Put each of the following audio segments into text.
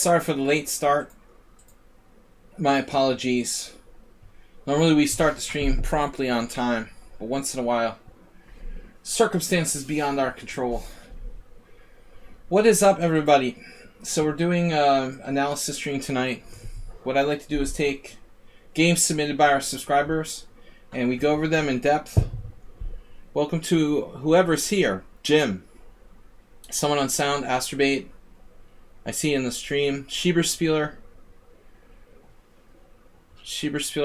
Sorry for the late start. My apologies. Normally we start the stream promptly on time, but once in a while, circumstances beyond our control. What is up, everybody? So we're doing an analysis stream tonight. What I'd like to do is take games submitted by our subscribers, and we go over them in depth. Welcome to whoever's here. Jim. Someone on sound, Astrobate. I see in the stream. Schieberspieler,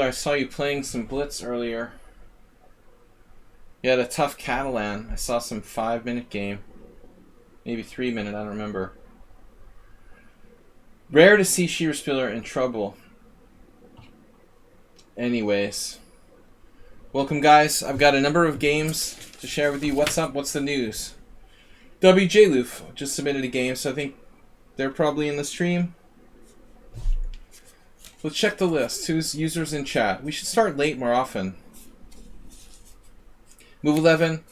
I saw you playing some Blitz earlier. You had a tough Catalan. I saw some 5-minute game. Maybe 3-minute, I don't remember. Rare to see Schieberspieler in trouble. Anyways. Welcome, guys. I've got a number of games to share with you. What's up? What's the news? WJ Loof just submitted a game, so I think they're probably in the stream. Let's check the list. Who's users in chat? We should start late more often. Move 11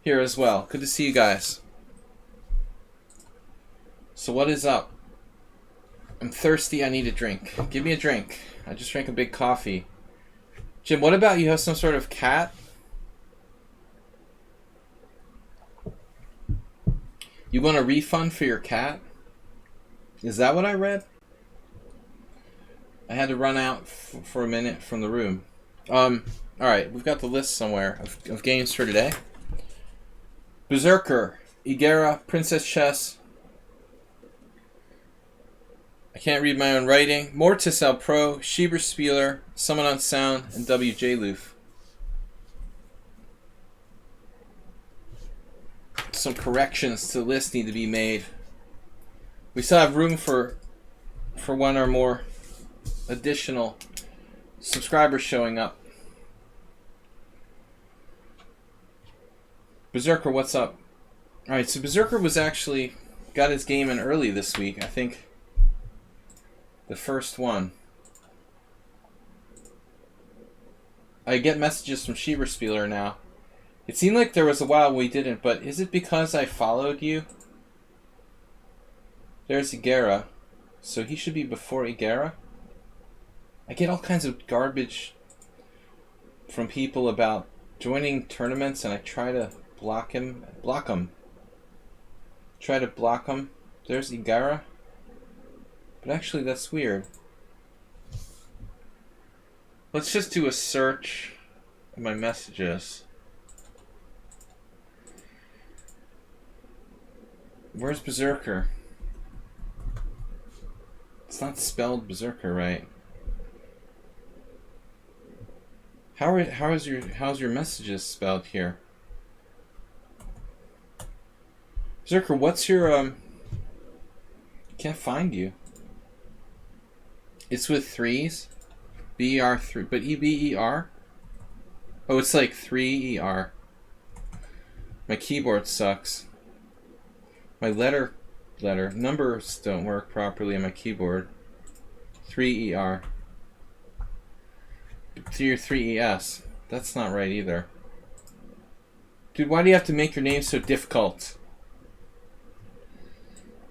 here as well. Good to see you guys. So what is up? I'm thirsty. I need a drink. Give me a drink. I just drank a big coffee. Jim, what about you have some sort of cat? You want a refund for your cat? Is that what I read? I had to run out for a minute from the room. Alright, we've got the list somewhere of games for today. Berserker, Igera, Princess Chess. I can't read my own writing. Mortisel Pro, Schieberspieler, Someone on Sound, and WJ Loof. Some corrections to the list need to be made. We still have room for one or more additional subscribers showing up. Berserker, what's up? Alright, so Berserker was actually got his game in early this week. I think the first one. I get messages from Schieberspieler now. It seemed like there was a while we didn't, but is it because I followed you? There's Igera. So he should be before Igera? I get all kinds of garbage from people about joining tournaments, and I try to block them. Try to block them. There's Igera. But actually, that's weird. Let's just do a search of my messages. Where's Berserker? It's not spelled Berserker right. How's your messages spelled here? Berserker, what's your can't find you. It's with threes? BER3, but EBER? Oh, it's like 3ER. My keyboard sucks. My numbers don't work properly on my keyboard. 3ER. 3ES. That's not right either. Dude, why do you have to make your name so difficult?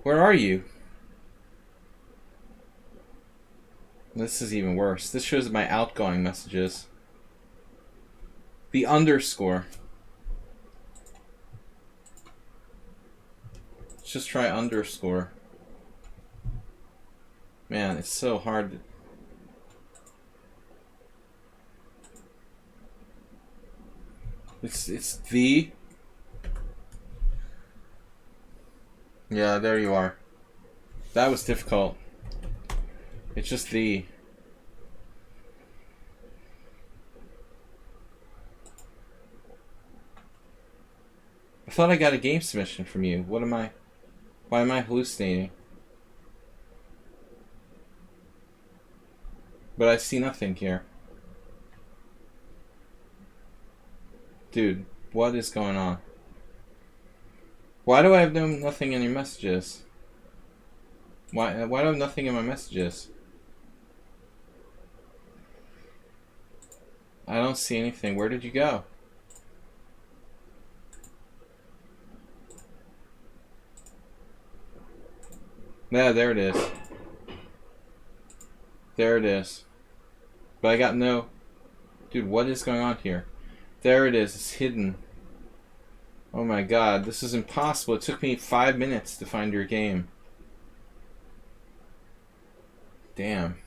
Where are you? This is even worse. This shows my outgoing messages. The underscore. Let's just try underscore. Man, it's so hard. It's the. Yeah, there you are. That was difficult. It's just the. I thought I got a game submission from you. What am I? Why am I hallucinating? But I see nothing here. Dude, what is going on? Why do I have nothing in your messages? Why do I have nothing in my messages? I don't see anything. Where did you go? Yeah, there it is. There it is. But I got no... Dude, what is going on here? There it is. It's hidden. Oh my god, this is impossible. It took me 5 minutes to find your game. Damn.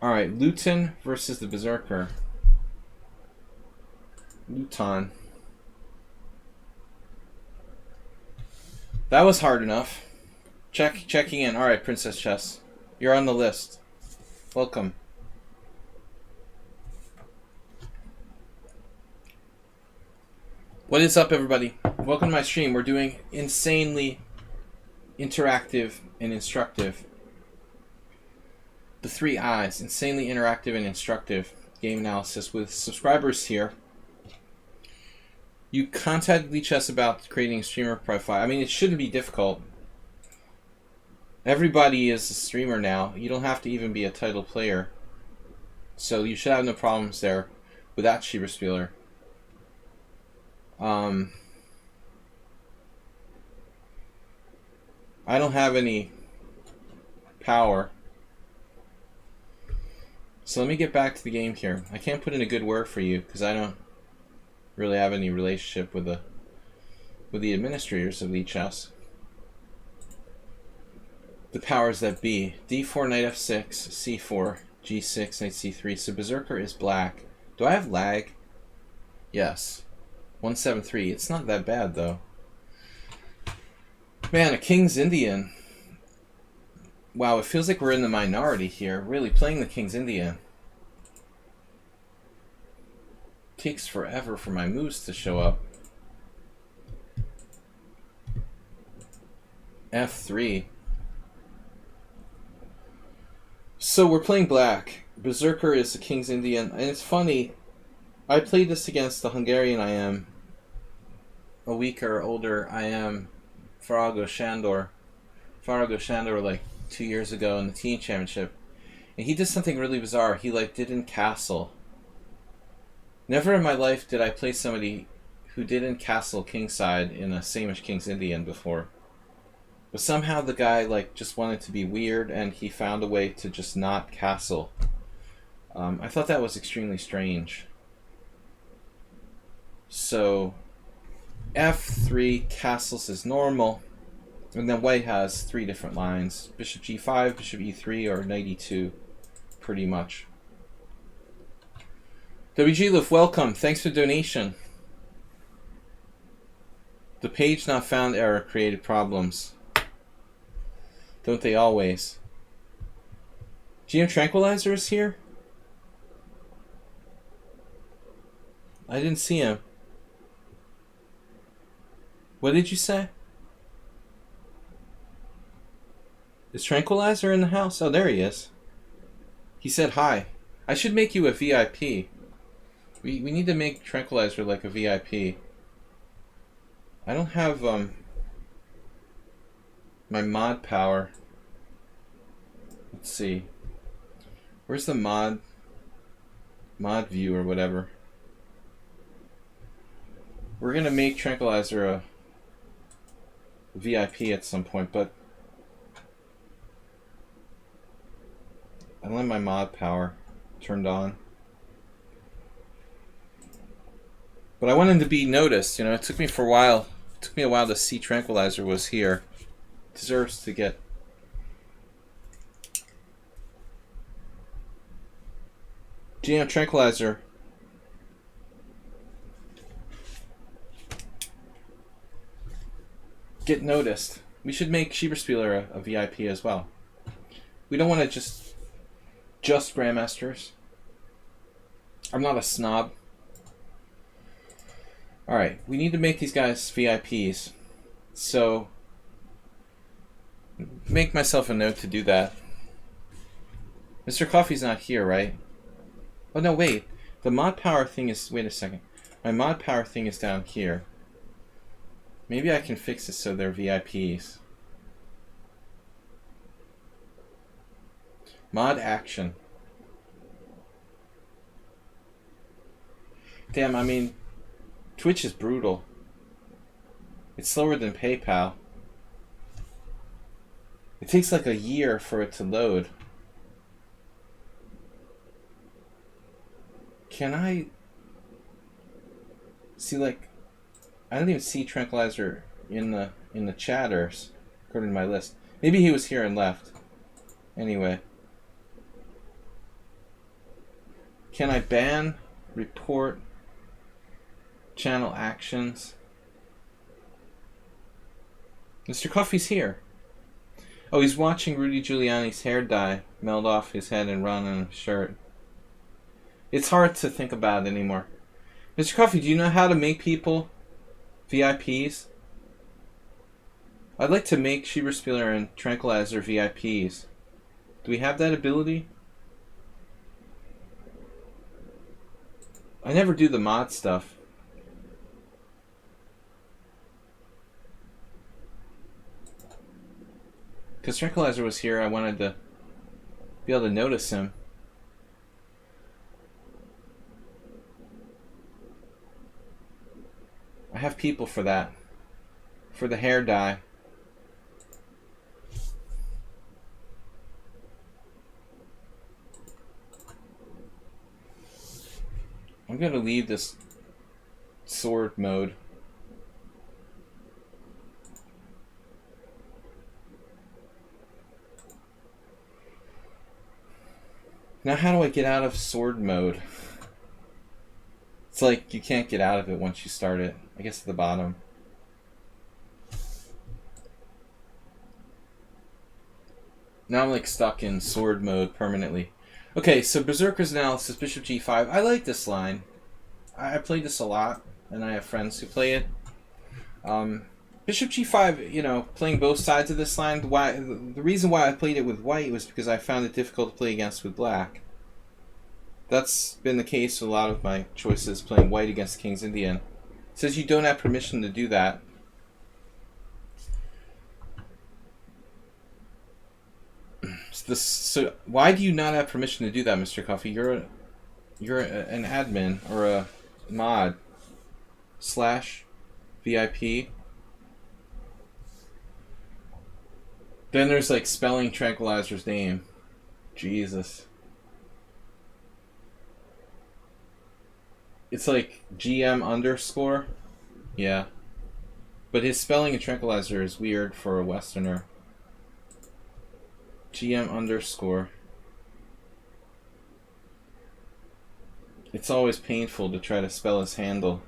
Alright, Luton versus the Berserker. Luton. That was hard enough. Checking in. Alright, Princess Chess. You're on the list. Welcome. What is up, everybody? Welcome to my stream. We're doing insanely interactive and instructive. The 3 I's. Insanely interactive and instructive game analysis with subscribers here. You contacted lichess about creating a streamer profile. I mean, it shouldn't be difficult. Everybody is a streamer now. You don't have to even be a title player. So you should have no problems there with that Schieberspieler. I don't have any power. So let me get back to the game here. I can't put in a good word for you because I don't really have any relationship with the administrators of lichess. The powers that be. D4, knight f6, c4, g6, knight c3. So Berserker is black. Do I have lag? Yes. 173. It's not that bad though. Man, a King's Indian. Wow, it feels like we're in the minority here. Really, playing the King's Indian. Takes forever for my moves to show up. F3. So we're playing black. Berserker is the King's Indian. And it's funny, I played this against the Hungarian I am. A weaker, older I am. Faragó Sándor like 2 years ago in the teen championship. And he did something really bizarre. He like didn't castle. Never in my life did I play somebody who didn't castle kingside in a Samish King's Indian before. But somehow the guy like just wanted to be weird and he found a way to just not castle. I thought that was extremely strange. So F3 castles is normal. And then white has 3 different lines. Bishop g5, bishop e3, or knight e2, pretty much. WGLIF, welcome. Thanks for the donation. The page not found error created problems. Don't they always? GM Tranquilizer is here? I didn't see him. What did you say? Is Tranquilizer in the house? Oh, there he is. He said hi. I should make you a VIP. We need to make Tranquilizer like a VIP. I don't have my mod power. Let's see. Where's the mod view or whatever? We're gonna make Tranquilizer a VIP at some point, but I don't have my mod power turned on. But I want him to be noticed, you know. It took me a while to see Tranquilizer was here. Deserves to get GM Tranquilizer. Get noticed. We should make Schieberspieler a VIP as well. We don't want to just Grandmasters. I'm not a snob. Alright, we need to make these guys VIPs. So, make myself a note to do that. Mr. Coffee's not here, right? Oh no, wait. The mod power thing is... Wait a second. My mod power thing is down here. Maybe I can fix it so they're VIPs. Mod action. Damn, I mean, Twitch is brutal. It's slower than PayPal. It takes like a year for it to load. Can I see, like, I don't even see Tranquilizer in the chatters according to my list. Maybe he was here and left. Anyway. Can I ban, report, channel actions? Mr. Coffee's here. Oh, he's watching Rudy Giuliani's hair dye melt off his head and run on his shirt. It's hard to think about anymore. Mr. Coffee, do you know how to make people VIPs? I'd like to make Schieberspieler and Tranquilizer VIPs. Do we have that ability? I never do the mod stuff. Because Tranquilizer was here, I wanted to be able to notice him. I have people for that. For the hair dye. I'm going to leave this sword mode. Now how do I get out of sword mode? It's like you can't get out of it once you start it. I guess at the bottom. Now I'm like stuck in sword mode permanently. Okay, so Berserker's Analysis, Bishop G5. I like this line. I played this a lot, and I have friends who play it. Bishop G5, you know, playing both sides of this line, the reason why I played it with white was because I found it difficult to play against with black. That's been the case with a lot of my choices playing white against King's Indian. It says you don't have permission to do that. So why do you not have permission to do that, Mr. Coffee? You're an admin or a mod / VIP. Then there's like spelling Tranquilizer's name. Jesus. It's like GM underscore. Yeah. But his spelling of Tranquilizer is weird for a Westerner. GM underscore. It's always painful to try to spell his handle.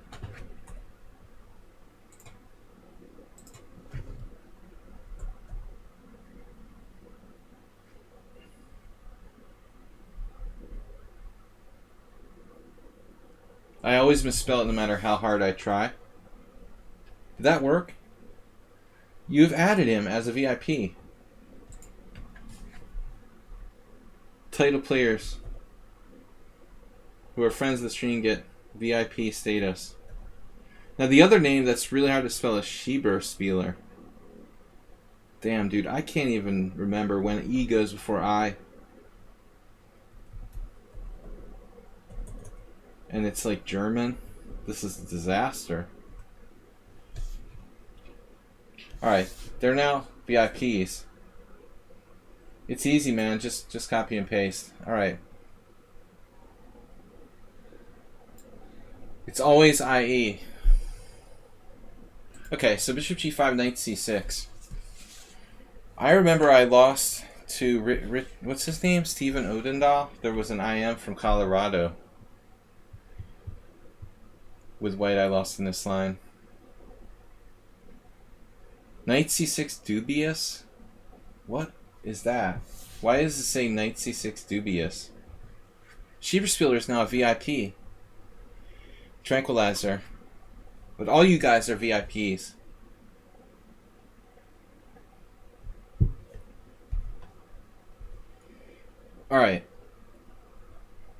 I always misspell it no matter how hard I try. Did that work? You've added him as a VIP. Title players who are friends of the stream get VIP status. Now the other name that's really hard to spell is Schieberspieler. Damn, dude, I can't even remember when E goes before I. And it's like German. This is a disaster. Alright, they're now VIPs. It's easy, man. Just copy and paste. Alright. It's always IE. Okay, so Bishop G5, Knight C6. I remember I lost to what's his name? Stephen Odendahl. There was an IM from Colorado. With white, I lost in this line. Knight C6 dubious? What is that? Why does it say Knight C6 dubious? Schieberspieler is now a VIP. Tranquilizer. But all you guys are VIPs. Alright.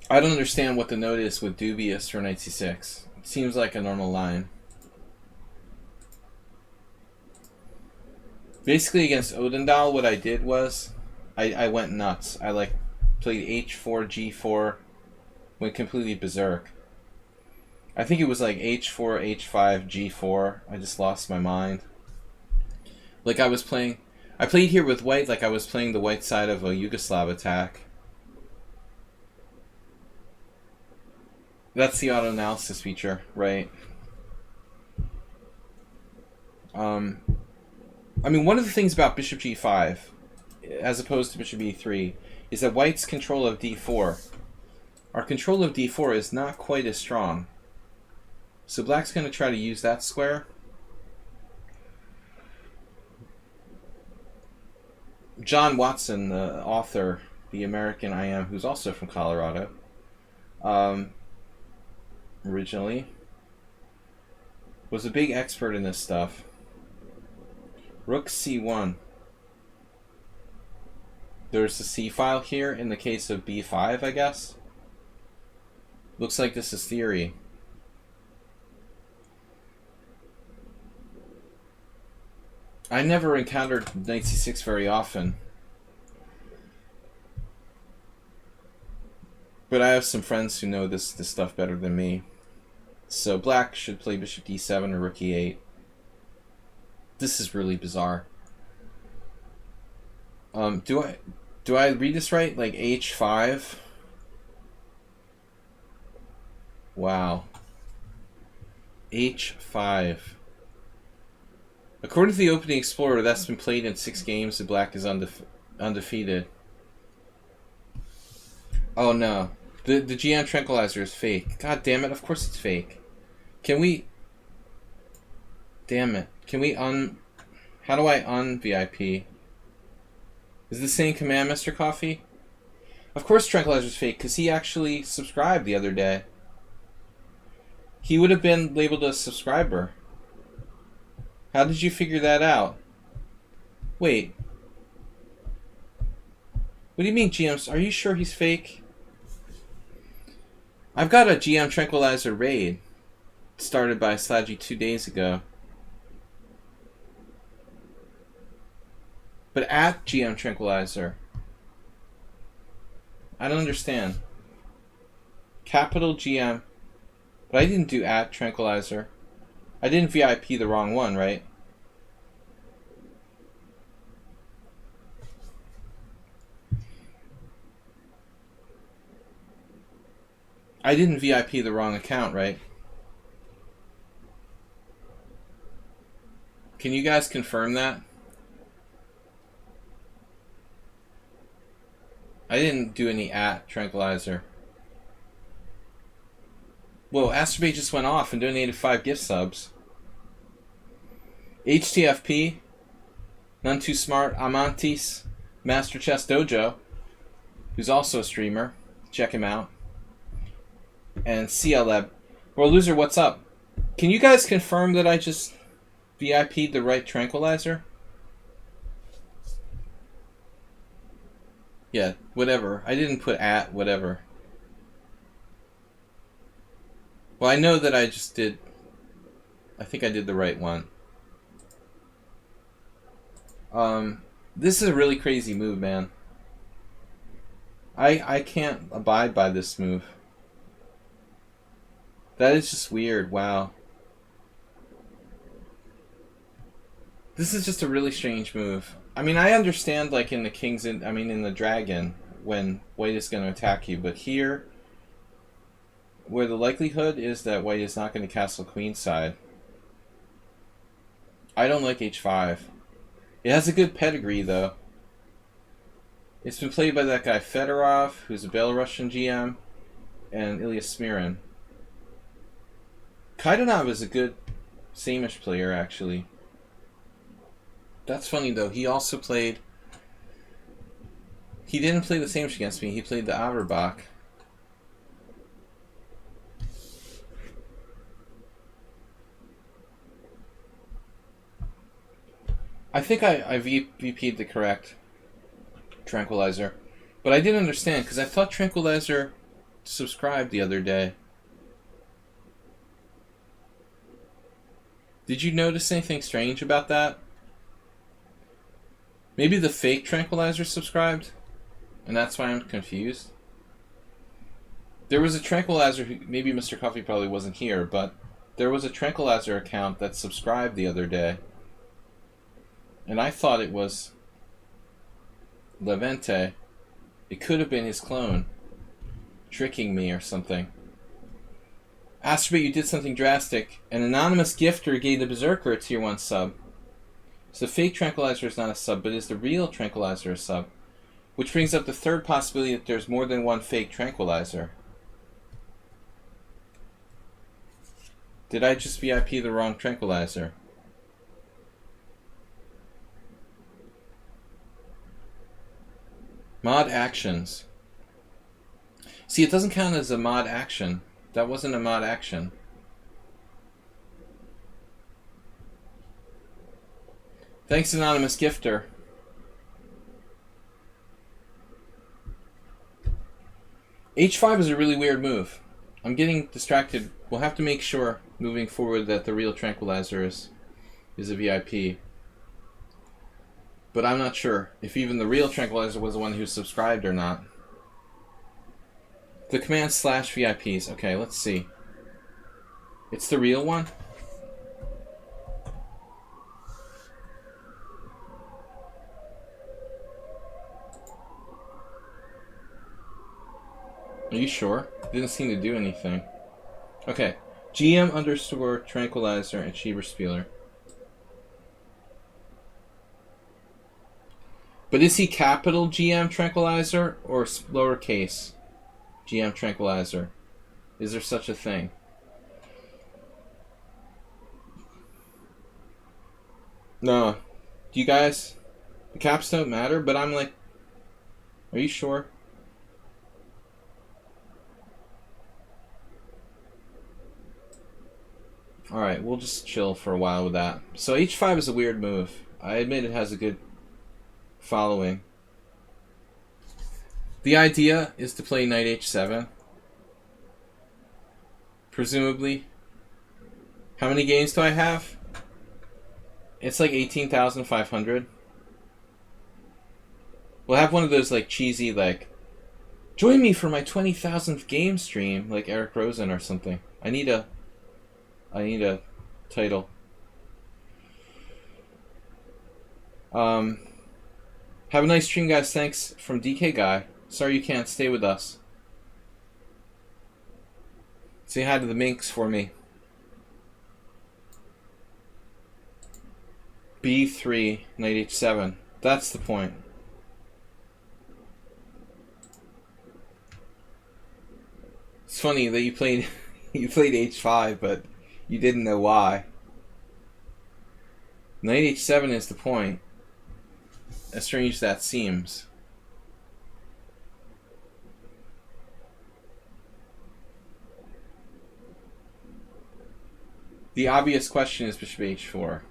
I don't understand what the note is with dubious for Knight C6. It seems like a normal line. Basically against Odendahl, what I did was I went nuts. I like played H4, G4, went completely berserk. I think it was like H4, H5, G4. I just lost my mind. Like I was playing I played here with white like I was playing the white side of a Yugoslav attack. That's the auto-analysis feature, right? I mean, one of the things about bishop g5, as opposed to bishop e3, is that white's control of d4. Our control of d4 is not quite as strong. So black's going to try to use that square. John Watson, the author, the American I am, who's also from Colorado, originally, was a big expert in this stuff. Rook c1. There's the c file here in the case of b5, I guess. Looks like this is theory. I never encountered knight c6 very often. But I have some friends who know this stuff better than me. So black should play bishop d7 or rook e8. This is really bizarre. Do I read this right? Like h5? Wow. h5. According to the Opening Explorer, that's been played in 6 games and black is undefeated. Oh no. The GM tranquilizer is fake. God damn it, of course it's fake. Can we... Damn it. Can we How do I un-VIP? Is this saying command, Mr. Coffee? Of course tranquilizer's fake, because he actually subscribed the other day. He would have been labeled a subscriber. How did you figure that out? Wait. What do you mean, GMs? Are you sure he's fake? I've got a GM Tranquilizer raid started by Slaggy 2 days ago. But at GM Tranquilizer. I don't understand. Capital GM. But I didn't do at Tranquilizer. I didn't VIP the wrong one, right? I didn't VIP the wrong account, right? Can you guys confirm that? I didn't do any at Tranquilizer. Whoa, Astrobay just went off and donated 5 gift subs. HTFP, None Too Smart, Amantis, Master Chess Dojo, who's also a streamer. Check him out. And CLab. Well, Loser, what's up? Can you guys confirm that I just VIP'd the right Tranquilizer? Yeah, whatever. I didn't put at whatever. Well, I know that I just did... I think I did the right one. This is a really crazy move, man. I can't abide by this move. That is just weird. Wow. This is just a really strange move. I mean, I understand, like, in the in the dragon, when white is going to attack you, but here, where the likelihood is that white is not going to castle queenside, I don't like h5. It has a good pedigree, though. It's been played by that guy Fedorov, who's a Belarusian GM, and Ilya Smirin. Kaidanov is a good Samish player, actually. That's funny, though. He also played... He didn't play the Samish against me. He played the Averbach. I think I VP'd the correct Tranquilizer. But I didn't understand, because I thought Tranquilizer subscribed the other day. Did you notice anything strange about that? Maybe the fake Tranquilizer subscribed? And that's why I'm confused? There was a Tranquilizer, maybe Mr. Coffee probably wasn't here, but there was a Tranquilizer account that subscribed the other day. And I thought it was Levante. It could have been his clone. Tricking me or something. Astrobate, you did something drastic. An anonymous gifter gave the Berserker a tier 1 sub. So fake Tranquilizer is not a sub, but is the real Tranquilizer a sub? Which brings up the third possibility that there's more than one fake Tranquilizer. Did I just VIP the wrong Tranquilizer? Mod actions. See, it doesn't count as a mod action. That wasn't a mod action. Thanks, anonymous gifter. H5 is a really weird move. I'm getting distracted. We'll have to make sure moving forward that the real Tranquilizer is a VIP. But I'm not sure if even the real Tranquilizer was the one who subscribed or not. The command /VIPs. Okay, let's see. It's the real one? Are you sure? It didn't seem to do anything. Okay. GM_Tranquilizer and Schieberspieler. But is he capital GM Tranquilizer or lowercase GM Tranquilizer? Is there such a thing? No. Do you guys... The caps don't matter, but I'm like... Are you sure? Alright, we'll just chill for a while with that. So H5 is a weird move. I admit it has a good following. The idea is to play knight H7. Presumably. How many games do I have? It's like 18,500. We'll have one of those like cheesy like, join me for my 20,000th game stream, like Eric Rosen or something. I need a title. Have a nice stream, guys. Thanks from DK Guy. Sorry you can't stay with us. Say hi to the minks for me. B3, knight H7. That's the point. It's funny that you played H5, but you didn't know why. Knight H7 is the point. As strange as that seems. The obvious question is bishop H4.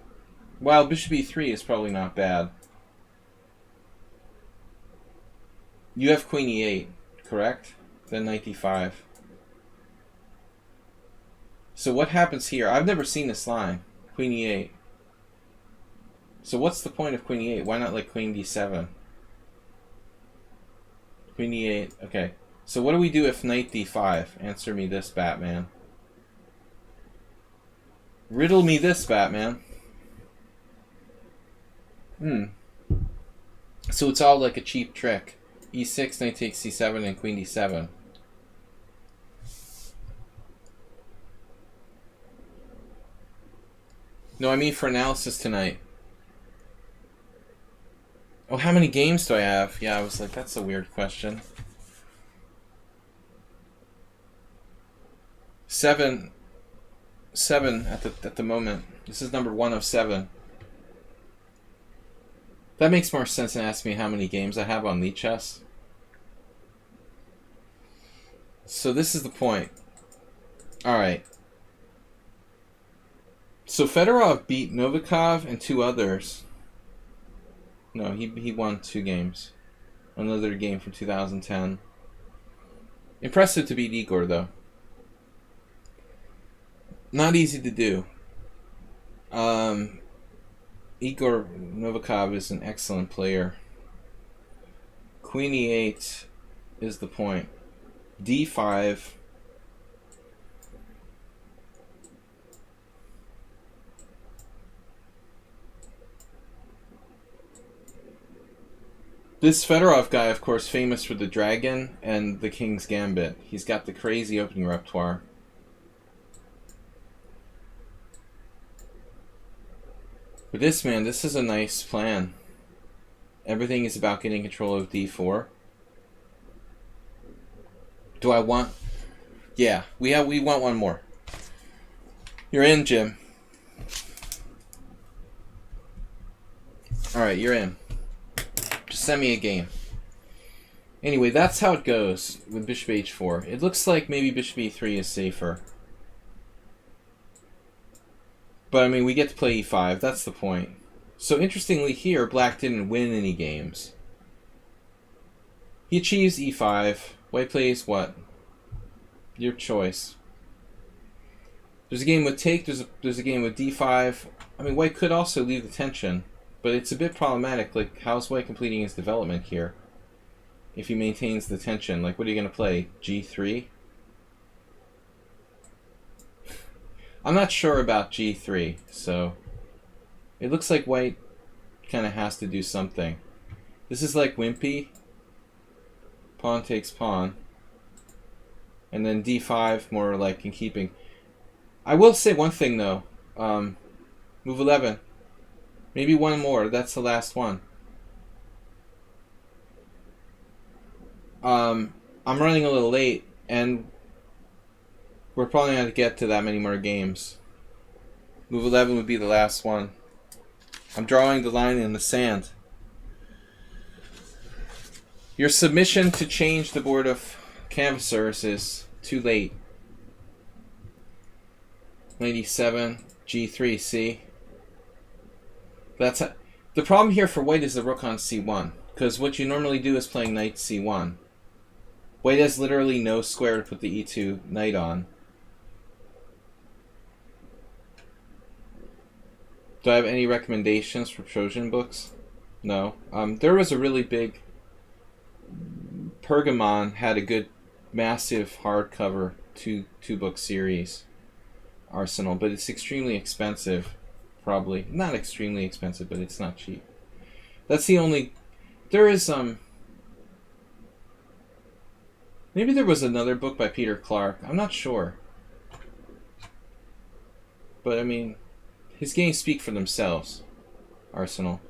While bishop E3 is probably not bad. You have queen E8, correct? Then knight D5. So what happens here? I've never seen this line. Queen E8. So what's the point of queen E8? Why not like queen D7? Queen E8. Okay. So what do we do if knight D5? Answer me this, Batman. Riddle me this, Batman. So it's all like a cheap trick. E6, knight takes C7, and queen D7. No, I mean for analysis tonight. Oh, how many games do I have? Yeah, I was like, that's a weird question. 7 at the moment. This is number 1 of 7. That makes more sense than asking me how many games I have on lichess. So this is the point. Alright. So Fedorov beat Novikov and 2 others. No, he won 2 games. Another game from 2010. Impressive to beat Igor, though. Not easy to do. Igor Novikov is an excellent player. Queen E8 is the point. D5. This Fedorov guy, of course, famous for the Dragon and the King's Gambit. He's got the crazy opening repertoire. But this, man, this is a nice plan. Everything is about getting control of d4. Do I want... Yeah, we want one more. You're in, Jim. Alright, you're in. Just send me a game. Anyway, that's how it goes with bishop h4. It looks like maybe bishop e3 is safer. But, I mean, we get to play e5. That's the point. So, interestingly here, black didn't win any games. He achieves e5. White plays what? Your choice. There's a game with take. There's a game with d5. I mean, white could also leave the tension. But it's a bit problematic. Like, how's white completing his development here? If he maintains the tension. Like, what are you going to play? g3? I'm not sure about g3, so it looks like white kind of has to do something. This is like wimpy. Pawn takes pawn. And then d5, more like in keeping. I will say one thing, though. Move 11. Maybe one more. That's the last one. I'm running a little late, and we're probably not going to get to that many more games. Move 11 would be the last one. I'm drawing the line in the sand. Your submission to change the board of canvassers is too late. 97, g3, see? The problem here for white is the rook on c1. Because what you normally do is playing knight c1. White has literally no square to put the e2 knight on. Do I have any recommendations for Trojan books? No. There was a really big... Pergamon had a good, massive hardcover two-book series arsenal, but it's extremely expensive, probably. Not extremely expensive, but it's not cheap. That's the only... There is, maybe there was another book by Peter Clark. I'm not sure. But, I mean... His games speak for themselves. Arsenal.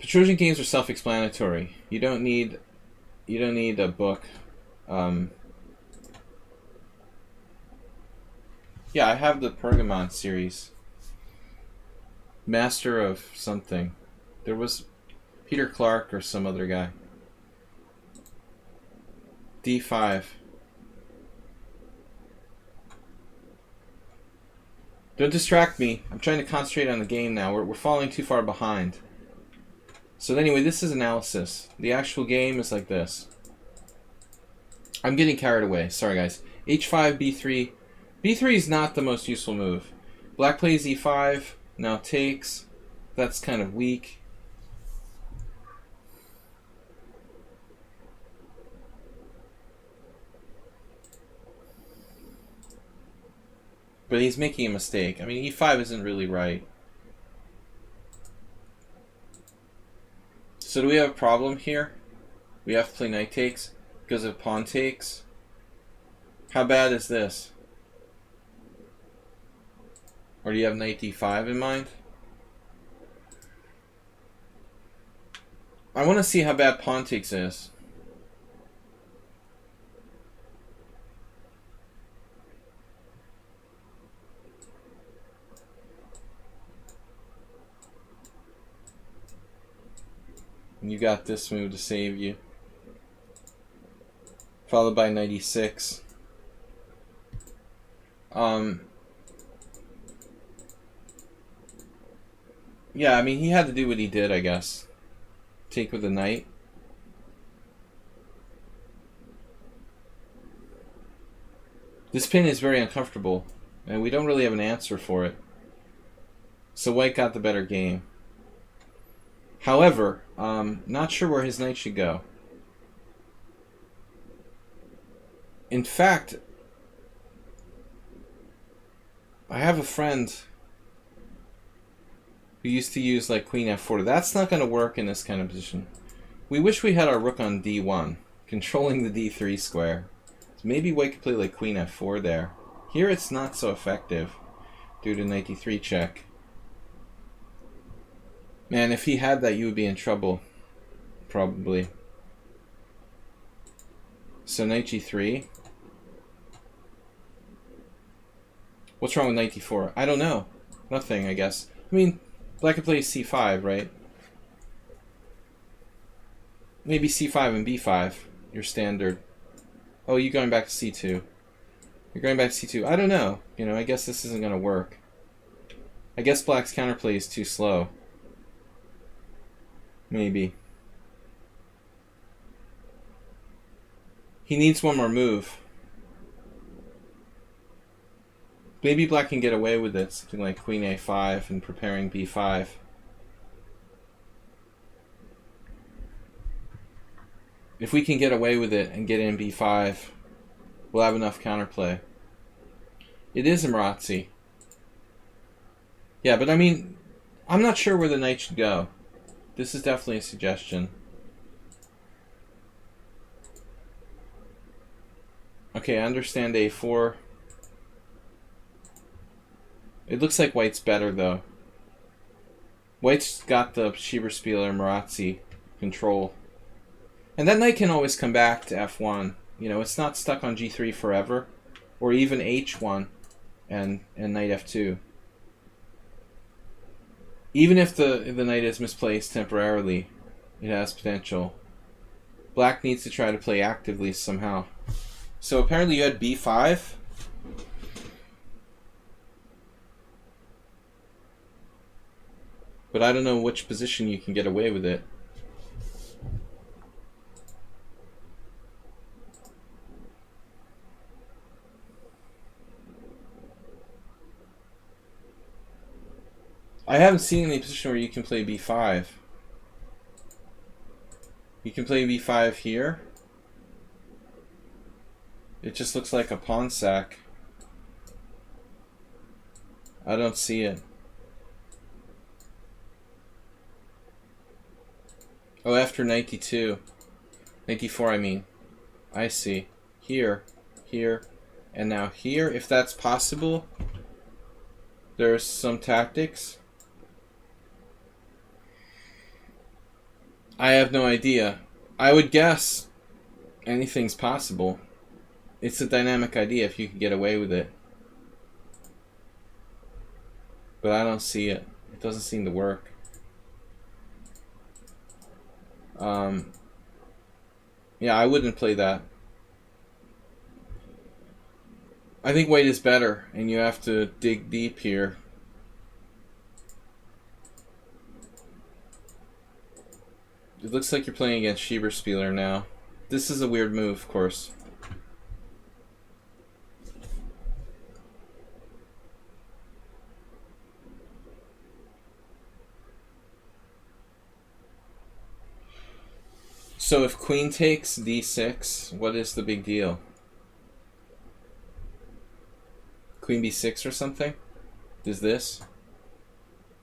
Petrosian games are self-explanatory. You don't need a book. Yeah, I have the Pergamon series. Master of something. There was Peter Clark or some other guy. D5. Don't distract me. I'm trying to concentrate on the game now. We're falling too far behind. So anyway, this is analysis. The actual game is like this. I'm getting carried away. Sorry, guys. H5, B3. B3 is not the most useful move. Black plays E5. Now takes. That's kind of weak. But he's making a mistake. I mean, E5 isn't really right. So do we have a problem here? We have to play knight takes because of pawn takes. How bad is this? Or do you have knight d5 in mind? I want to see how bad pawn takes is. And you got this move to save you. Followed by 96. Yeah, I mean, he had to do what he did, I guess. Take with the knight. This pin is very uncomfortable, and we don't really have an answer for it. So white got the better game. However, not sure where his knight should go. In fact, I have a friend We used to use like queen f4. That's not going to work in this kind of position. We wish we had our rook on d1, controlling the d3 square. So maybe white could play like queen f4 there. Here it's not so effective due to knight d3 check. Man, if he had that, you would be in trouble. Probably. So knight g3. What's wrong with knight d4? I don't know. Nothing, I guess. I mean, black could play c5, right? Maybe c5 and b5. Your standard. Oh, you're going back to c2. You're going back to c2. I don't know. You know, I guess this isn't going to work. I guess black's counterplay is too slow. Maybe. He needs one more move. Maybe black can get away with it. Something like queen a5 and preparing b5. If we can get away with it and get in b5, we'll have enough counterplay. It is a Marazzi. Yeah, but I mean, I'm not sure where the knight should go. This is definitely a suggestion. Okay, I understand a4. It looks like white's better, though. White's got the Schieberspieler Marazzi control. And that knight can always come back to f1. You know, it's not stuck on g3 forever. Or even h1 and knight f2. Even if the knight is misplaced temporarily, it has potential. Black needs to try to play actively somehow. So apparently you had b5. But I don't know which position you can get away with it. I haven't seen any position where you can play b5. You can play b5 here. It just looks like a pawn sack. I don't see it. Oh, after knight d2. Knight d4, I mean. I see. Here, here, and now here. If that's possible, there's some tactics. I have no idea. I would guess anything's possible. It's a dynamic idea if you can get away with it. But I don't see it. It doesn't seem to work. Yeah, I wouldn't play that. I think white is better, and you have to dig deep here. It looks like you're playing against Schieberspieler now. This is a weird move, of course. So if queen takes d6, what is the big deal? Queen b6 or something? Is this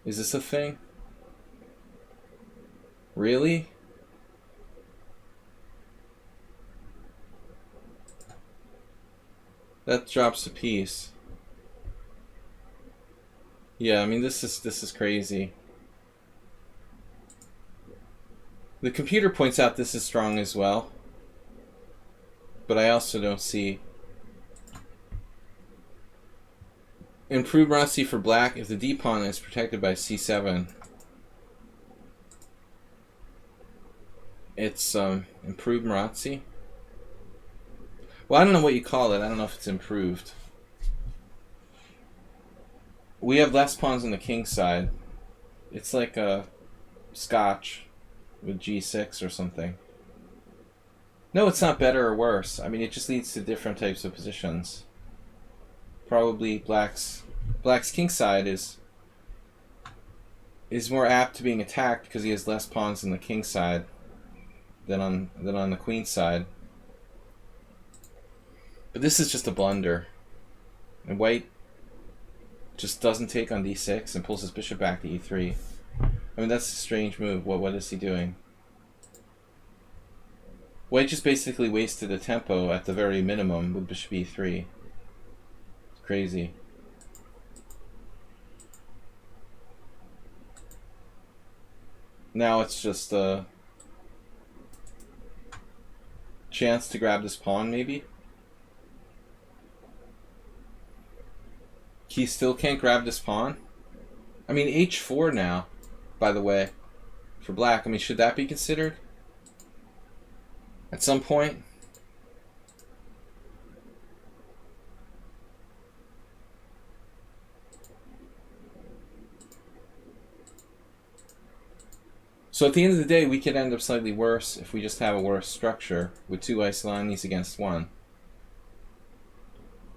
a thing? Really? That drops a piece. Yeah, I mean this is crazy. The computer points out this is strong as well. But I also don't see improved Marazzi for black if the d pawn is protected by c7. It's improved Marazzi. Well, I don't know what you call it. I don't know if it's improved. We have less pawns on the king side. It's like a scotch with g6 or something. No, it's not better or worse. I mean, it just leads to different types of positions. Probably black's king side is more apt to being attacked because he has less pawns on the king side than on the queen side. But this is just a blunder. And white just doesn't take on d6 and pulls his bishop back to e3. I mean, that's a strange move. What is he doing? White just basically wasted a tempo at the very minimum with bishop e3. It's crazy. Now it's just a chance to grab this pawn, maybe? He still can't grab this pawn? I mean, h4 now, by the way, for black. I mean, should that be considered at some point? So at the end of the day, we could end up slightly worse if we just have a worse structure with 2 isolanis against 1.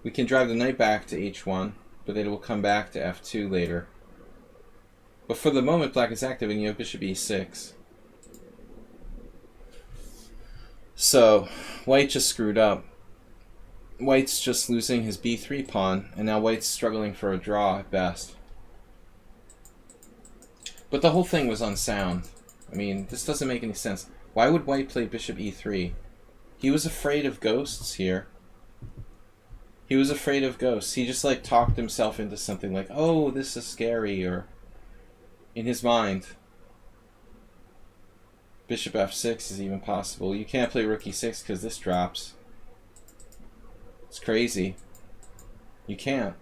We can drive the knight back to h1, but it will come back to f2 later. But for the moment, black is active and you have bishop e6. So white just screwed up. White's just losing his b3 pawn, and now white's struggling for a draw at best. But the whole thing was unsound. I mean, this doesn't make any sense. Why would white play bishop e3? He was afraid of ghosts here. He was afraid of ghosts. He just like talked himself into something like, oh, this is scary, or in his mind. Bishop f6 is even possible. You can't play rook e6 because this drops. It's crazy. You can't.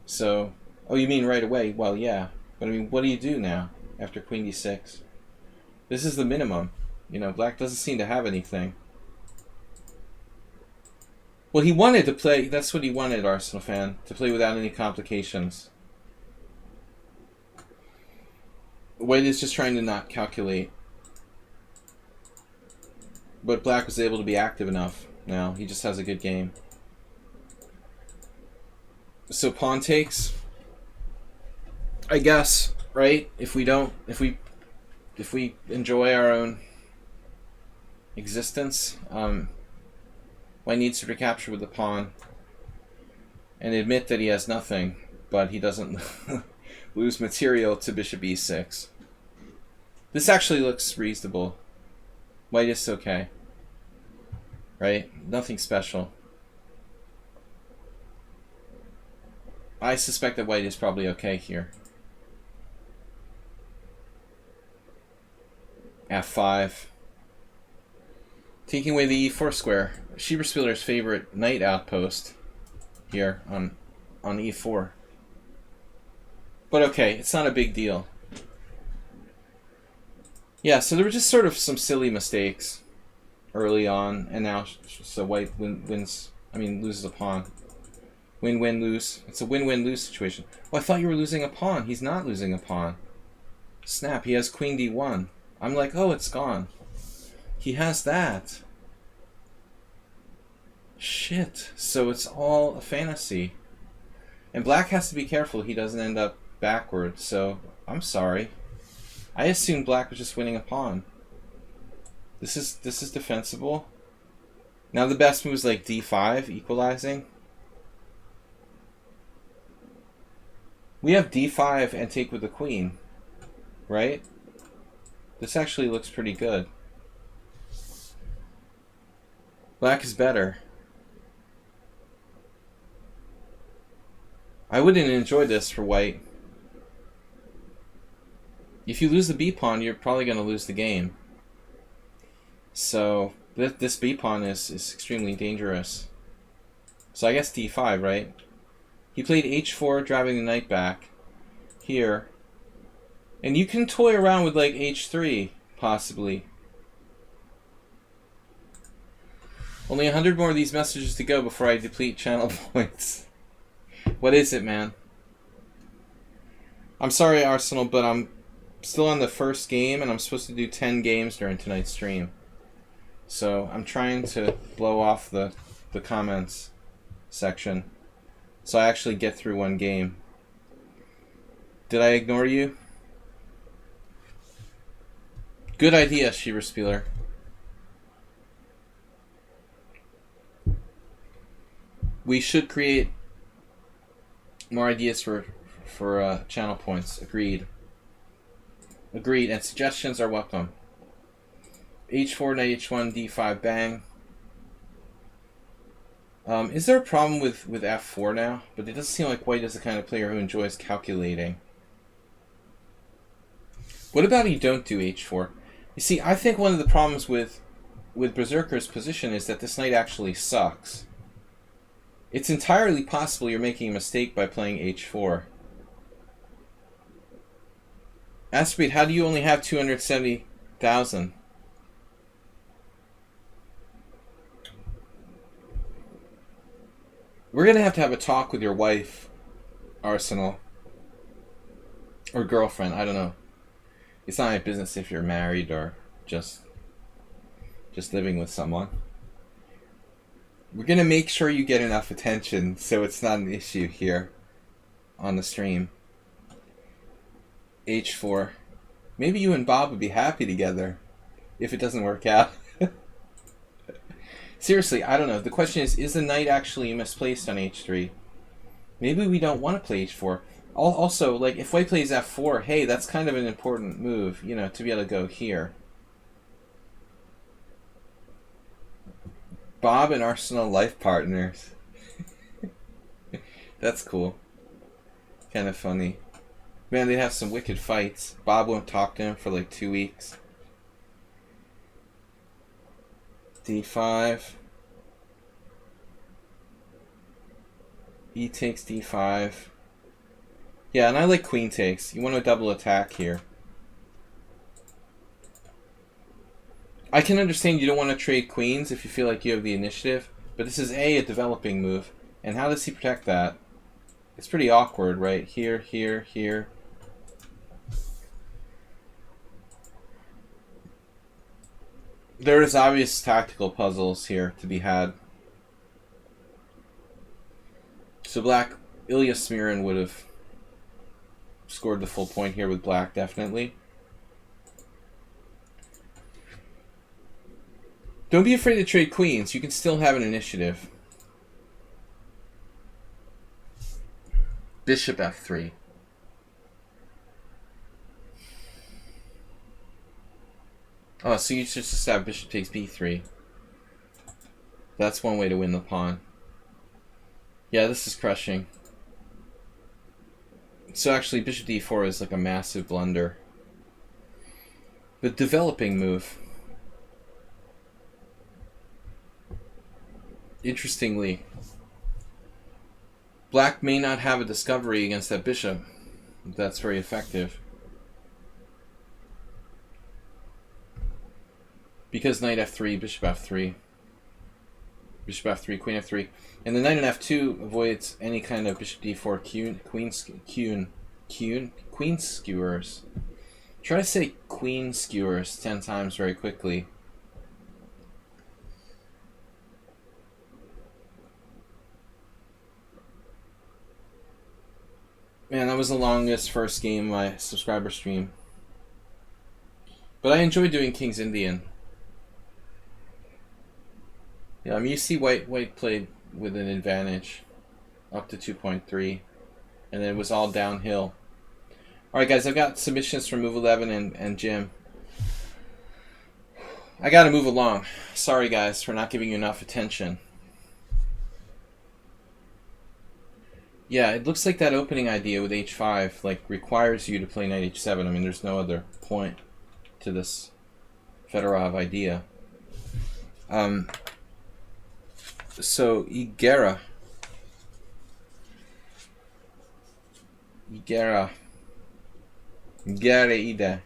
So, oh, you mean right away? Well, yeah. But I mean, what do you do now after queen d6? This is the minimum. You know, black doesn't seem to have anything. Well, he wanted to play, that's what he wanted, Arsenal fan, to play without any complications. White is just trying to not calculate. But black was able to be active enough now. He just has a good game. So pawn takes, I guess, right? If we enjoy our own existence, white needs to recapture with the pawn and admit that he has nothing, but he doesn't lose material to bishop e6. This actually looks reasonable. White is okay, right? Nothing special. I suspect that white is probably okay here. f5. Taking away the e4 square. Schieberspieler's favorite knight outpost here on e4. But okay, it's not a big deal. Yeah, so there were just sort of some silly mistakes early on, and now so white loses a pawn. Win-win-lose. It's a win-win-lose situation. Oh, I thought you were losing a pawn. He's not losing a pawn. Snap, he has queen d1. I'm like, oh, it's gone. He has that. Shit. So it's all a fantasy. And black has to be careful he doesn't end up backward, so I'm sorry. I assumed black was just winning a pawn. This is defensible. Now the best move is like d5, equalizing. We have d5 and take with the queen, right? This actually looks pretty good. Black is better. I wouldn't enjoy this for white. If you lose the b pawn, you're probably going to lose the game. So this b pawn is extremely dangerous. So I guess d5, right? He played h4, driving the knight back here. And you can toy around with like h3, possibly. Only 100 more of these messages to go before I deplete channel points. What is it, man? I'm sorry, Arsenal, but I'm still on the first game, and I'm supposed to do 10 games during tonight's stream. So I'm trying to blow off the comments section, so I actually get through one game. Did I ignore you? Good idea, Schieberspieler. We should create more ideas for for channel points. Agreed. Agreed, and suggestions are welcome. H4, knight H1, D5, bang. Is there a problem with F4 now? But it doesn't seem like White is the kind of player who enjoys calculating. What about you don't do H4? You see, I think one of the problems with Berserker's position is that this knight actually sucks. It's entirely possible you're making a mistake by playing H4. Aspid, how do you only have 270,000? We're going to have a talk with your wife, Arsenal. Or girlfriend, I don't know. It's not my business if you're married or just living with someone. We're going to make sure you get enough attention so it's not an issue here on the stream. H4. Maybe you and Bob would be happy together if it doesn't work out. Seriously, I don't know. The question is the knight actually misplaced on H3? Maybe we don't want to play H4. Also, like, if White plays F4, hey, that's kind of an important move, you know, to be able to go here. Bob and Arsenal life partners. That's cool. Kind of funny. Man, they'd have some wicked fights. Bob won't talk to him for like 2 weeks. D5. E takes D5. Yeah, and I like queen takes. You want to double attack here. I can understand you don't want to trade queens if you feel like you have the initiative, but this is a developing move. And how does he protect that? It's pretty awkward, right? Here, here, here. There is obvious tactical puzzles here to be had. So black, Ilya Smirin would have scored the full point here with black, definitely. Don't be afraid to trade queens. You can still have an initiative. Bishop F3. Oh, so you just have bishop takes B3. That's one way to win the pawn. Yeah, this is crushing. So actually, bishop D4 is like a massive blunder. But developing move. Interestingly, black may not have a discovery against that bishop. That's very effective. Because knight F3, bishop F3. Bishop F3, queen F3. And the knight in F2 avoids any kind of bishop D4 queen skewers. Try to say queen skewers 10 times very quickly. Man, that was the longest first game of my subscriber stream. But I enjoy doing King's Indian. Yeah, I mean, you see White played with an advantage up to 2.3, and then it was all downhill. Alright guys, I've got submissions from Move 11 and Jim. I gotta move along. Sorry guys for not giving you enough attention. Yeah, it looks like that opening idea with H5 like requires you to play knight H7. I mean, there's no other point to this Fedorov idea. So Igera Ida.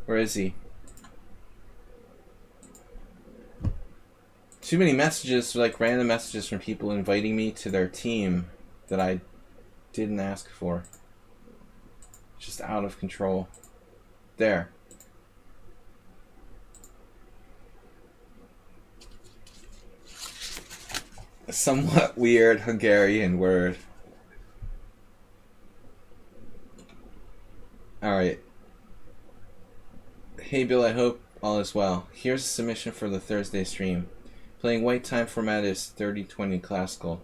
Where is he? Too many messages, like random messages from people inviting me to their team that I didn't ask for. Just out of control. There. A somewhat weird Hungarian word. Alright. Hey Bill, I hope All is well. Here's a submission for the Thursday stream. Playing white time format is 30-20 classical.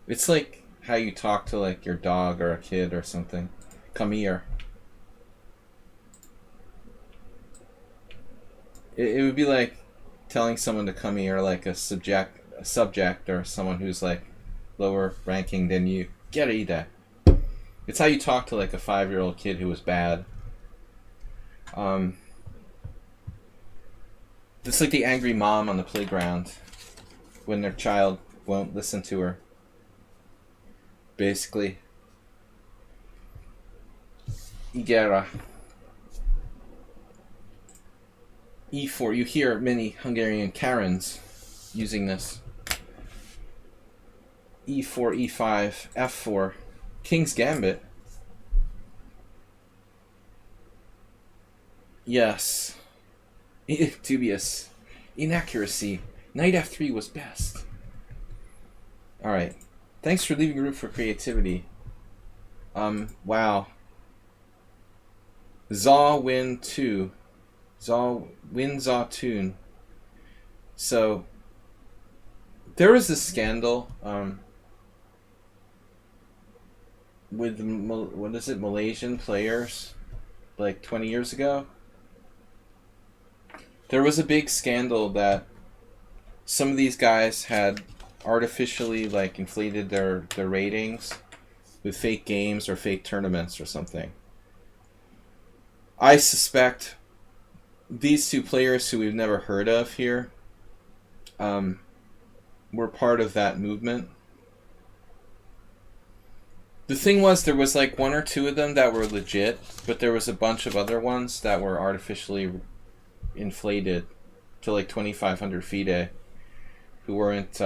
It's like how you talk to like your dog or a kid or something. Come here. It would be like telling someone to come here, like a subject or someone who's like lower ranking than you. Get it, that. It's how you talk to like a 5-year-old kid who was bad. It's like the angry mom on the playground when their child won't listen to her. Basically. Igera. E4. You hear many Hungarian Karens using this. E4, E5, F4. King's Gambit. Yes. Dubious. Inaccuracy. Knight F3 was best. Alright. Thanks for leaving room for creativity. Wow. Zaw win 2. Zaw win Zaw tune. So there was this scandal with Malaysian players like 20 years ago. There was a big scandal that some of these guys had artificially like inflated their ratings with fake games or fake tournaments or something. I suspect these two players who we've never heard of here were part of that movement. The thing was, there was like 1 or 2 of them that were legit, but there was a bunch of other ones that were artificially inflated to like 2,500 FIDE, who weren't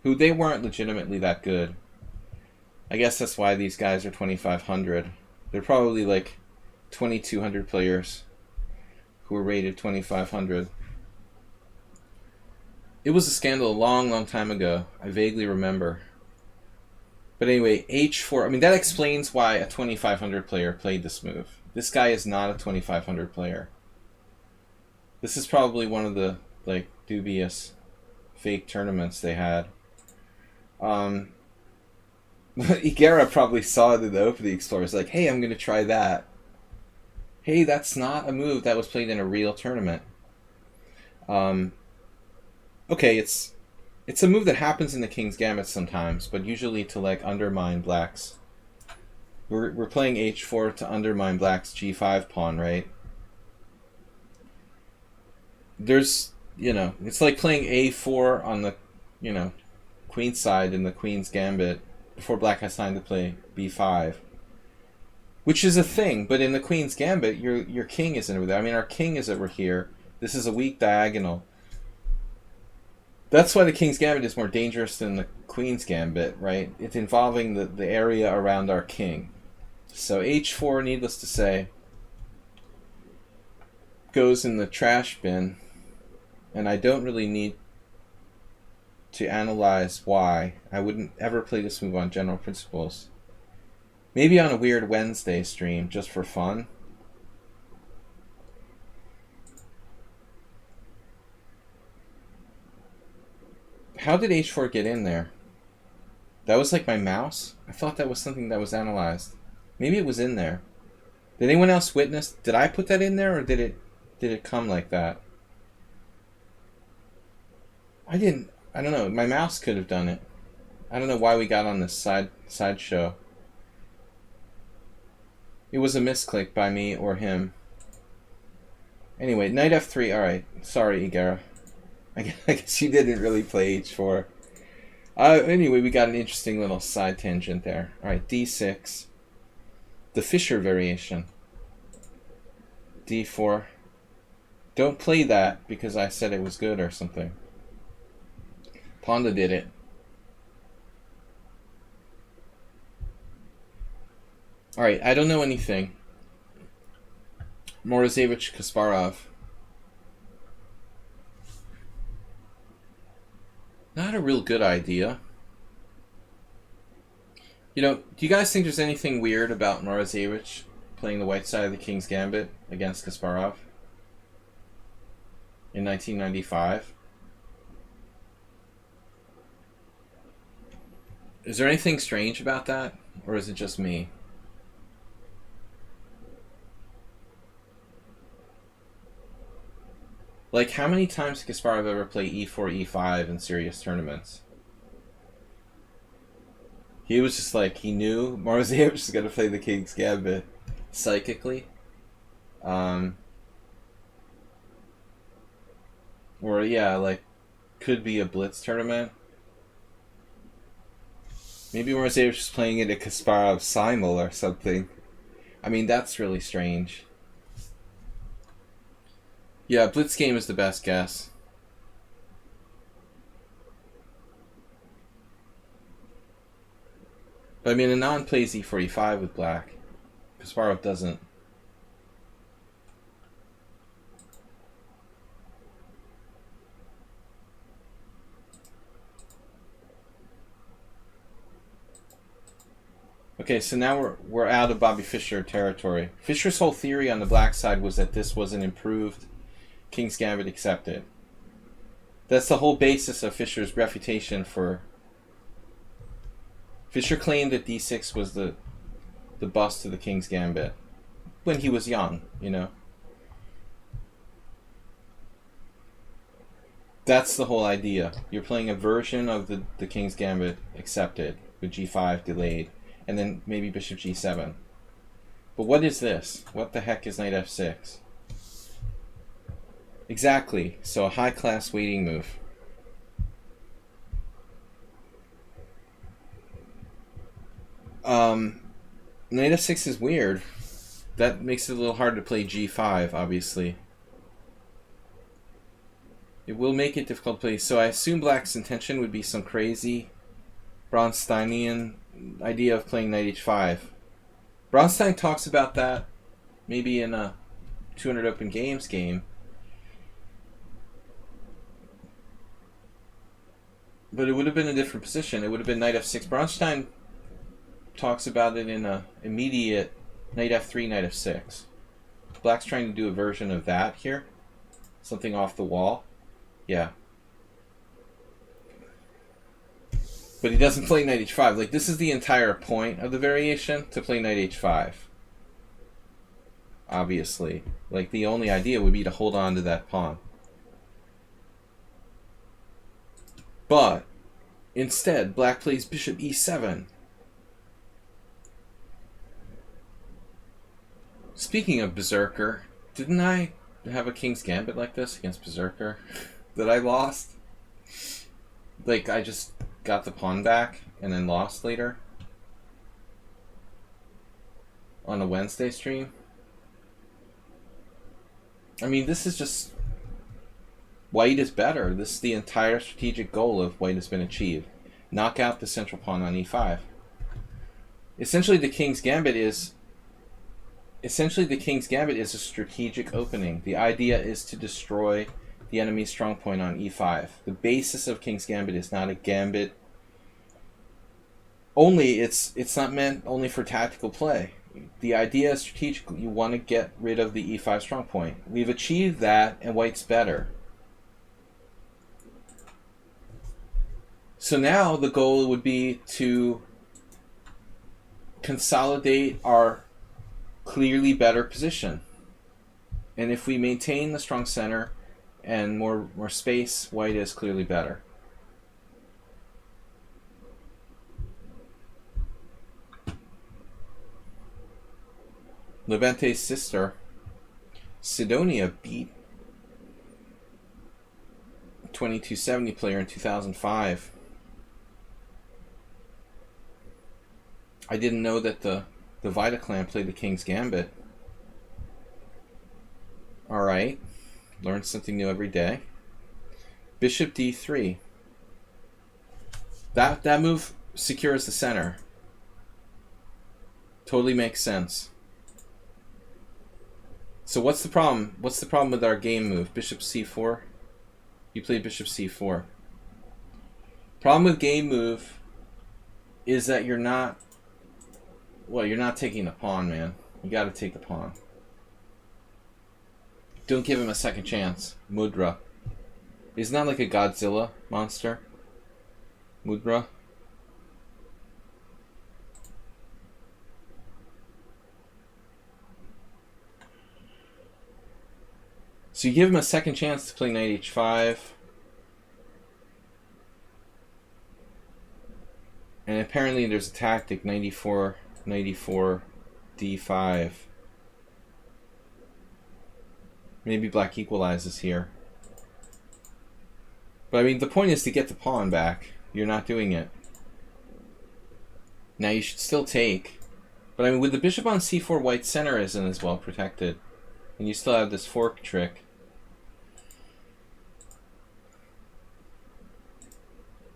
legitimately that good. I guess that's why these guys are 2,500. They're probably like 2,200 players who were rated 2,500. It was a scandal a long, long time ago. I vaguely remember. But anyway, H4, I mean, that explains why a 2,500 player played this move. This guy is not a 2,500 player. This is probably one of the, like, dubious fake tournaments they had. Igera probably saw it in the opening Explorer. It's like, hey, I'm going to try that. Hey, that's not a move that was played in a real tournament. Okay, it's a move that happens in the King's Gambit sometimes, but usually to like undermine Black's. We're playing H4 to undermine Black's G5 pawn, right? There's, it's like playing A4 on the, Queen's side in the Queen's Gambit before Black has time to play B5. Which is a thing, but in the Queen's Gambit, your king isn't over there. I mean, our king is over here. This is a weak diagonal. That's why the King's Gambit is more dangerous than the Queen's Gambit, right? It's involving the area around our king. So H4, needless to say, goes in the trash bin, and I don't really need to analyze why. I wouldn't ever play this move on general principles. Maybe on a weird Wednesday stream, just for fun. How did H4 get in there? That was like my mouse? I thought that was something that was analyzed. Maybe it was in there. Did anyone else witness? Did I put that in there, or did it come like that? I didn't. I don't know. My mouse could have done it. I don't know why we got on this sideshow. It was a misclick by me or him. Anyway, Knight F3. Alright. Sorry, Igera. I guess you didn't really play H4. Anyway, we got an interesting little side tangent there. Alright, D6. The Fischer variation. D4. Don't play that because I said it was good or something. Ponda did it. Alright, I don't know anything. Morozevich Kasparov. Not a real good idea. You know, do you guys think there's anything weird about Morozevich playing the white side of the King's Gambit against Kasparov in 1995? Is there anything strange about that? Or is it just me? Like, how many times did Kasparov ever play e4, e5 in serious tournaments? He was just like, he knew Morozevich was going to play the King's Gambit psychically. Or, yeah, like, could be a blitz tournament. Maybe Morozevich was playing it at Kasparov Simul or something. I mean, that's really strange. Yeah, blitz game is the best guess. But I mean, Anand plays e4, e5 with black. Kasparov doesn't. Okay, so now we're out of Bobby Fischer territory. Fischer's whole theory on the black side was that this was an improved King's Gambit accepted. That's the whole basis of Fischer's refutation for... Fischer claimed that d6 was the bust to the King's Gambit. When he was young, you know. That's the whole idea. You're playing a version of the King's Gambit accepted, with g5 delayed, and then maybe bishop g7. But what is this? What the heck is knight f6? Exactly. So a high-class waiting move. Knight f6 is weird. That makes it a little hard to play g5, obviously. It will make it difficult to play. So I assume black's intention would be some crazy Bronsteinian idea of playing knight h5. Bronstein talks about that maybe in a 200 Open Games game. But it would have been a different position. It would have been knight f6. Bronstein talks about it in a immediate knight f3, knight f6. Black's trying to do a version of that here. Something off the wall. Yeah. But he doesn't play knight h5. Like, this is the entire point of the variation, to play knight h5. Obviously. Like, the only idea would be to hold on to that pawn. But, instead, black plays bishop e7. Speaking of Berserker, didn't I have a King's Gambit like this against Berserker that I lost? Like, I just got the pawn back and then lost later on a Wednesday stream. I mean, this is just... White is better. This is the entire strategic goal of white has been achieved. Knock out the central pawn on e5. Essentially, the King's Gambit is a strategic opening. The idea is to destroy the enemy's strong point on e5. The basis of King's Gambit is not a gambit. Only it's not meant only for tactical play. The idea is strategic. You want to get rid of the e5 strong point. We've achieved that, and white's better. So now the goal would be to consolidate our clearly better position. And if we maintain the strong center and more space, white is clearly better. Levente's sister, Sidonia, beat 2270 player in 2005. I didn't know that the Vita clan played the King's Gambit. Alright. Learn something new every day. Bishop d3. That move secures the center. Totally makes sense. So what's the problem? What's the problem with our game move? Bishop c4? You play bishop c4. Problem with game move is that you're not Well, you're not taking the pawn, man. You gotta take the pawn. Don't give him a second chance. Mudra. He's not like a Godzilla monster. Mudra. So you give him a second chance to play knight h5. And apparently there's a tactic, knight e4, knight e4, d5. Maybe black equalizes here. But I mean, the point is to get the pawn back. You're not doing it. Now you should still take. But I mean, with the bishop on c4, white center isn't as well protected. And you still have this fork trick.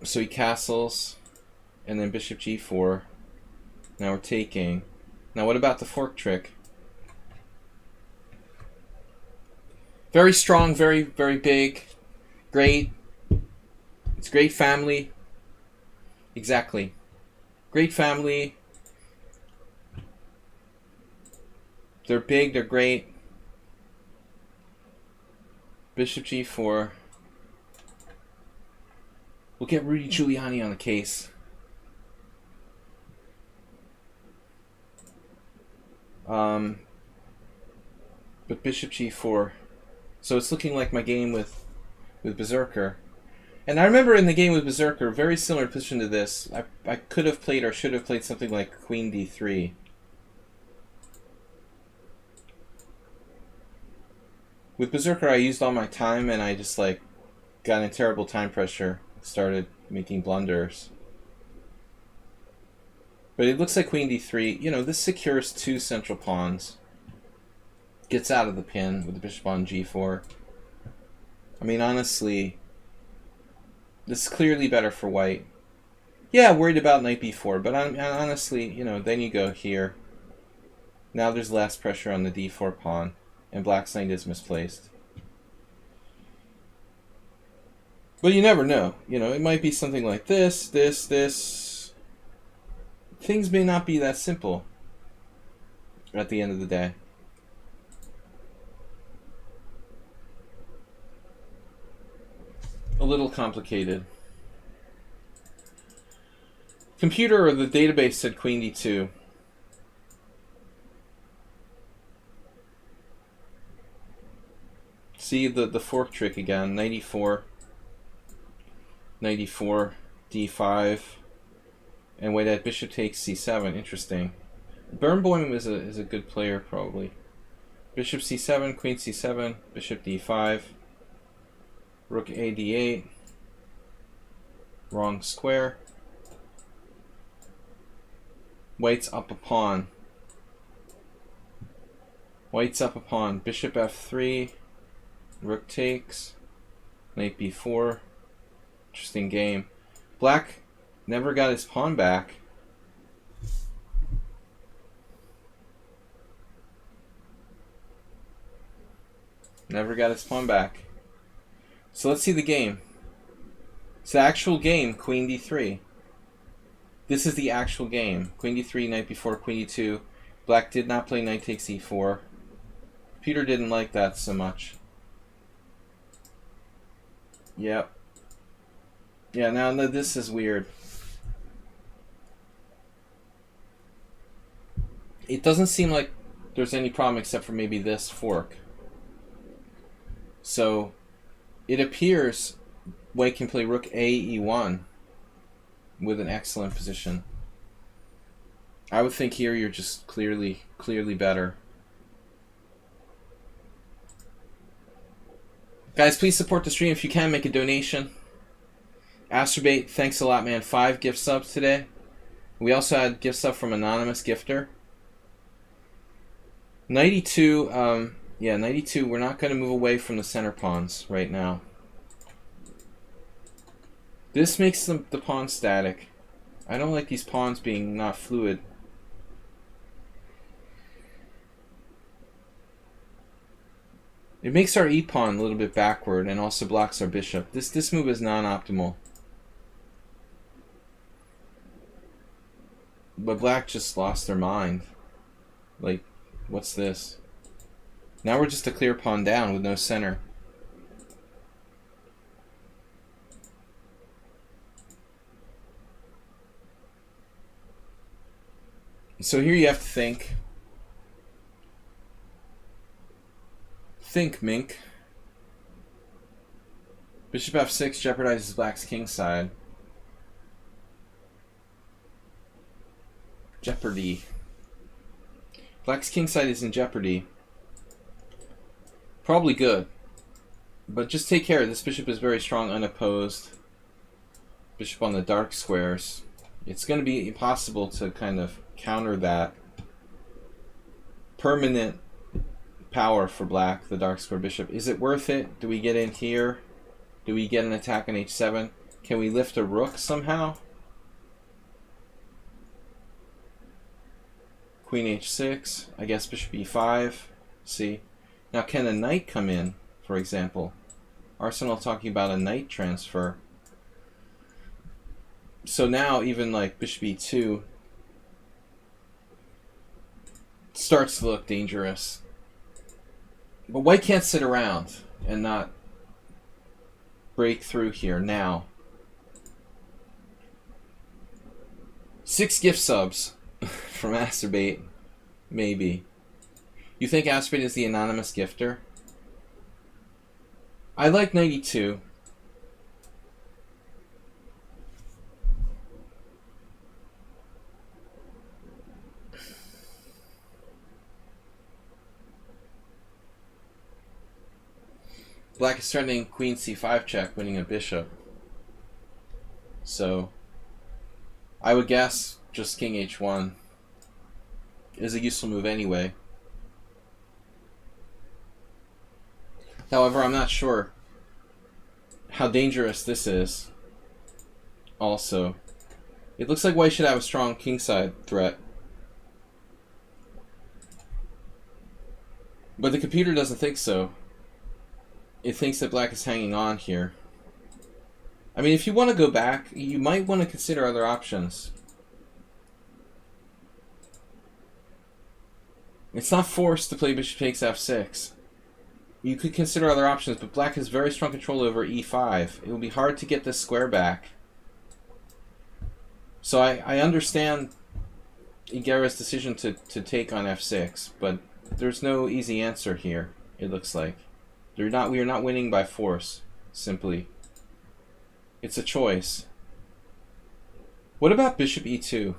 So he castles. And then bishop g4. Now we're taking. Now what about the fork trick? Very strong, very, very big. Great. It's great family. Exactly. Great family. They're big, they're great. Bishop g4. We'll get Rudy Giuliani on the case. But bishop g4. So it's looking like my game with Berserker. And I remember in the game with Berserker, very similar position to this, I could have played or should have played something like queen d3. With Berserker, I used all my time and I just like got in terrible time pressure, started making blunders. But it looks like queen d3. You know, this secures two central pawns. Gets out of the pin with the bishop on g4. I mean, honestly, this is clearly better for white. Yeah, worried about knight b4, but honestly, you know, then you go here. Now there's less pressure on the d4 pawn, and black's knight is misplaced. But you never know. You know, it might be something like this, this. Things may not be that simple at the end of the day. A little complicated. Computer or the database said queen d2. See the fork trick again. Knight e4, knight e4, d5, and wait, that bishop takes c7. Interesting. Birnbaum is a good player probably. Bishop c7, queen c7, bishop d5. Rook a d8. Wrong square. White's up a pawn. White's up a pawn. Bishop f3. Rook takes. Knight b4. Interesting game. Black never got his pawn back. Never got his pawn back. So let's see the game. It's the actual game, queen d3. This is the actual game. Queen d3, knight b4, queen d2. Black did not play knight takes e4. Peter didn't like that so much. Yep. Yeah, now this is weird. It doesn't seem like there's any problem except for maybe this fork. So it appears white can play rook a e1 with an excellent position. I would think here you're just clearly better. Guys, please support the stream if you can. Make a donation. Astrobate, thanks a lot, man. 5 gift subs today. We also had gift sub from anonymous gifter. 92. Yeah, 92. We're not going to move away from the center pawns right now. This makes the pawn static. I don't like these pawns being not fluid. It makes our e-pawn a little bit backward and also blocks our bishop. This move is non-optimal. But black just lost their mind. Like, what's this? Now we're just a clear pawn down with no center. So here you have to think. Think, Mink. Bishop f6 jeopardizes black's king side. Jeopardy. Black's king side is in jeopardy. Probably good. But just take care. This bishop is very strong, unopposed. Bishop on the dark squares. It's going to be impossible to kind of counter that permanent power for black, the dark square bishop. Is it worth it? Do we get in here? Do we get an attack on h7? Can we lift a rook somehow? Queen h6. I guess bishop e5. See? Now can a knight come in, for example? Arsenal talking about a knight transfer. So now even like bishop e2 starts to look dangerous. But white can't sit around and not break through here now. 6 gift subs from Masturbate. Maybe. You think Masturbate is the anonymous gifter? I like 92. Black is threatening queen c5 check, winning a bishop. So, I would guess just king h1 is a useful move anyway. However, I'm not sure how dangerous this is. Also, it looks like white should have a strong kingside threat. But the computer doesn't think so. It thinks that black is hanging on here. I mean, if you want to go back, you might want to consider other options. It's not forced to play bishop takes f6. You could consider other options, but black has very strong control over e5. It will be hard to get this square back. So I understand Higuera's decision to take on f6, but there's no easy answer here, it looks like. We are not winning by force, simply. It's a choice. What about bishop e2?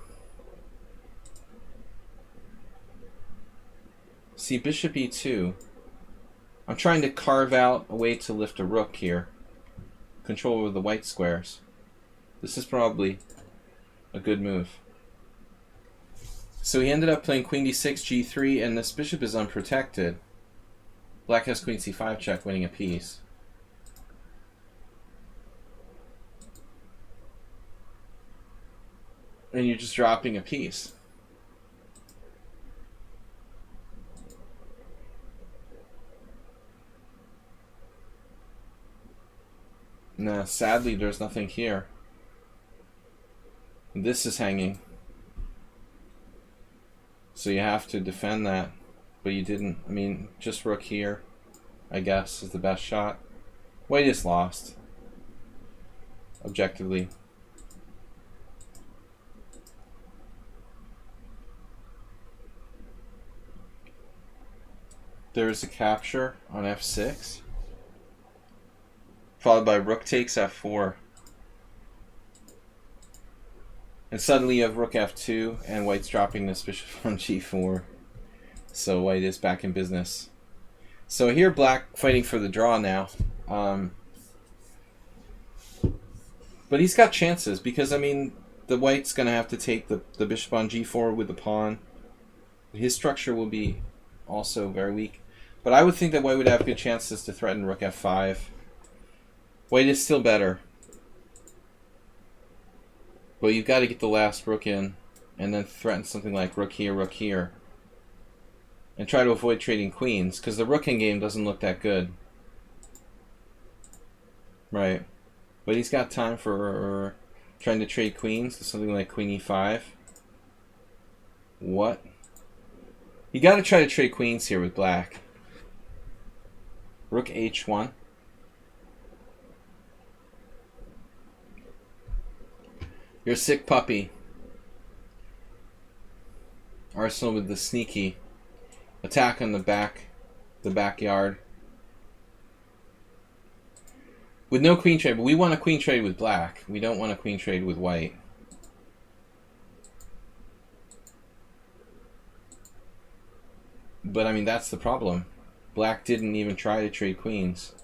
See, bishop e2. I'm trying to carve out a way to lift a rook here. Control over the white squares. This is probably a good move. So he ended up playing queen d6, g3, and this bishop is unprotected. Black has queen c5 check, winning a piece. And you're just dropping a piece. Nah, sadly there's nothing here. This is hanging. So you have to defend that. But you didn't. I mean, just rook here, I guess, is the best shot. White is lost. Objectively. There's a capture on f6. Followed by rook takes f4. And suddenly you have rook f2, and white's dropping this bishop on g4. So white is back in business. So here black fighting for the draw now. But he's got chances because, I mean, the white's going to have to take the bishop on g4 with the pawn. His structure will be also very weak. But I would think that white would have good chances to threaten rook f5. White is still better. But you've got to get the last rook in and then threaten something like rook here, and try to avoid trading queens, because the rook in game doesn't look that good. Right. But he's got time for trying to trade queens to something like queen e5. What? You gotta try to trade queens here with black. Rook h1. You're a sick puppy. Arsenal with the sneaky attack on the backyard. With no queen trade, but we want a queen trade with black. We don't want a queen trade with white. But I mean, that's the problem. Black didn't even try to trade queens.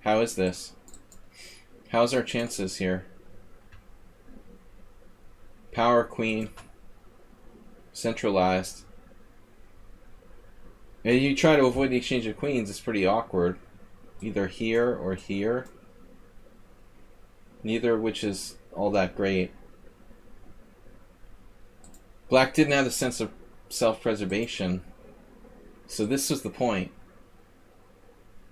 How is this? How's our chances here? Power queen. Centralized. And you try to avoid the exchange of queens, it's pretty awkward. Either here or here. Neither of which is all that great. Black didn't have the sense of self-preservation. So this was the point.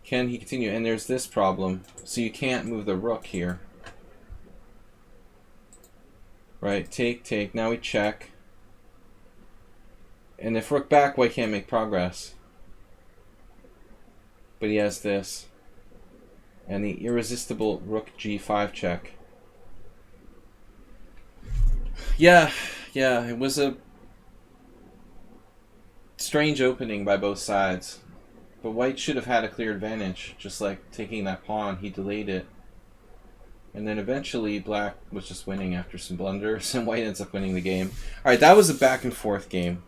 Can he continue? And there's this problem. So you can't move the rook here. Right, take, take. Now we check. And if rook back, white can't make progress. But he has this. And the irresistible rook g5 check. Yeah, it was a strange opening by both sides. But white should have had a clear advantage. Just like taking that pawn, he delayed it. And then eventually black was just winning after some blunders, and white ends up winning the game. Alright, that was a back and forth game.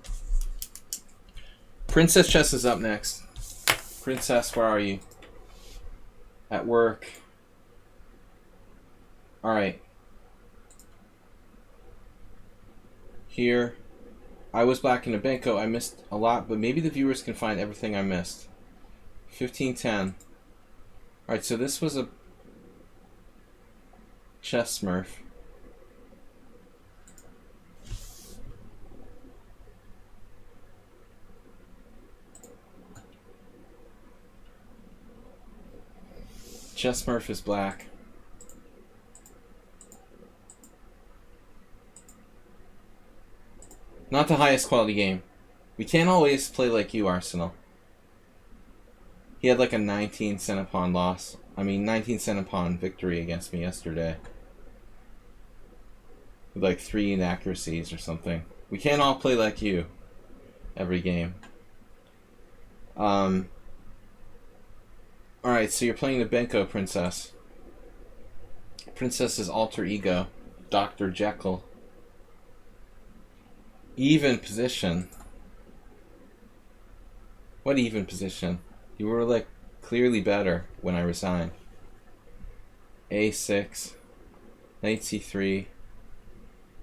Princess Chess is up next. Princess, where are you? At work. Alright. Here. I was black in a Benko. I missed a lot, but maybe the viewers can find everything I missed. 15-10. Alright, so this was a chess smurf. Chess smurf is black. Not the highest quality game. We can't always play like you, Arsenal. He had like a 19 centipon loss. I mean, 19 centipon victory against me yesterday. With like 3 inaccuracies or something. We can't all play like you every game. Alright, so you're playing the Benko Princess. Princess's alter ego, Dr. Jekyll. Even position. What even position? You were like clearly better when I resigned. A6. Knight c3.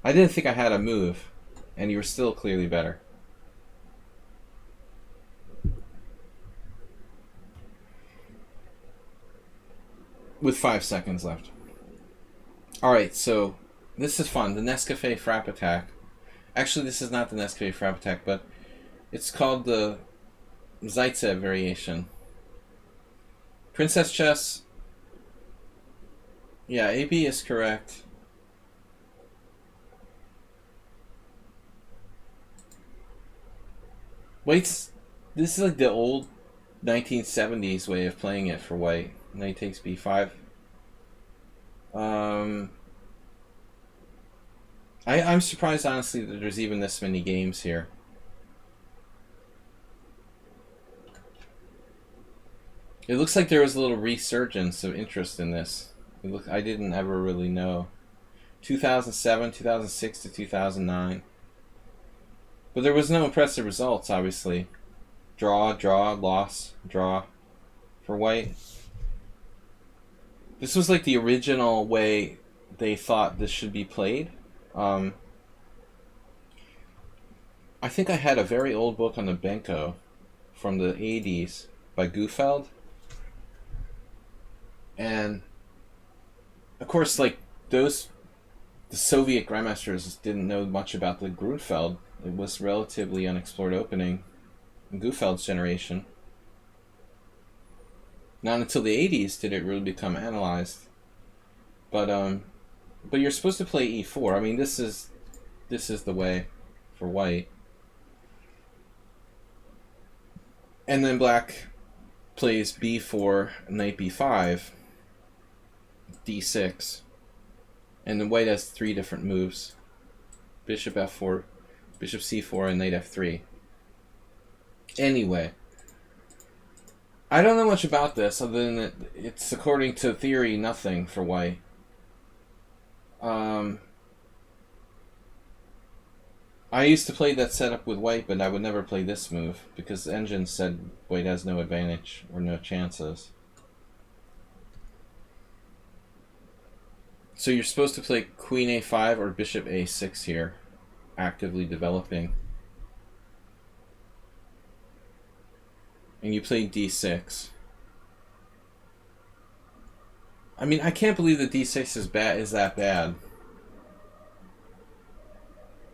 I didn't think I had a move, and you were still clearly better. With 5 seconds left. Alright, so this is fun. The Nescafe Frap Attack. Actually, this is not the Nescafe Frap Attack, but it's called the Zaitsev variation. Princess Chess. Yeah, AB is correct. White's... This is like the old 1970s way of playing it for white. Knight takes b5. I'm surprised, honestly, that there's even this many games here. It looks like there was a little resurgence of interest in this. I didn't ever really know. 2007, 2006 to 2009. But there was no impressive results, obviously. Draw, draw, loss, draw for white. This was like the original way they thought this should be played. I think I had a very old book on the Benko from the 80s by Gufeld. And of course, like the Soviet grandmasters didn't know much about the Grunfeld. It was relatively unexplored opening in Gufeld's generation. Not until the 80s did it really become analyzed. But you're supposed to play e4. I mean, this is the way for white. And then black plays b4, knight b5, d6. And then white has 3 different moves. Bishop f4, bishop c4, and knight f3. Anyway, I don't know much about this other than that it's, according to theory, nothing for white. I used to play that setup with white, but I would never play this move because the engine said white has no advantage or no chances. So you're supposed to play queen a5 or bishop a6 here, actively developing. And you play d6. I mean, I can't believe that d6 is that bad.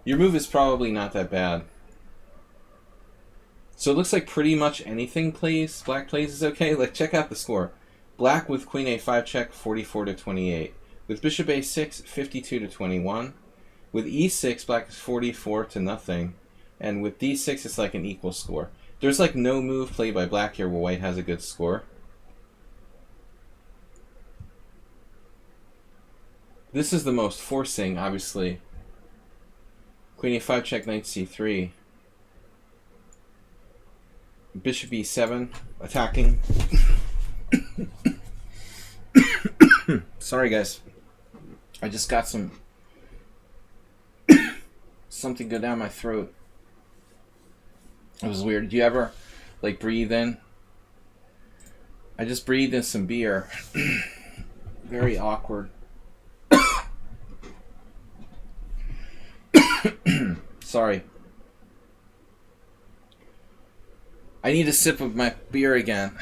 Your move is probably not that bad. So it looks like pretty much anything black plays is okay. Like, check out the score. Black with queen a5 check, 44 to 28. With bishop a6, 52 to 21. With e6, black is 44 to nothing. And with d6, it's like an equal score. There's like no move played by black here where white has a good score. This is the most forcing, obviously. Queen a5 check, knight c3. Bishop e7, attacking. Sorry, guys. I just got something go down my throat. It was weird. Do you ever, like, breathe in? I just breathed in some beer. Very awkward. Sorry. I need a sip of my beer again.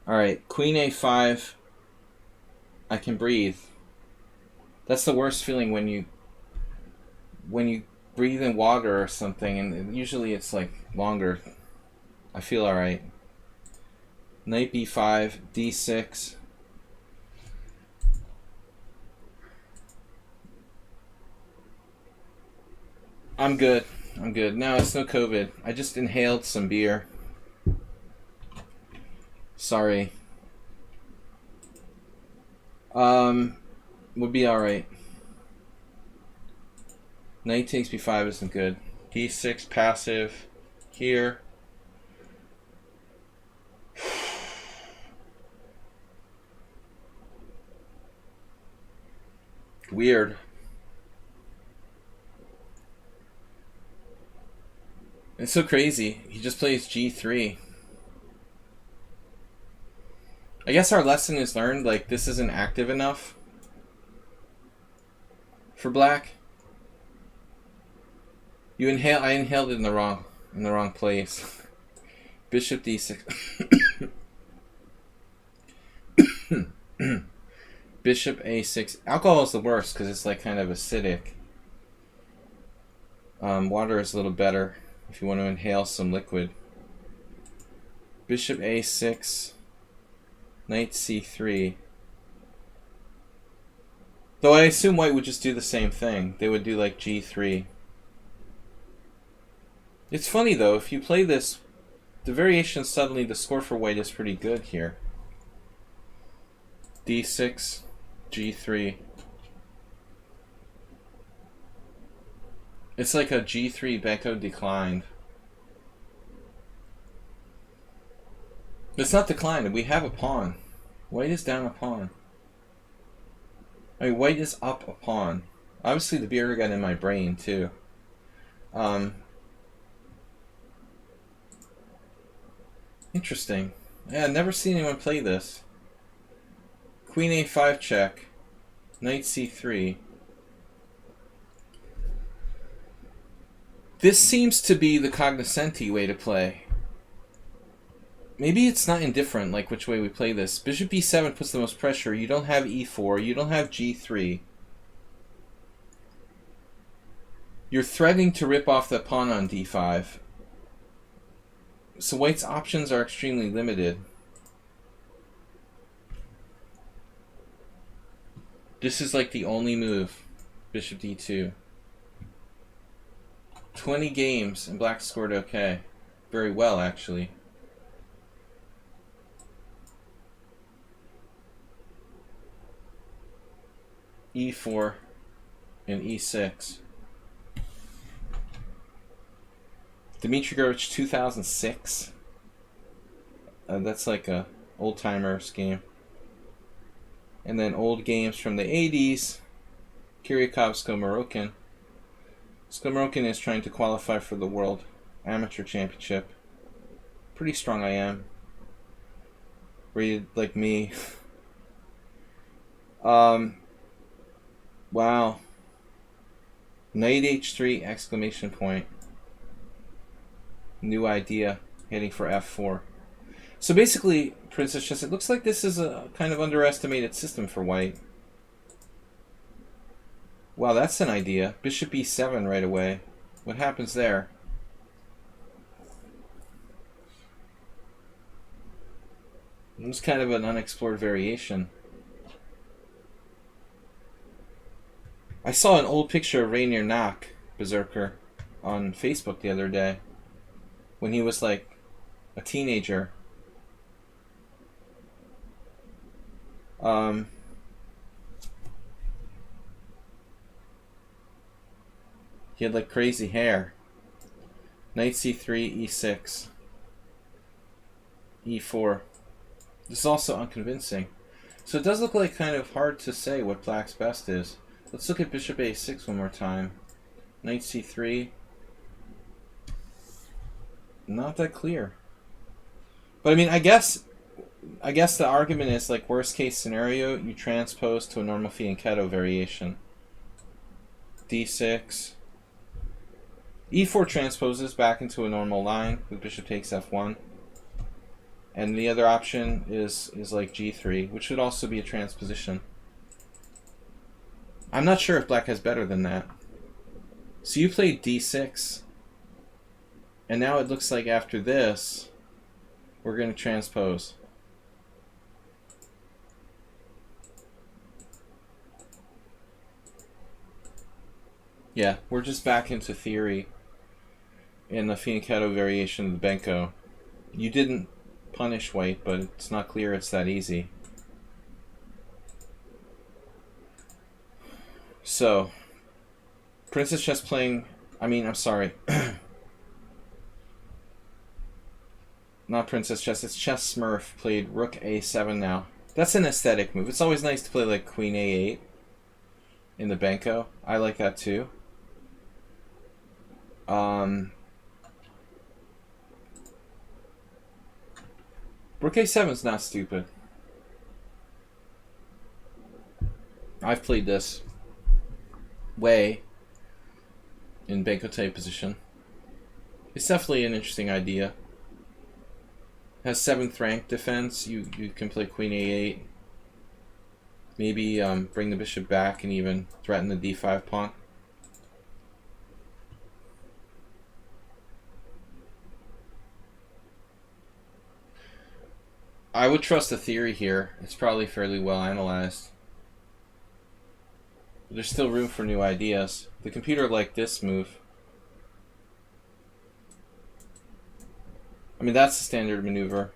Alright, queen a5. I can breathe. That's the worst feeling when you breathe in water or something, and usually it's like longer. I feel alright. Knight b5, d6. I'm good. I'm good. No, it's no COVID. I just inhaled some beer. Sorry. Would be alright. Knight takes b5 isn't good. d6 passive here. Weird. It's so crazy. He just plays g3. I guess our lesson is learned, like, this isn't active enough for black. I inhaled it in the wrong place. Bishop d6. Bishop a6. Alcohol is the worst because it's like kind of acidic. Water is a little better if you want to inhale some liquid. Bishop a6. Knight c3. Though I assume white would just do the same thing. They would do like g3. It's funny though, if you play this, the variation suddenly, the score for white is pretty good here. d6, g3. It's like a g3 Beko declined. It's not declined. We have a pawn. White is down a pawn. I mean, white is up a pawn. Obviously, the beer got in my brain, too. Interesting. Yeah, I've never seen anyone play this. Queen a5 check. Knight c3. This seems to be the cognoscenti way to play. Maybe it's not indifferent, like which way we play this. Bishop b7 puts the most pressure. You don't have e4. You don't have g3. You're threatening to rip off the pawn on d5. So white's options are extremely limited. This is like the only move. Bishop d2. 20 games, and black scored okay. Very well, actually. E4 and E6. Dmitry Gurevich 2006. That's like a old-timers game. And then old games from the 80s. Kiryakov Skomorokin. Skomorokin is trying to qualify for the World Amateur Championship. Pretty strong I am. Rated like me. Wow. Knight H3 exclamation point. New idea. Heading for F4. So basically, Princess Chess, it looks like this is a kind of underestimated system for white. Wow, that's an idea. Bishop E7 right away. What happens there? It's kind of an unexplored variation. I saw an old picture of Rainier Knock, Berserker, on Facebook the other day. When he was like a teenager. He had like crazy hair. Knight C3, E6, E4. This is also unconvincing. So it does look like kind of hard to say what black's best is. Let's look at Bishop A6 one more time. Knight C3. Not that clear. But I mean, I guess the argument is like worst case scenario, you transpose to a normal fianchetto variation. D6. E4 transposes back into a normal line with bishop takes F1. And the other option is like G3, which would also be a transposition. I'm not sure if black has better than that. So you played D6. And now it looks like after this, we're going to transpose. Yeah, we're just back into theory in the fianchetto variation of the Benko. You didn't punish white, but it's not clear it's that easy. So, Princess Chess playing... I'm sorry. Not Princess Chess, it's Chess Smurf played Rook A7 now. That's an aesthetic move. It's always nice to play like Queen A8 in the Benko. I like that too. Rook A7 is not stupid. I've played this way in Benko type position. It's definitely an interesting idea. Has 7th rank defense. You can play Queen A8. Maybe bring the bishop back and even threaten the D5 pawn. I would trust the theory here. It's probably fairly well analyzed. But there's still room for new ideas. The computer liked this move. That's the standard maneuver.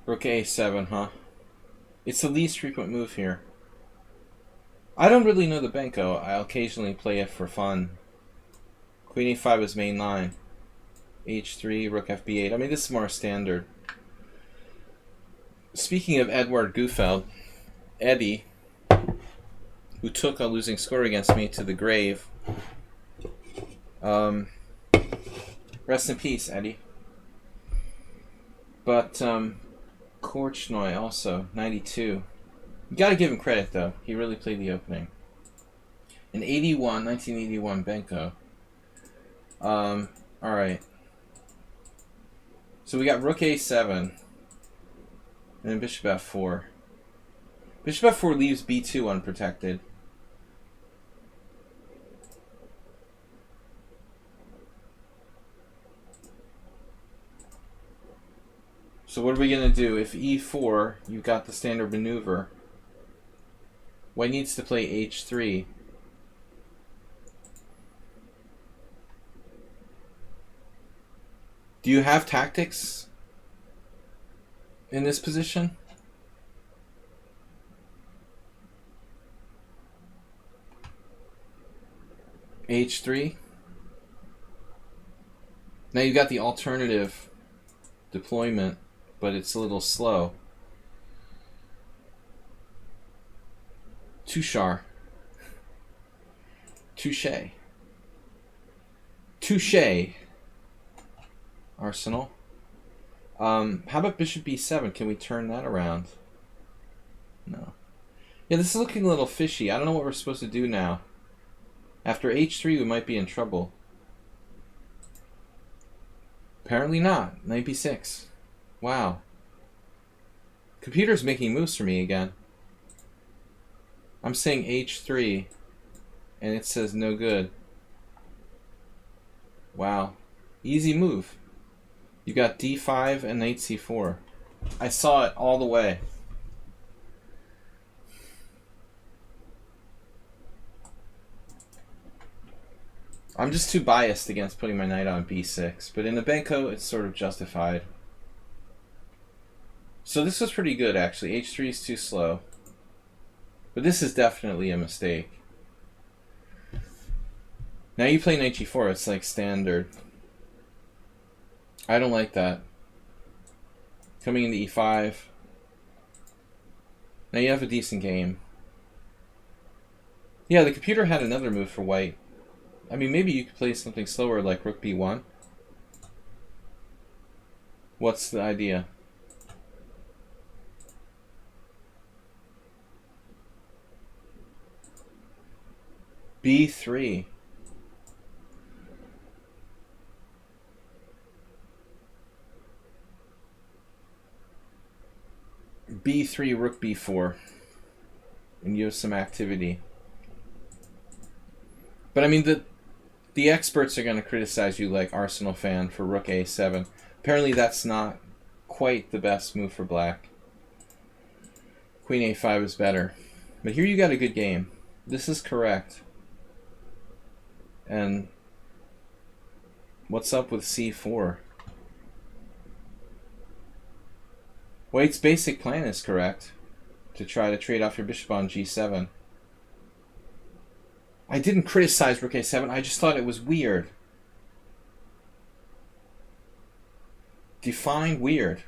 Rook A7, huh? It's the least frequent move here. I don't really know the Benko. I'll occasionally play it for fun. Queen A5 is main line. H3, Rook FB8. This is more standard. Speaking of Edward Gufeld, Eddie, who took a losing score against me to the grave. Rest in peace, Eddie. But Korchnoi also, 92. You gotta give him credit though. He really played the opening. In 1981 Benko. Alright. So we got Rook A7. And then Bishop F4. Bishop F4 leaves B2 unprotected. So what are we going to do? If e4, you've got the standard maneuver. White needs to play h3. Do you have tactics in this position? h3. Now you've got the alternative deployment, but it's a little slow. Touche. Arsenal. How about bishop b7? Can we turn that around? No. Yeah, this is looking a little fishy. I don't know what we're supposed to do now. After h3, we might be in trouble. Apparently not. Knight b6. Wow. Computer's making moves for me again. I'm saying h3, and it says no good. Wow. Easy move. You got d5 and knight c4. I saw it all the way. I'm just too biased against putting my knight on b6, but in the Benko, it's sort of justified. So this was pretty good, actually. h3 is too slow. But this is definitely a mistake. Now you play knight g4, it's like standard. I don't like that. Coming into e5. Now you have a decent game. Yeah, the computer had another move for white. I mean, maybe you could play something slower like rook b1. What's the idea? b3. b3, rook b4. And you have some activity. But I mean, the experts are going to criticize you like Arsenal fan for rook a7. Apparently that's not quite the best move for black. Queen a5 is better. But here you got a good game. This is correct. And what's up with c4? White's basic plan is correct. To try to trade off your bishop on g7. I didn't criticize rook a7, I just thought it was weird. Define weird.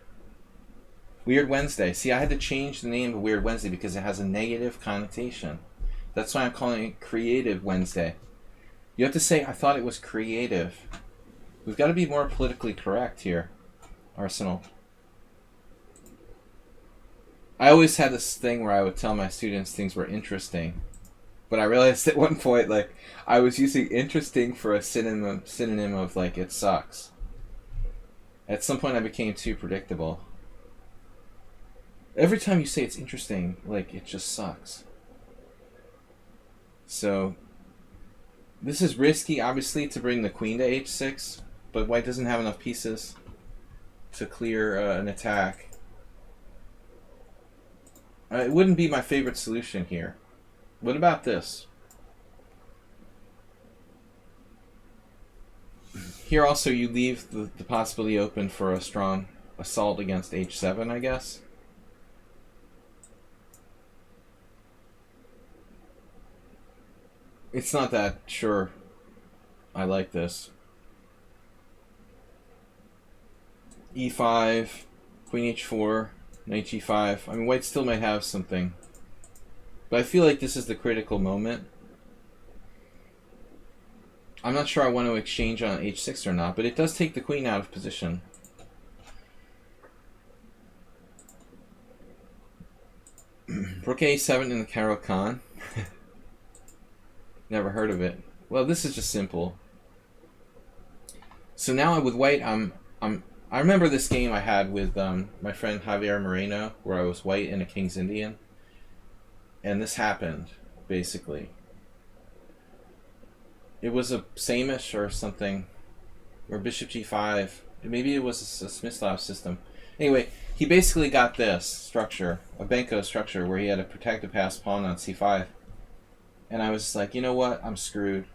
Weird Wednesday. See, I had to change the name of Weird Wednesday because it has a negative connotation. That's why I'm calling it Creative Wednesday. You have to say, I thought it was creative. We've got to be more politically correct here, Arsenal. I always had this thing where I would tell my students things were interesting. But I realized at one point, like, I was using interesting for a synonym of, like, it sucks. At some point, I became too predictable. Every time you say it's interesting, like, it just sucks. So, this is risky, obviously, to bring the queen to h6, but white doesn't have enough pieces to clear an attack. It wouldn't be my favorite solution here. What about this? Here also you leave the possibility open for a strong assault against h7, I guess. It's not that sure I like this. e5, queen h4, knight g5. I mean, white still might have something. But I feel like this is the critical moment. I'm not sure I want to exchange on h6 or not, but it does take the queen out of position. Rook a7 in the Caro-Kann. Never heard of it. Well, this is just simple. So now with white, I remember this game I had with my friend Javier Moreno, where I was white and a King's Indian. And this happened, basically. It was a same-ish or something, or bishop g5. Maybe it was a Smyslov system. Anyway, he basically got this structure, a Benko structure, where he had a protected passed pawn on c5. And I was just like, you know what? I'm screwed.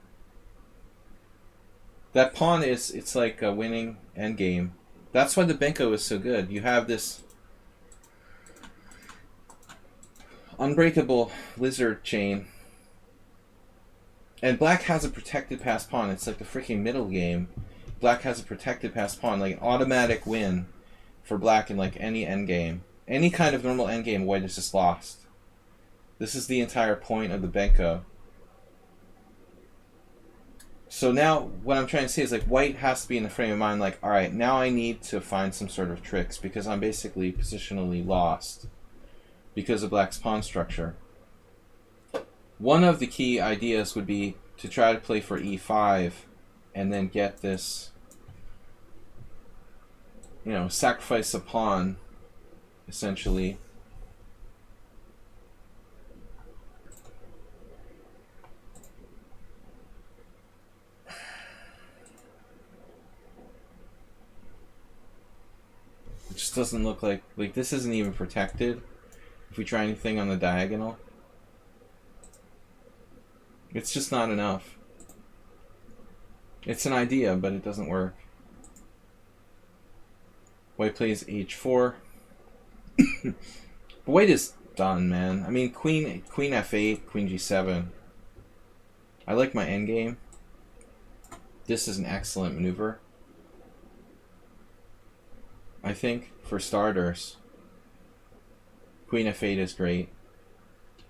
That pawn it's like a winning endgame. That's why the Benko is so good. You have this unbreakable lizard chain. And black has a protected passed pawn. It's like the freaking middle game. Black has a protected passed pawn, like an automatic win for black in like any endgame. Any kind of normal endgame, white is just lost. This is the entire point of the Benko. So now what I'm trying to say is like white has to be in the frame of mind like, alright, now I need to find some sort of tricks because I'm basically positionally lost because of black's pawn structure. One of the key ideas would be to try to play for e5 and then get this, you know, sacrifice a pawn, essentially. It just doesn't look like this isn't even protected. If we try anything on the diagonal, it's just not enough. It's an idea, but it doesn't work. White plays h4. But white is done, man. I mean, queen f8, queen g7. I like my endgame. This is an excellent maneuver, I think, for starters. Queen f8 is great.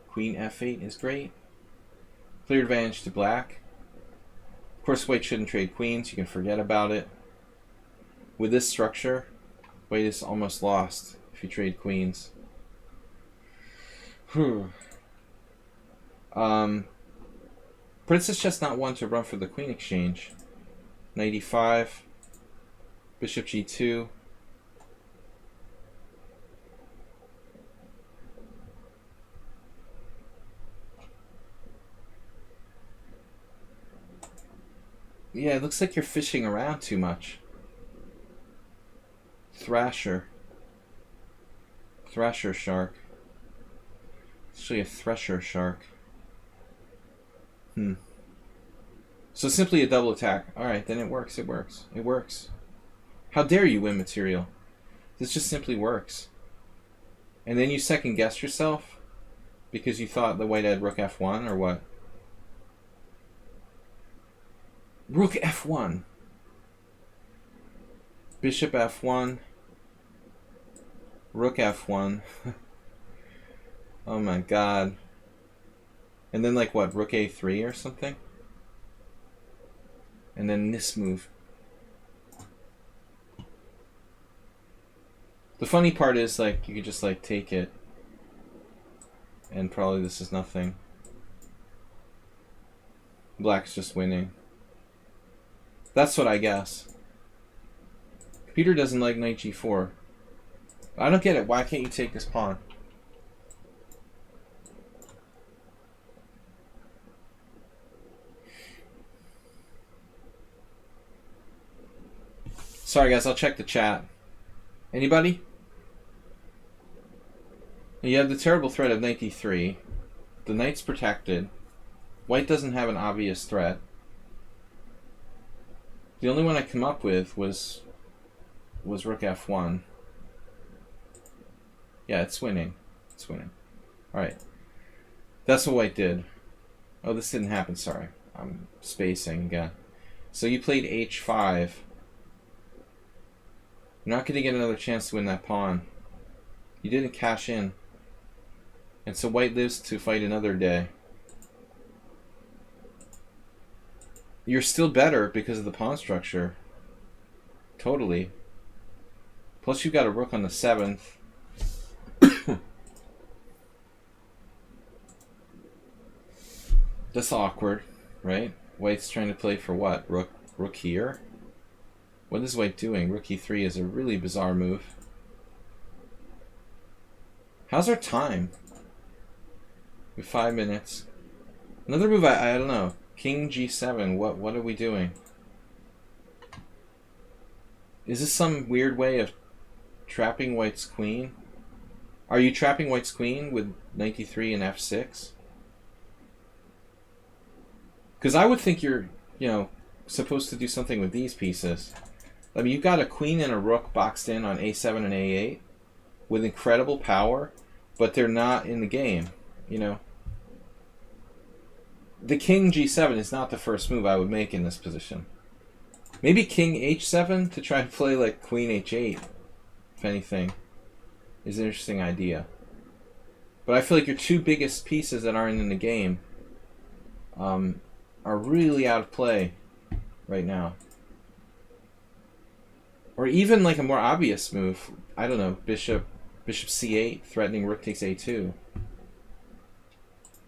Queen f8 is great. Clear advantage to black. Of course, white shouldn't trade queens. You can forget about it. With this structure, white is almost lost if you trade queens. Princess chess not one to run for the queen exchange. Knight e5. Bishop g2. Yeah, it looks like you're fishing around too much. Thrasher. Thrasher shark. It's actually a thresher shark. So simply a double attack. Alright, then it works, it works. It works. How dare you win material? This just simply works. And then you second guess yourself because you thought the white had rook f1 or what? Rook f1. Bishop f1. Rook f1. Oh my god. And then like what, rook a3 or something? And then this move. The funny part is like you could just like take it and probably this is nothing. Black's just winning. That's what I guess. Computer doesn't like knight g4. I don't get it. Why can't you take this pawn? Sorry guys, I'll check the chat. Anybody? You have the terrible threat of knight d3. The knight's protected. White doesn't have an obvious threat. The only one I come up with was rook f1. Yeah, it's winning. It's winning. Alright. That's what white did. Oh, this didn't happen, sorry. I'm spacing again. So you played h5. You're not going to get another chance to win that pawn. You didn't cash in. And so white lives to fight another day. You're still better because of the pawn structure. Totally. Plus you've got a rook on the 7th. That's awkward, right? White's trying to play for what? Rook here? What is white doing? Rook e3 is a really bizarre move. How's our time? We have 5 minutes. Another move, I don't know. King g7, what are we doing? Is this some weird way of Trapping White's queen. Are you trapping White's queen with knight d3 and f6? Because I would think you're, supposed to do something with these pieces. I mean, you've got a queen and a rook boxed in on a7 and a8 with incredible power, but they're not in the game, The king g7 is not the first move I would make in this position. Maybe king h7 to try and play like queen h8, if anything, is an interesting idea. But I feel like your two biggest pieces that aren't in the game are really out of play right now. Or even like a more obvious move. I don't know, bishop c8, threatening rook takes a2.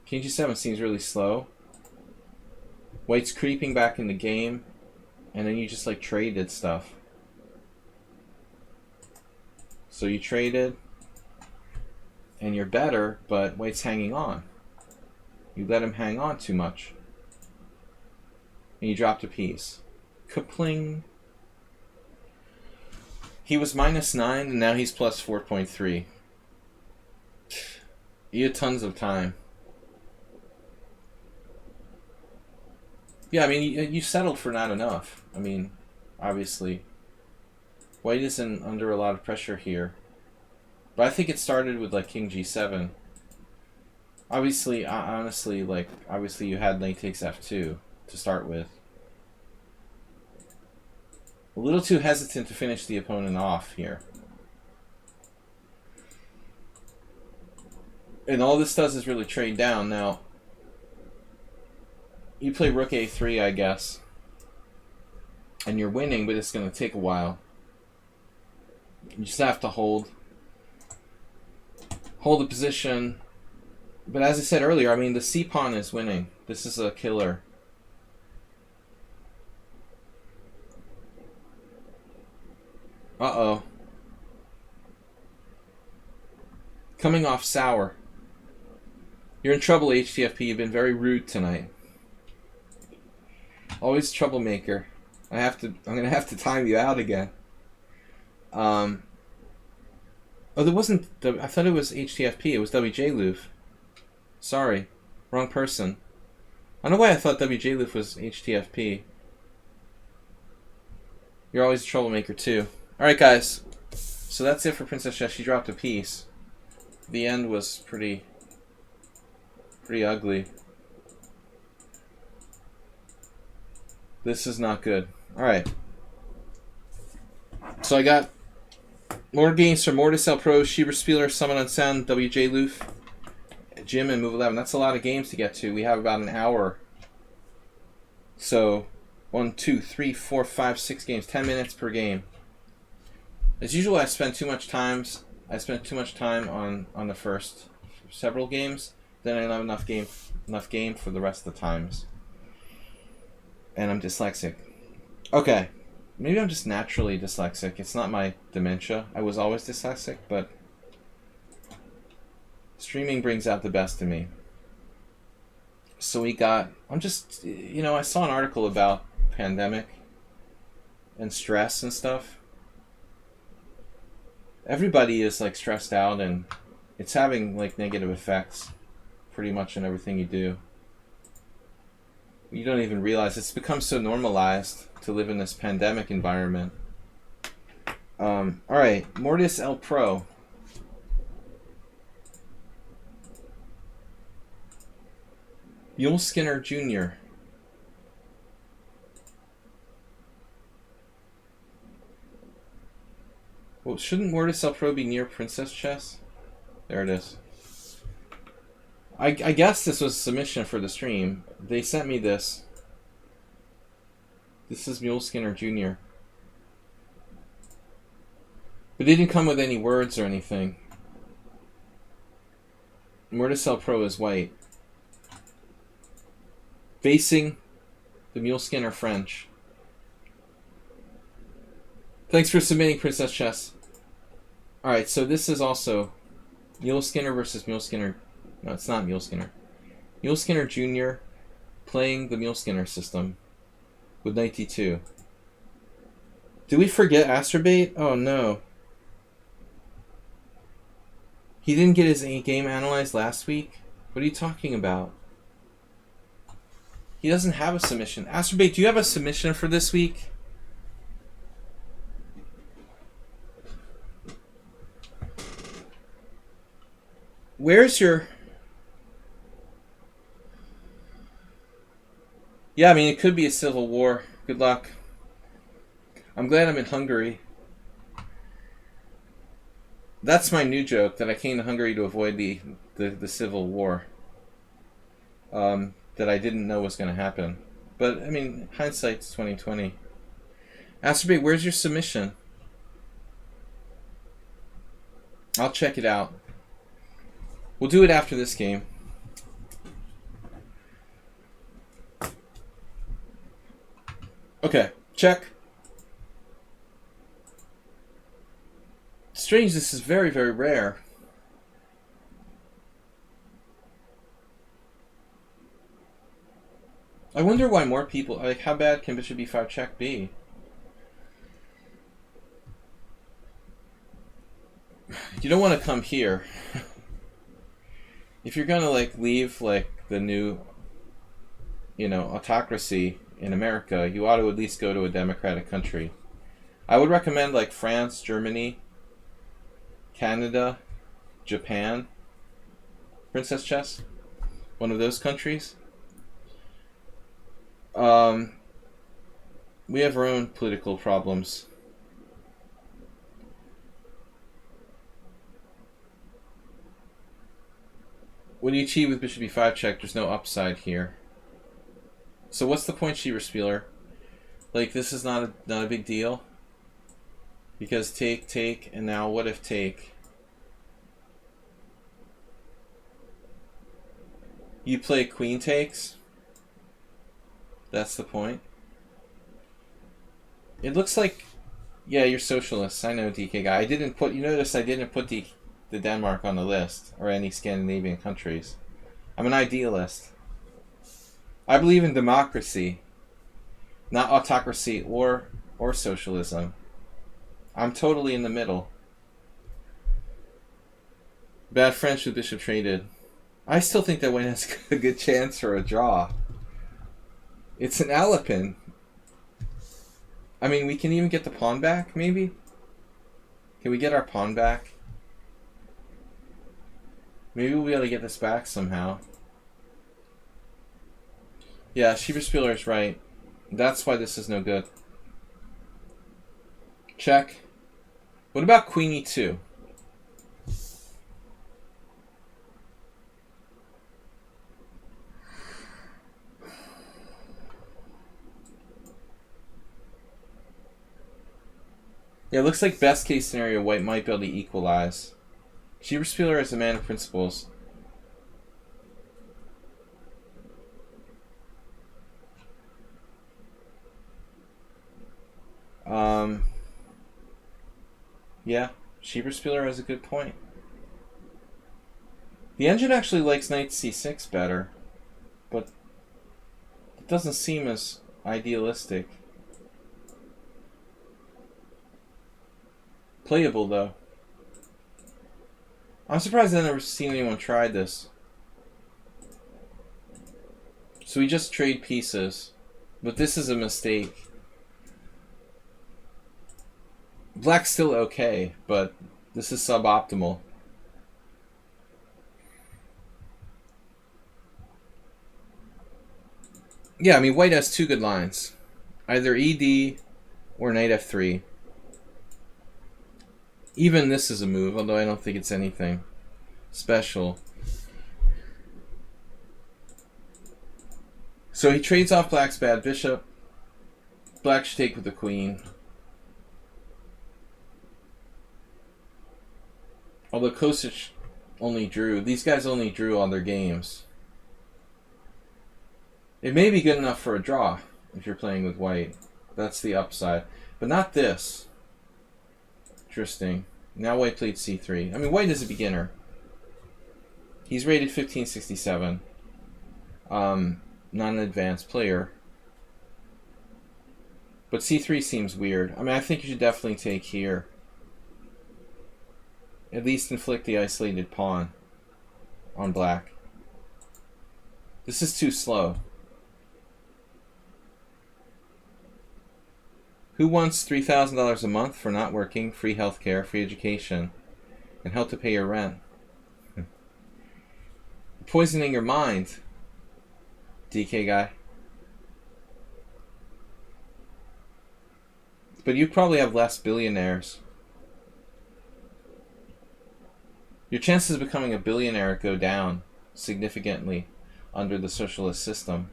King g7 seems really slow. White's creeping back in the game, and then you just like traded stuff. So you traded, and you're better, but White's hanging on. You let him hang on too much. And you dropped a piece. Kapling. He was -9, and now he's plus 4.3. You had tons of time. Yeah, I mean, you settled for not enough. I mean, obviously. White isn't under a lot of pressure here. But I think it started with, like, king g7. Obviously, honestly, obviously you had knight takes f2 to start with. A little too hesitant to finish the opponent off here. And all this does is really trade down. Now, you play rook a3, I guess. And you're winning, but it's going to take a while. You just have to hold the position. But as I said earlier, I mean, the c-pawn is winning. This is a killer. Uh-oh. Coming off sour. You're in trouble, HTFP. You've been very rude tonight. Always troublemaker. I'm gonna have to time you out again. Oh, there wasn't. I thought it was HTFP. It was WJ Sorry, wrong person. I don't know why I thought WJ was HTFP. You're always a troublemaker too. All right, guys. So that's it for Princess Chess. She dropped a piece. The end was pretty ugly. This is not good. Alright. So I got more games from Mortisel Pro, Schieber Spieler, Summon on Sound, WJ Loof, Jim, and Move 11. That's a lot of games to get to. We have about an hour. So 1, 2, 3, 4, 5, 6 games. 10 minutes per game. As usual, I spent too much time on the first several games. Then I don't have enough game for the rest of the times. And I'm dyslexic. Okay. Maybe I'm just naturally dyslexic. It's not my dementia. I was always dyslexic, but streaming brings out the best in me. So I saw an article about pandemic and stress and stuff. Everybody is like stressed out, and it's having like negative effects pretty much on everything you do. You don't even realize it's become so normalized to live in this pandemic environment. Alright, Mortis L Pro. Mule Skinner Jr. Well, shouldn't Mortis L Pro be near Princess Chess? There it is. I guess this was a submission for the stream. They sent me this. This is Mule Skinner Jr. But it didn't come with any words or anything. Mortisel Pro is white. Facing the Mule Skinner French. Thanks for submitting, Princess Chess. Alright, so this is also Mule Skinner versus Mule Skinner. No, it's not Mule Skinner. Mule Skinner Jr. playing the Mule Skinner system with knight d2. Did we forget Astrobate? Oh no. He didn't get his game analyzed last week? What are you talking about? He doesn't have a submission. Astrobate, do you have a submission for this week? Where's your... Yeah, I mean, it could be a civil war. Good luck. I'm glad I'm in Hungary. That's my new joke, that I came to Hungary to avoid the civil war. That I didn't know was going to happen. But, I mean, hindsight's 2020. Astrobate, where's your submission? I'll check it out. We'll do it after this game. Okay, check. Strange, this is very, very rare. I wonder why more people... Like, how bad can bishop b5 check be? You don't want to come here. If you're going to, like, leave, like, the new, you know, autocracy in America, you ought to at least go to a democratic country. I would recommend, like, France, Germany, Canada, Japan, Princess Chess, one of those countries. We have our own political problems. When you achieve with bishop e5 check, there's no upside here. So what's the point, Schieberspieler? Like, this is not a big deal? Because take, and now what if take? You play queen takes? That's the point. It looks like... Yeah, you're socialists. I know, DK guy. I didn't put... You notice I didn't put the Denmark on the list, or any Scandinavian countries. I'm an idealist. I believe in democracy, not autocracy or socialism. I'm totally in the middle. Bad French with bishop traded. I still think that White has a good chance for a draw. It's an Alapin. I mean, we can even get the pawn back, maybe? Can we get our pawn back? Maybe we'll be able to get this back somehow. Yeah, Schieberspieler is right. That's why this is no good. Check. What about queen e2? Yeah, it looks like best case scenario, White might be able to equalize. Schieberspieler is a man of principles. Yeah, Schieberspieler has a good point. The engine actually likes knight c6 better, but it doesn't seem as idealistic. Playable, though. I'm surprised I've never seen anyone try this. So we just trade pieces, but this is a mistake. Black's still okay, but this is suboptimal. Yeah, I mean, White has two good lines. Either ED or knight f3. Even this is a move, although I don't think it's anything special. So he trades off Black's bad bishop. Black should take with the queen. Although Kosic only drew. These guys only drew on their games. It may be good enough for a draw if you're playing with White. That's the upside. But not this. Interesting. Now White played c3. I mean, White is a beginner. He's rated 1567. Not an advanced player. But c3 seems weird. I mean, I think you should definitely take here. at least inflict the isolated pawn on black. This is too slow. Who wants $3,000 a month for not working, free healthcare, free education, and help to pay your rent? Poisoning your mind, DK guy. But you probably have less billionaires. Your chances of becoming a billionaire go down significantly under the socialist system.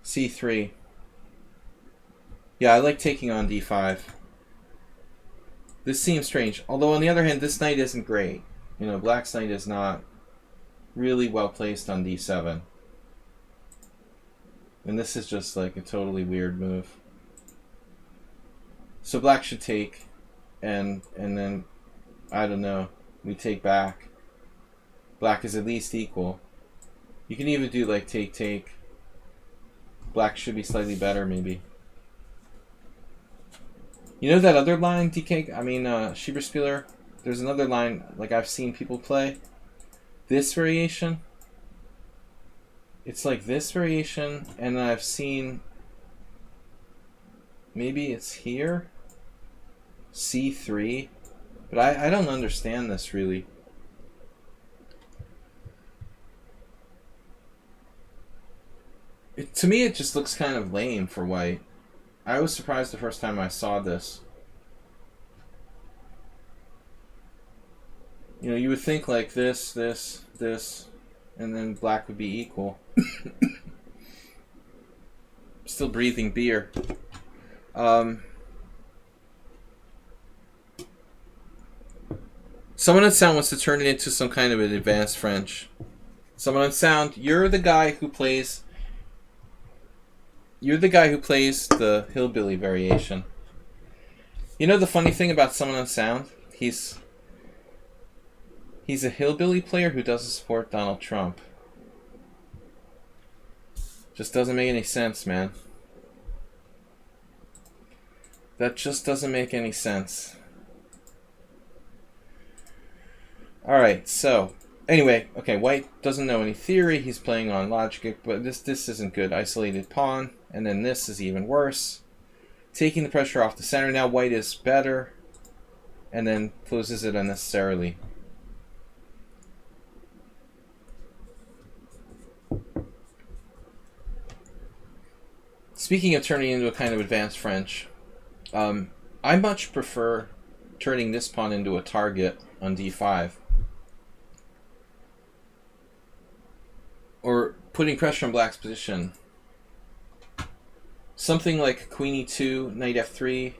C3. Yeah, I like taking on D5. This seems strange. Although, on the other hand, this knight isn't great. You know, black's knight is not really well placed on D7. And this is just like a totally weird move. So black should take, and then, I don't know, we take back. Black is at least equal. You can even do like take. Black should be slightly better, maybe. You know that other line, DK? I mean, Schieberspieler? There's another line, like I've seen people play. This variation. It's like this variation, and I've seen... Maybe it's here? C3? But I don't understand this, really. To me, it just looks kind of lame for white. I was surprised the first time I saw this. You know, you would think like this, and then black would be equal. Still breathing beer. Someone on Sound wants to turn it into some kind of an advanced French. Someone on Sound, you're the guy who plays... You're the guy who plays the hillbilly variation. You know the funny thing about Someone on Sound? He's a hillbilly player who doesn't support Donald Trump. Just doesn't make any sense, man. That just doesn't make any sense. Alright, so... Anyway, okay, white doesn't know any theory. He's playing on logic, but this isn't good. Isolated pawn, and then this is even worse. Taking the pressure off the center. Now white is better, and then closes it unnecessarily. Speaking of turning into a kind of advanced French, I much prefer turning this pawn into a target on d5. Or putting pressure on black's position. Something like queen e2, knight f3,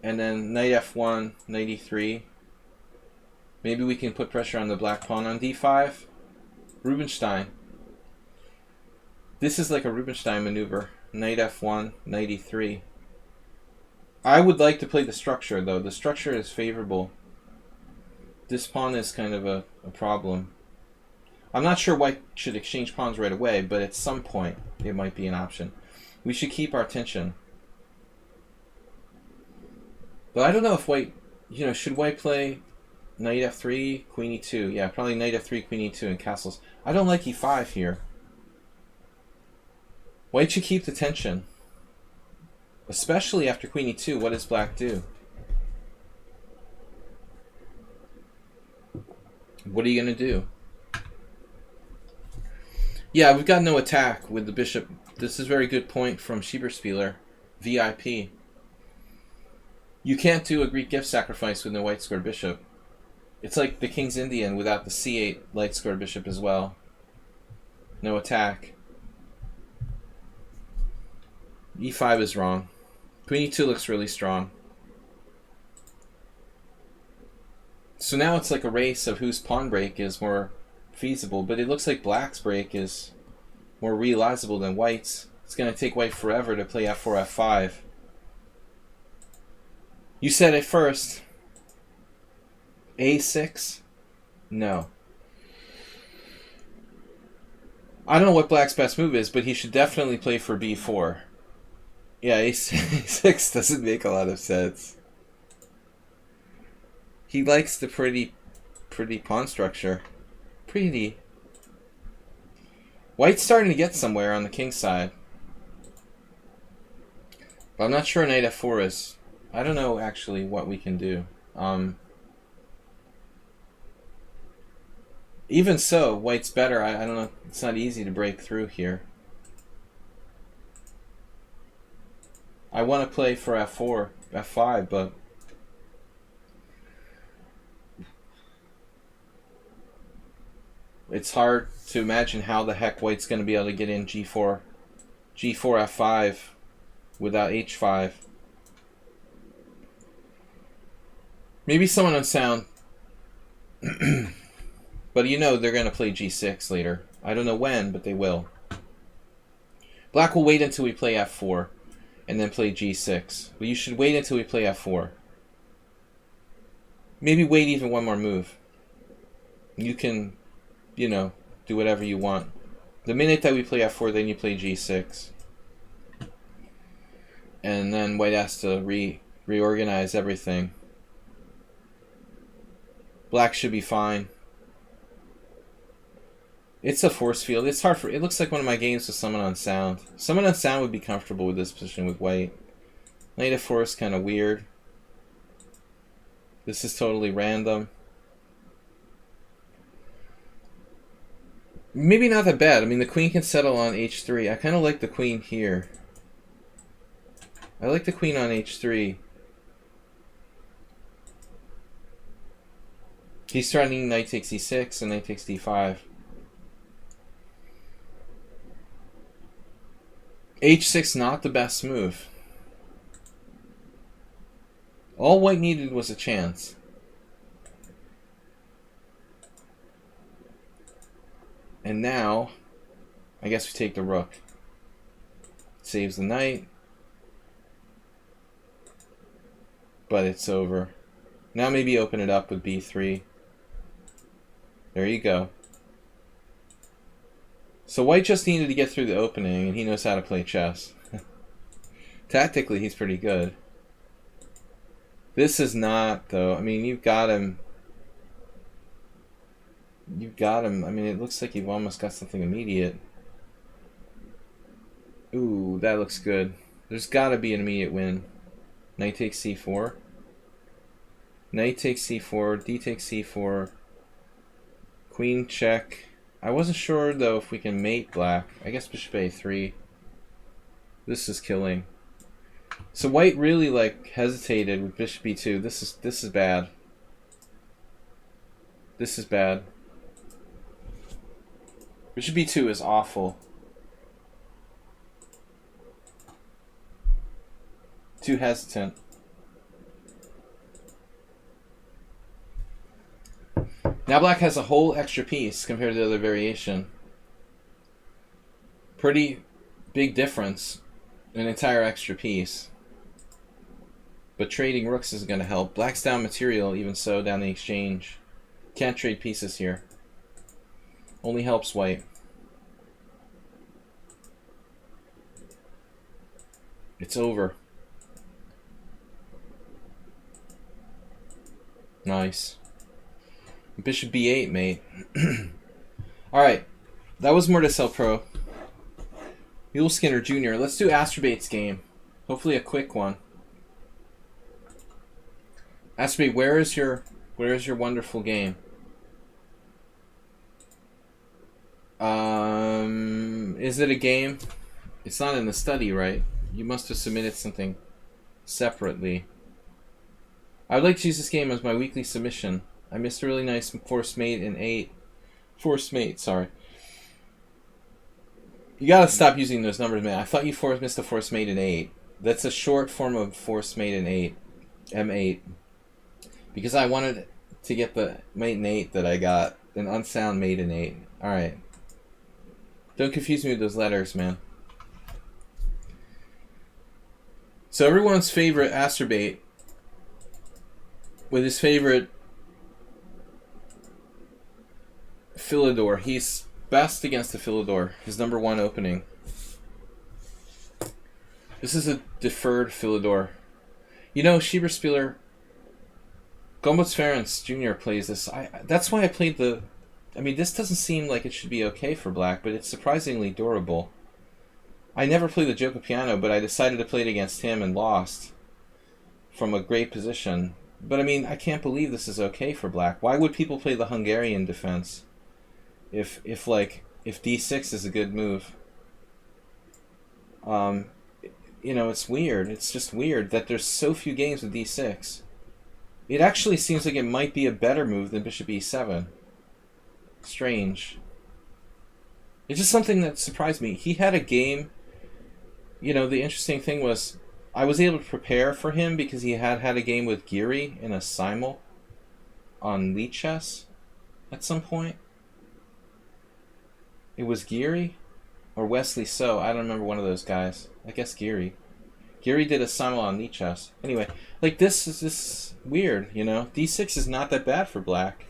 and then knight f1, knight e3. Maybe we can put pressure on the black pawn on d5. Rubinstein. This is like a Rubinstein maneuver. Knight f1, knight e3. I would like to play the structure, though. The structure is favorable. This pawn is kind of a problem. I'm not sure white should exchange pawns right away, but at some point it might be an option. We should keep our tension. But I don't know if white, you know, should white play knight f3, queen e2? Yeah, probably knight f3, queen e2, and castles. I don't like e5 here. White should keep the tension. Especially after queen e2, what does black do? What are you going to do? Yeah, we've got no attack with the bishop. This is a very good point from Schieberspieler, VIP. You can't do a Greek gift sacrifice with no white squared bishop. It's like the King's Indian without the c8 light squared bishop as well. No attack. e5 is wrong. Queen e2 looks really strong. So now it's like a race of whose pawn break is more feasible, but it looks like black's break is more realizable than white's. It's going to take white forever to play f4, f5. You said it first. a6? No. I don't know what black's best move is, but he should definitely play for b4. Yeah, a6 doesn't make a lot of sense. He likes the pretty pawn structure. Pretty. White's starting to get somewhere on the king side. But I'm not sure knight f4 is... I don't know actually what we can do. Even so, white's better. I don't know. It's not easy to break through here. I want to play for f4, f5, but... It's hard to imagine how the heck white's going to be able to get in g4, f5 without h5. Maybe someone unsound. But you know they're going to play g6 later. I don't know when, but they will. Black will wait until we play f4 and then play g6. But you should wait until we play f4. Maybe wait even one more move. You can, you know, do whatever you want. The minute that we play f4, then you play g6. And then white has to reorganize everything. Black should be fine. It's a force field. It's hard for... It looks like one of my games with someone on sound. Someone on sound would be comfortable with this position with white. Knight f4 is kind of weird. This is totally random. Maybe not that bad. I mean, the queen can settle on h3. I kind of like the queen here. I like the queen on h3. He's threatening knight takes e6 and knight takes d5. h6 not the best move. All white needed was a chance. And now, I guess we take the rook. Saves the knight. But it's over. Now maybe open it up with b3. There you go. So white just needed to get through the opening, and he knows how to play chess. Tactically, he's pretty good. This is not, though. I mean, you've got him. You've got him. I mean, it looks like you've almost got something immediate. Ooh, that looks good. There's got to be an immediate win. Knight takes c4. Knight takes c4. D takes c4. Queen check. I wasn't sure, though, if we can mate black. I guess bishop a3. This is killing. So white really, like, hesitated with bishop b2. This is bad. This is bad. Bishop b2 is awful. Too hesitant. Now black has a whole extra piece compared to the other variation. Pretty big difference. An entire extra piece. But trading rooks is going to help. Black's down material, even so, down the exchange. Can't trade pieces here. Only helps white. It's over. Nice. Bishop b8, mate. Alright. That was Mortisel Pro. Mule Skinner Jr. Let's do Astrobait's game. Hopefully a quick one. Astrobait, where is your wonderful game? Is it a game? It's not in the study, right? You must have submitted something separately. I would like to use this game as my weekly submission. I missed a really nice forced mate in 8. Forced mate, sorry. You gotta stop using those numbers, man. I thought you missed a forced mate in 8. That's a short form of forced mate in 8. M8. Because I wanted to get the mate in 8 that I got. An unsound mate in 8. Alright. Don't confuse me with those letters, man. So everyone's favorite Astrobait with his favorite Philidor. He's best against the Philidor. His #1 opening. This is a deferred Philidor. You know, Schieberspieler, Gombos Ferenc Jr. plays this. That's why I played the... I mean, this doesn't seem like it should be okay for black, but it's surprisingly durable. I never played the Joker Piano, but I decided to play it against him and lost from a great position. But I mean, I can't believe this is okay for black. Why would people play the Hungarian defense if d6 is a good move? You know, it's weird. It's just weird that there's so few games with d6. It actually seems like it might be a better move than bishop e7. Strange. It's just something that surprised me. He had a game... You know, the interesting thing was I was able to prepare for him because he had a game with Geary in a simul on lichess at some point. It was Geary or Wesley So. I don't remember one of those guys. I guess Geary. Geary did a simul on lichess. Anyway, like this is weird, you know? d6 is not that bad for black.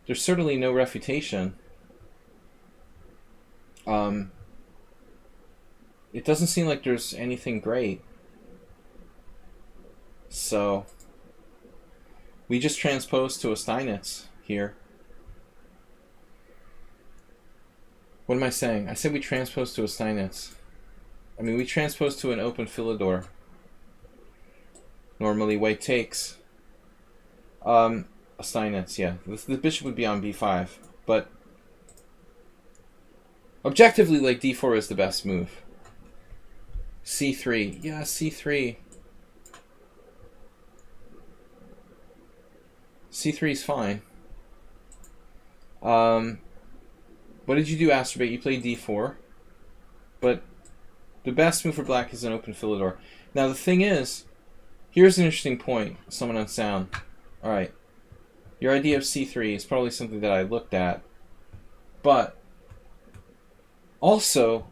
There's certainly no refutation. It doesn't seem like there's anything great. So, we just transposed to a Steinitz here. What am I saying? I said we transposed to a Steinitz. I mean, we transposed to an open Philidor. Normally, white takes. A Steinitz, yeah. The bishop would be on b5, but objectively, like, d4 is the best move. c3. Yeah, c3. c3 is fine. What did you do, Astrobate? You played d4. But the best move for black is an open Philidor. Now, the thing is, here's an interesting point. Someone on sound. Alright. Your idea of c3 is probably something that I looked at. But also,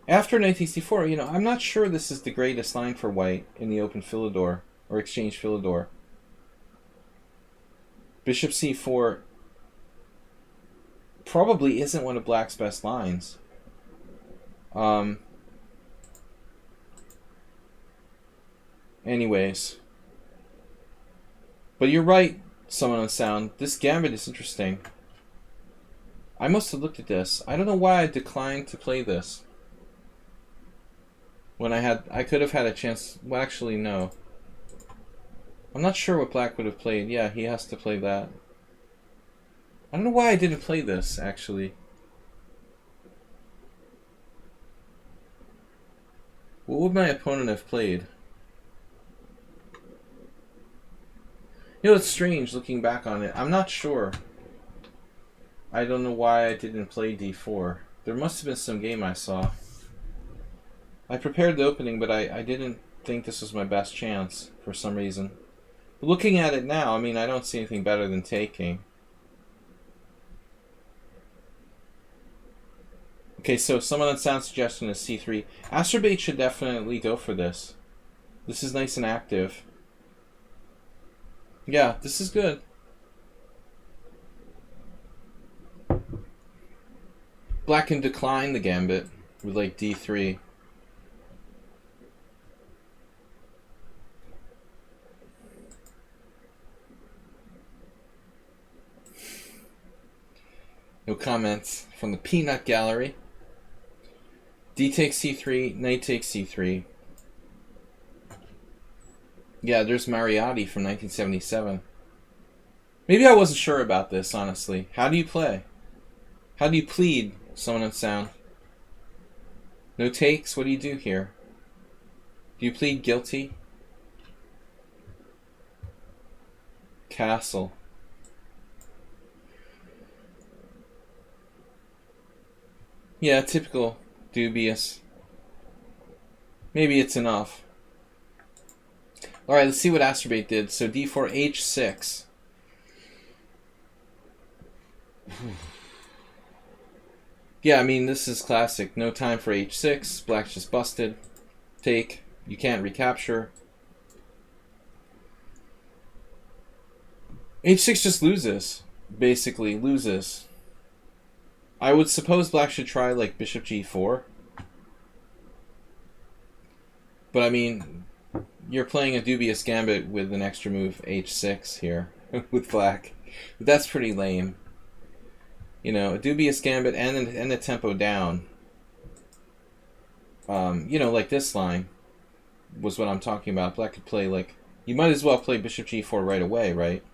after knight takes d4, you know, I'm not sure this is the greatest line for white in the open Philidor or exchange Philidor. Bishop c4 probably isn't one of black's best lines. Anyways. But you're right, someone on sound. This gambit is interesting. I must have looked at this. I don't know why I declined to play this. When I could have had a chance. Well, actually, no. I'm not sure what black would have played. Yeah, he has to play that. I don't know why I didn't play this, actually. What would my opponent have played? You know, it's strange looking back on it. I'm not sure. I don't know why I didn't play d4. There must have been some game I saw. I prepared the opening, but I didn't think this was my best chance for some reason. But looking at it now, I mean, I don't see anything better than taking. Okay, so someone on sound suggestion is c3. Astrobate should definitely go for this. This is nice and active. Yeah, this is good. Black can decline the gambit with like d3. No comments from the peanut gallery. D takes c3, knight takes c3. Yeah, there's Mariotti from 1977. Maybe I wasn't sure about this, honestly. How do you play? How do you plead, someone on sound? No takes? What do you do here? Do you plead guilty? Castle. Yeah, typical. Dubious. Maybe it's enough. Alright, let's see what Astrobate did. So d4, h6. Yeah, I mean, this is classic. No time for h6. Black's just busted. Take. You can't recapture. h6 just loses. Basically, loses. I would suppose black should try, like, bishop g4. But I mean, you're playing a dubious gambit with an extra move h6 here with black. But that's pretty lame. You know, a dubious gambit and the tempo down. You know, like this line was what I'm talking about. Black could play like, you might as well play bishop g4 right away, right?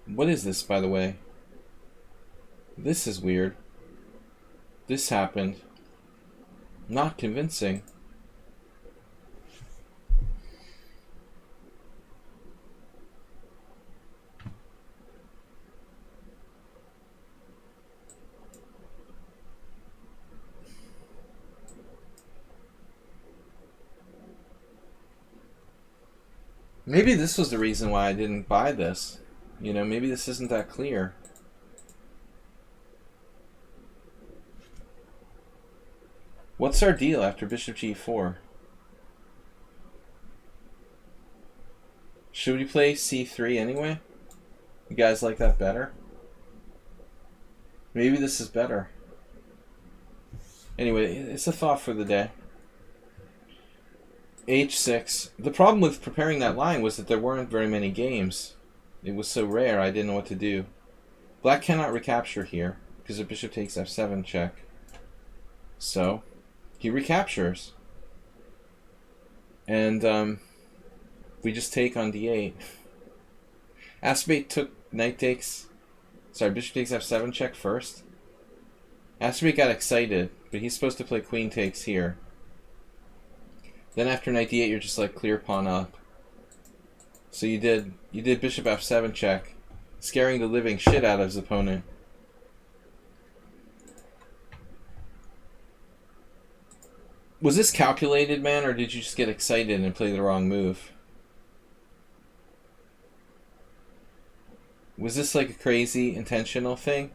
What is this, by the way? This is weird. This happened. Not convincing. Maybe this was the reason why I didn't buy this. You know, maybe this isn't that clear. What's our deal after bishop g4? Should we play c3 anyway? You guys like that better? Maybe this is better. Anyway, it's a thought for the day. h6. The problem with preparing that line was that there weren't very many games. It was so rare I didn't know what to do. Black cannot recapture here because the bishop takes f7 check. So he recaptures. And we just take on d8. Aspirate took knight takes. Sorry, bishop takes f7 check first. Aspirate got excited, but he's supposed to play queen takes here. Then after knight d8, you're just like clear pawn up. So you did bishop f7 check, scaring the living shit out of his opponent. Was this calculated, man, or did you just get excited and play the wrong move? Was this like a crazy intentional thing?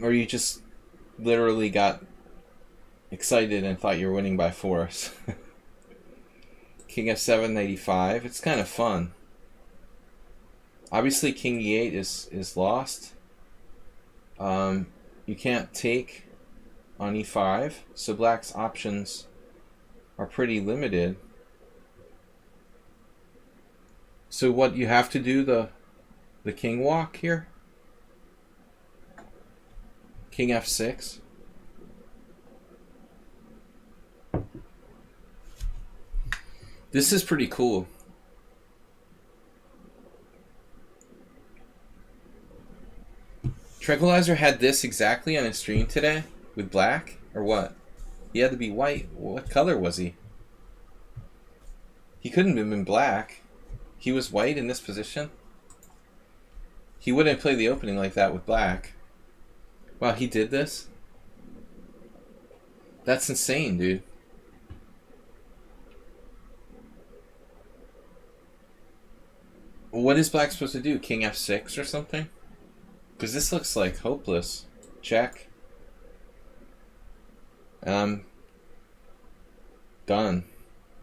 Or you just literally got excited and thought you were winning by force? King f7, knight e5. It's kind of fun. Obviously, king e8 is lost. You can't take on e5, so black's options are pretty limited. So what, you have to do the king walk here? King f6. This is pretty cool. Tranquilizer had this exactly on his stream today with black, or what? He had to be white. What color was he? He couldn't have been black. He was white in this position. He wouldn't play the opening like that with black. Wow, he did this? That's insane, dude. What is black supposed to do? King f6 or something? Because this looks like hopeless. Check. Done.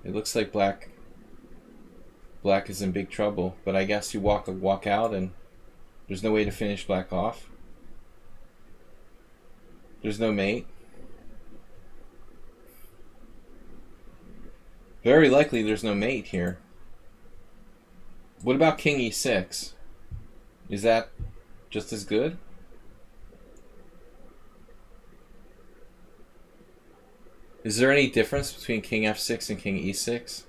It looks like black is in big trouble. But I guess you walk out and there's no way to finish black off. There's no mate. Very likely there's no mate here. What about king e6? Is that just as good? Is there any difference between king f6 and king e6?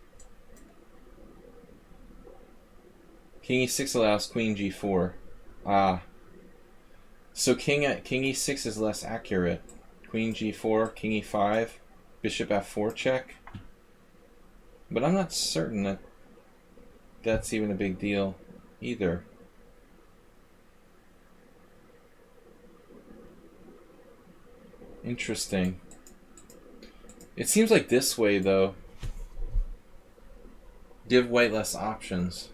King e6 allows queen g4. Ah. So king e6 is less accurate. Queen g4, king e5, bishop f4 check. But I'm not certain that that's even a big deal either. Interesting. It seems like this way, though, give white less options.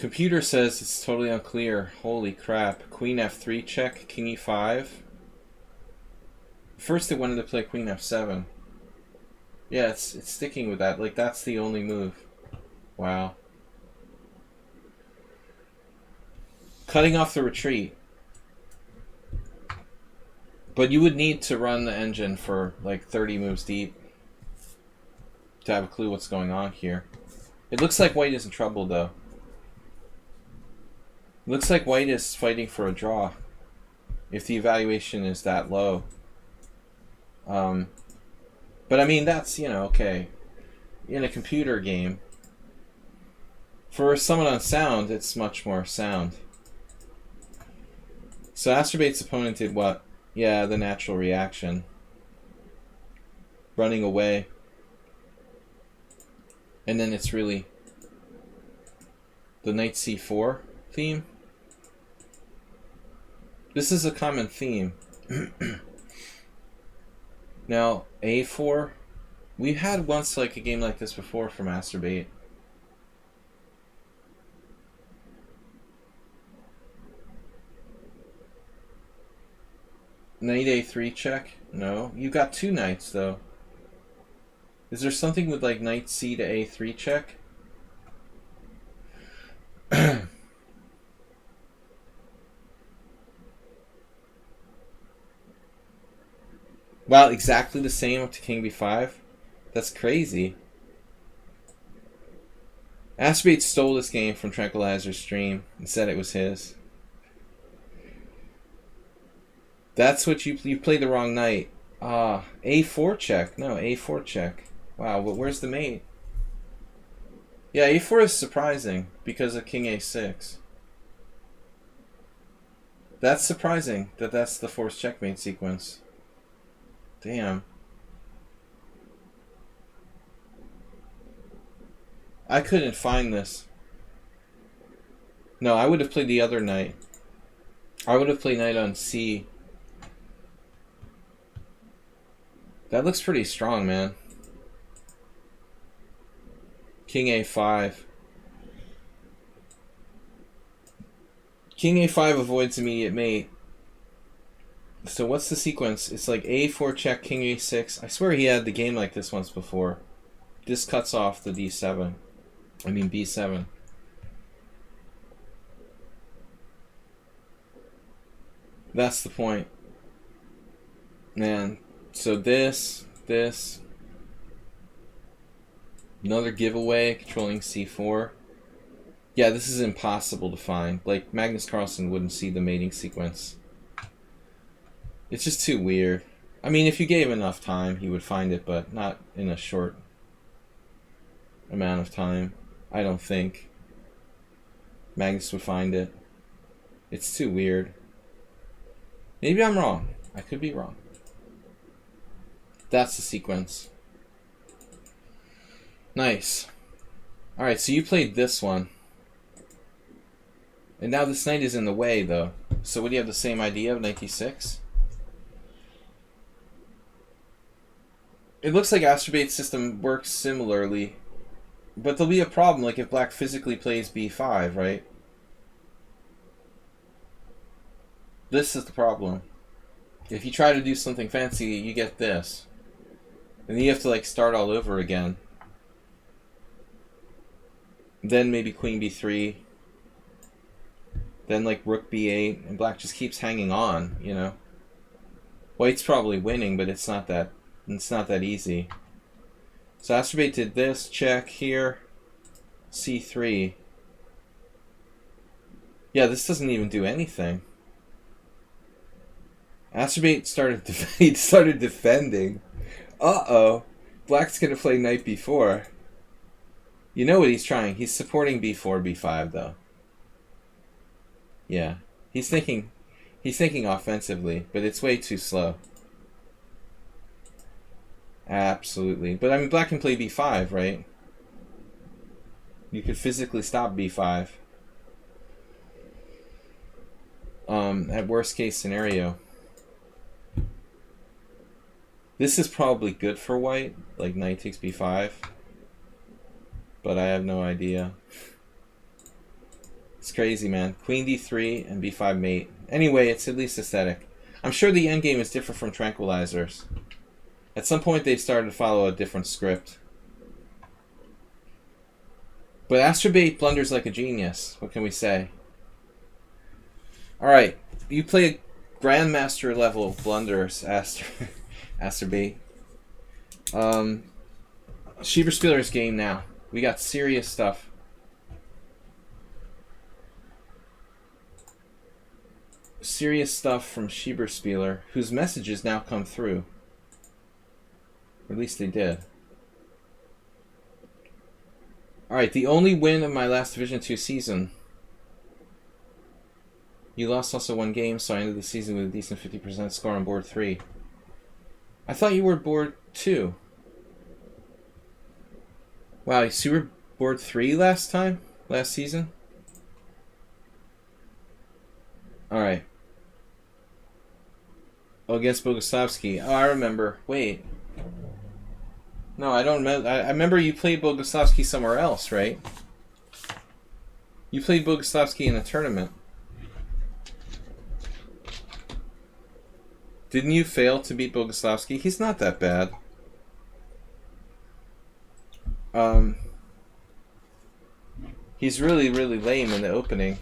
Computer says it's totally unclear. Holy crap. Queen f3 check, king e5. First it wanted to play queen f7. Yeah, it's sticking with that. Like, that's the only move. Wow. Cutting off the retreat. But you would need to run the engine for like 30 moves deep to have a clue what's going on here. It looks like white is in trouble, though. It looks like white is fighting for a draw if the evaluation is that low. But I mean, that's, you know, okay. In a computer game, for someone on sound, it's much more sound. So Astrobait's opponent did what? Yeah, the natural reaction. Running away. And then it's really the knight c4 theme. This is a common theme. Now, a4. We've had once like a game like this before from Masturbate. Knight a3 check? No. You got two knights, though. Is there something with like knight c to a3 check? Wow, exactly the same up to king b5? That's crazy. Astrobate stole this game from Tranquilizer's stream and said it was his. That's what you played the wrong knight. A4 check. No, a4 check. Wow, but where's the mate? Yeah, a4 is surprising because of king a6. That's surprising that that's the forced checkmate sequence. Damn. I couldn't find this. No, I would have played the other knight. I would have played knight on c. That looks pretty strong, man. King a5. King a5 avoids immediate mate. So what's the sequence? It's like a4 check, king a6. I swear he had the game like this once before. This cuts off the d7. I mean b7. That's the point. Man, so this. Another giveaway, controlling c4. Yeah, this is impossible to find. Like, Magnus Carlsen wouldn't see the mating sequence. It's just too weird. I mean, if you gave him enough time, he would find it, but not in a short amount of time. I don't think Magnus would find it. It's too weird. Maybe I'm wrong. I could be wrong. That's the sequence. Nice. Alright, so you played this one. And now this knight is in the way, though. So would you have the same idea of knight d6? It looks like Astrobait's system works similarly. But there'll be a problem, like if black physically plays b5, right? This is the problem. If you try to do something fancy, you get this. And then you have to like start all over again. Then maybe queen b3. Then like rook b8. And black just keeps hanging on, you know? White's probably winning, but it's not that easy. So Astrobate did this, check here, c3. Yeah, this doesn't even do anything. Astrobate started defending. Uh-oh. Black's gonna play knight b4. You know what he's trying. He's supporting b4, b5, though. Yeah. He's thinking offensively, but it's way too slow. Absolutely. But I mean, black can play b5, right? You could physically stop b5. At worst case scenario. This is probably good for white, like knight takes b5. But I have no idea. It's crazy, man. Queen d3 and b5 mate. Anyway, it's at least aesthetic. I'm sure the endgame is different from tranquilizers. At some point, they started to follow a different script. But Astrobate blunders like a genius. What can we say? Alright, you play Grandmaster level blunders, Astrobate. Schieberspieler's game now. We got serious stuff. Serious stuff from Schieberspieler, whose messages now come through. Or at least they did. Alright, the only win of my last Division 2 season. You lost also one game, so I ended the season with a decent 50% score on board 3. I thought you were board 2. Wow, so you were board 3 last season? Alright. Oh, against Boguslavski. Oh, I remember. Wait. No, I don't remember. I remember you played Boguslavski somewhere else, right? You played Boguslavski in a tournament. Didn't you fail to beat Boguslavski? He's not that bad. He's really, really lame in the opening.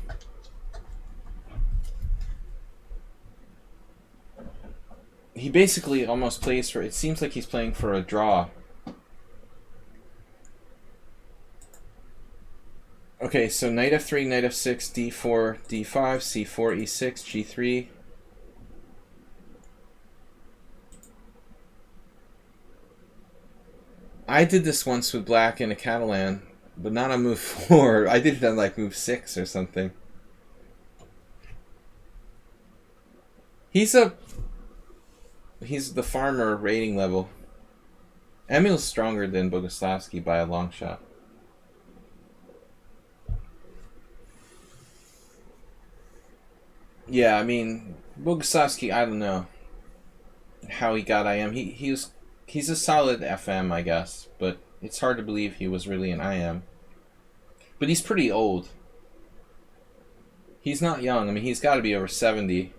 He basically almost plays for... It seems like he's playing for a draw. Okay, so knight f3, knight f6, d4, d5, c4, e6, g3... I did this once with black in a Catalan, but not on move 4. I did it on like move 6 or something. He's the farmer rating level. Emil's stronger than Boguslavski by a long shot. Yeah, I mean, Boguslavski, I don't know how he got IM. He's a solid FM, I guess, but it's hard to believe he was really an IM. But he's pretty old. He's not young. I mean, he's got to be over 70.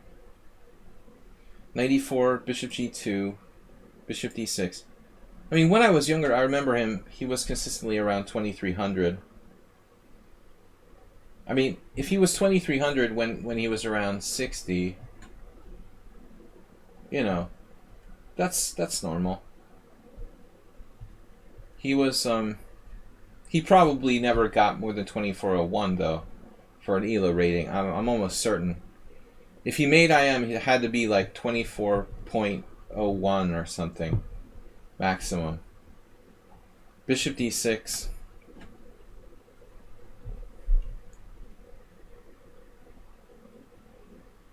Knight e4, bishop g2, bishop d6. I mean, when I was younger, I remember him, he was consistently around 2300. I mean, if he was 2300 when he was around 60, you know, that's normal. He was, he probably never got more than 2401, though, for an ELO rating. I'm almost certain. If he made IM, it had to be like 24.01 or something, maximum. Bishop d6.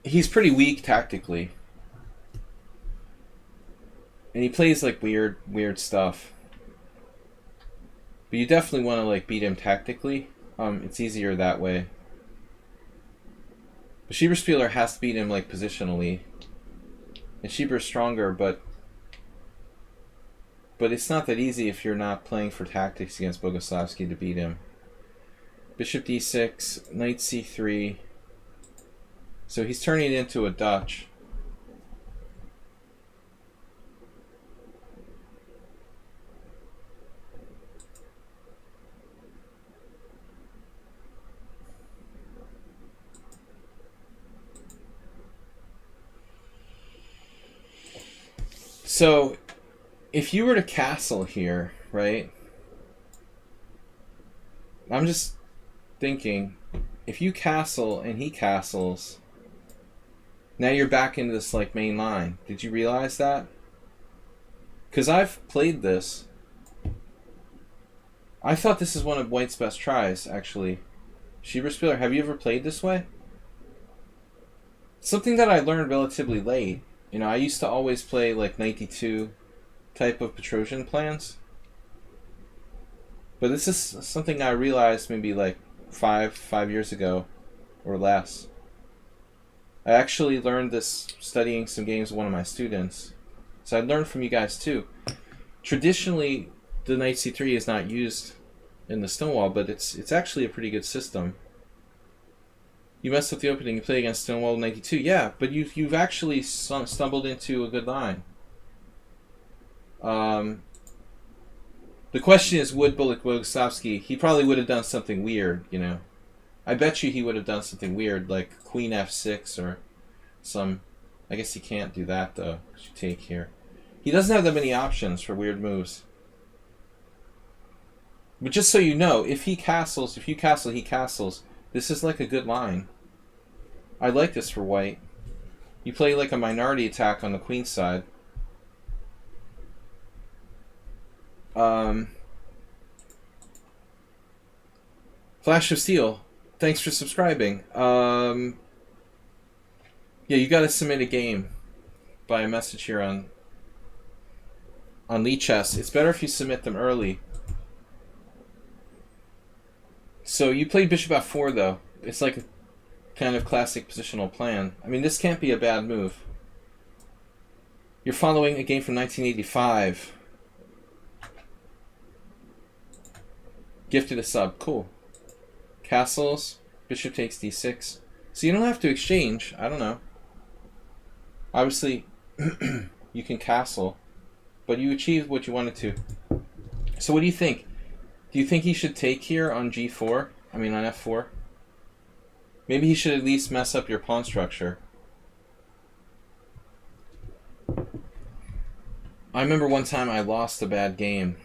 He's pretty weak tactically. And he plays like weird stuff. But you definitely want to like beat him tactically. It's easier that way. But Schieberspieler has to beat him like positionally. And Schieber's stronger, but it's not that easy if you're not playing for tactics against Boguslavski to beat him. Bishop d6, knight c3. So he's turning it into a Dutch. So, if you were to castle here, right? I'm just thinking, if you castle and he castles, now you're back into this like main line. Did you realize that? Because I've played this. I thought this is one of White's best tries, actually. Schieberspieler, have you ever played this way? Something that I learned relatively late. You know, I used to always play like 92 type of Petrosian plans. But this is something I realized maybe like five years ago or less. I actually learned this studying some games with one of my students. So I learned from you guys too. Traditionally, the knight c3 is not used in the Stonewall, but it's actually a pretty good system. You messed up the opening. You play against Stonewall 92. Yeah, but you've actually stumbled into a good line. The question is, would Bogoslavsky? He probably would have done something weird, you know. I bet you he would have done something weird, like Queen F6 or some... I guess he can't do that, though, because you take here. He doesn't have that many options for weird moves. But just so you know, if you castle, he castles. This is like a good line. I like this for white. You play like a minority attack on the queen side. Flash of Steel, thanks for subscribing. Yeah, you got to submit a game by a message here on lichess. It's better if you submit them early. So you played bishop f4 though. It's like a kind of classic positional plan. I mean, this can't be a bad move. You're following a game from 1985. Gifted a sub. Cool. Castles. Bishop takes d6. So you don't have to exchange. I don't know. Obviously, you can castle. But you achieved what you wanted to. So what do you think? Do you think he should take here on g4? I mean on f4? Maybe he should at least mess up your pawn structure. I remember one time I lost a bad game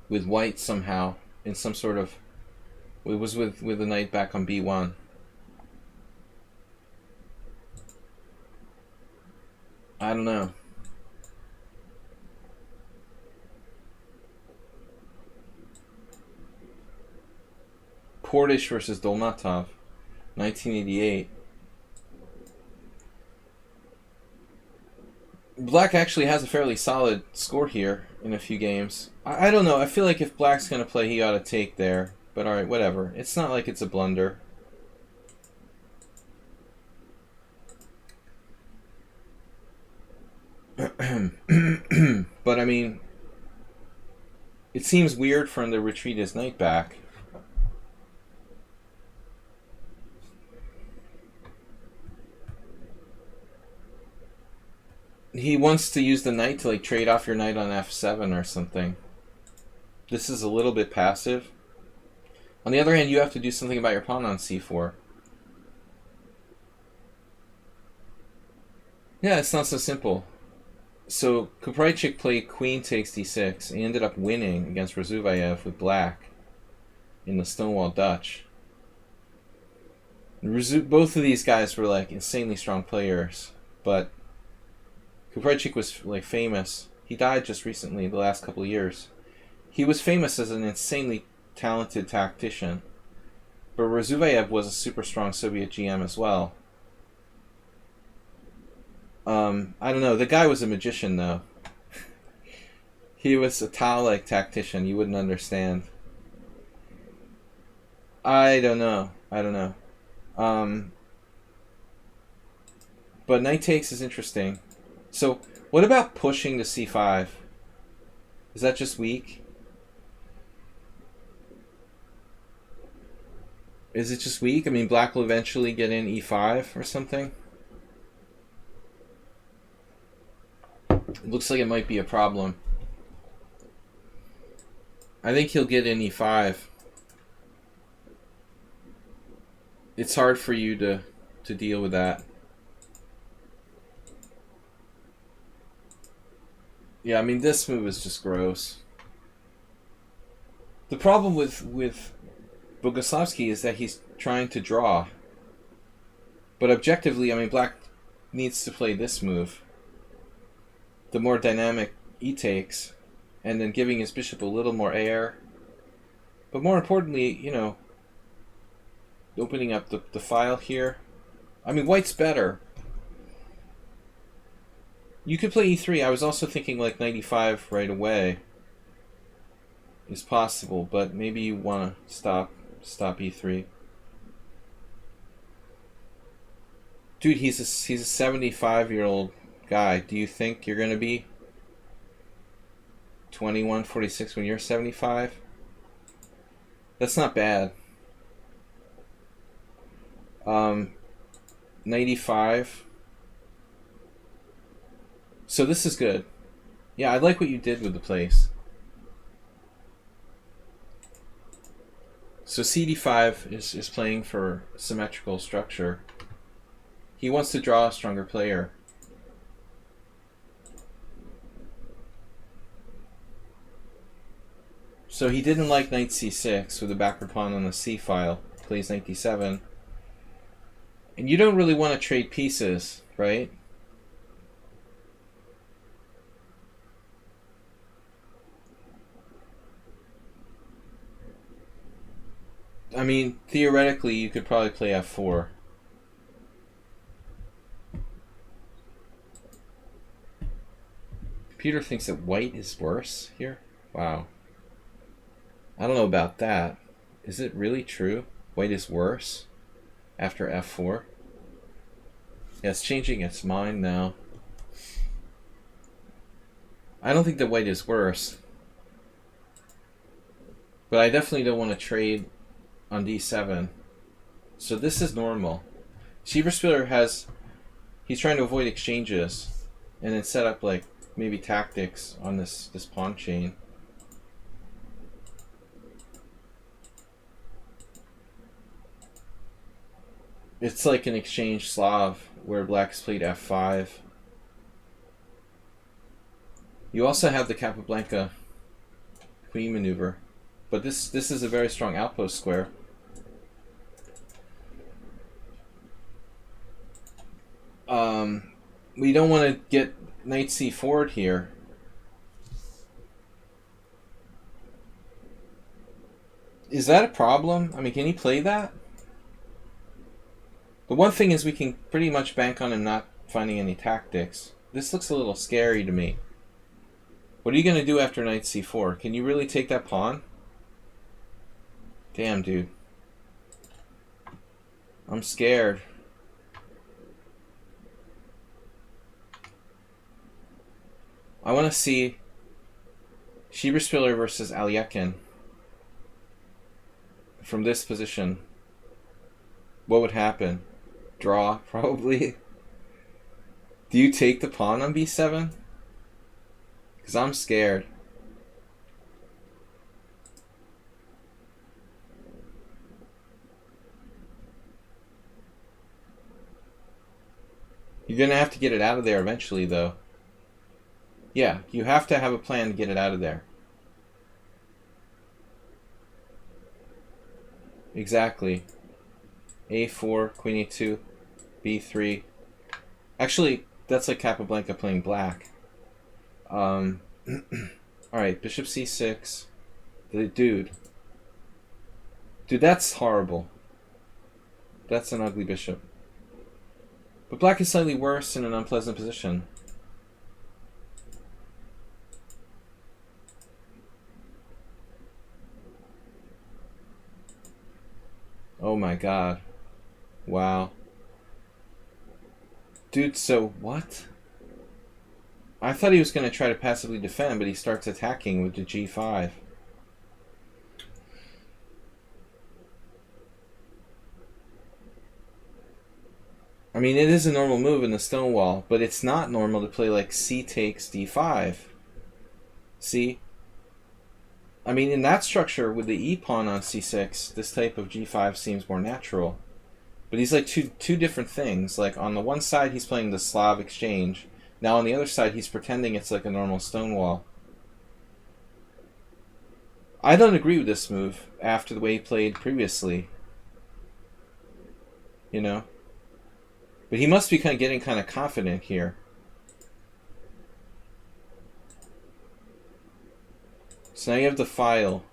with white somehow in some sort of... It was with the knight back on b1. I don't know. Portish versus Dolmatov, 1988. Black actually has a fairly solid score here in a few games. I don't know. I feel like if Black's going to play, he ought to take there. But alright, whatever. It's not like it's a blunder. But I mean, it seems weird for him to retreat his knight back. He wants to use the knight to like trade off your knight on f7 or something. This is a little bit passive. On the other hand, you have to do something about your pawn on c4. Yeah, it's not so simple. So Kupraychik played queen takes d6. He ended up winning against Razuvayev with black in the Stonewall Dutch. Both of these guys were like insanely strong players, but Kupraychik was like famous. He died just recently, the last couple of years. He was famous as an insanely talented tactician, but Razuvayev was a super strong Soviet GM as well. I don't know. The guy was a magician, though. He was a Tao-like tactician. You wouldn't understand. I don't know. But knight takes is interesting. So, what about pushing to c5? Is that just weak? Is it just weak? I mean, black will eventually get in e5 or something. It looks like it might be a problem. I think he'll get in e5. It's hard for you to deal with that. Yeah, I mean, this move is just gross. The problem with Bogoslavsky is that he's trying to draw. But objectively, I mean, black needs to play this move. The more dynamic e takes, and then giving his bishop a little more air. But more importantly, you know, opening up the file here. I mean, white's better. You could play e3. I was also thinking like 95 right away is possible, but maybe you want to stop e3. Dude, he's a 75-year-old guy. Do you think you're going to be 21, 46 when you're 75? That's not bad. Knight e5. So this is good. Yeah, I like what you did with the place. So cd5 is playing for symmetrical structure. He wants to draw a stronger player. So he didn't like knight c6 with the backward pawn on the c file. Plays knight d7. And you don't really want to trade pieces, right? I mean, theoretically, you could probably play f4. Computer thinks that white is worse here? Wow. I don't know about that. Is it really true? White is worse after f4? Yeah, it's changing its mind now. I don't think that white is worse. But I definitely don't want to trade on d7. So this is normal. Schieberspieler has... He's trying to avoid exchanges and then set up like maybe tactics on this pawn chain. It's like an exchange Slav where black has played f5. You also have the Capablanca queen maneuver, but this is a very strong outpost square. We don't want to get knight c4 here. Is that a problem? I mean, can he play that? The one thing is we can pretty much bank on him not finding any tactics. This looks a little scary to me. What are you going to do after knight c4? Can you really take that pawn? Damn, dude. I'm scared. I want to see Schieberspieler versus Aliekin from this position. What would happen? Draw, probably. Do you take the pawn on b7? Because I'm scared. You're going to have to get it out of there eventually, though. Yeah, you have to have a plan to get it out of there. Exactly. a4, queen e2, b3. Actually, that's like Capablanca playing black. Alright, bishop c6. Dude, that's horrible. That's an ugly bishop. But black is slightly worse in an unpleasant position. Oh my god. Wow. Dude, so what? I thought he was going to try to passively defend, but he starts attacking with the g5. I mean, it is a normal move in the Stonewall, but it's not normal to play like c takes d5. See? I mean, in that structure, with the e-pawn on c6, this type of g5 seems more natural. But he's like two different things. Like, on the one side, he's playing the Slav exchange. Now, on the other side, he's pretending it's like a normal Stonewall. I don't agree with this move after the way he played previously. You know? But he must be getting kind of confident here. So now you have the file.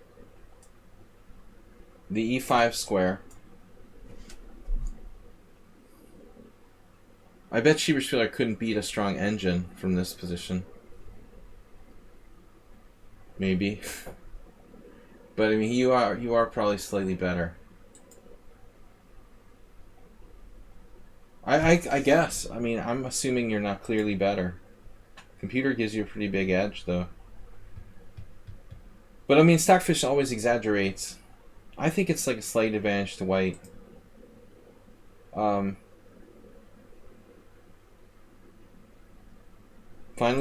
The e5 square. I bet Schieberspieler couldn't beat a strong engine from this position. Maybe. But I mean, you are probably slightly better. I guess. I mean, I'm assuming you're not clearly better. Computer gives you a pretty big edge, though. But I mean, Stockfish always exaggerates. I think it's like a slight advantage to white. Finally,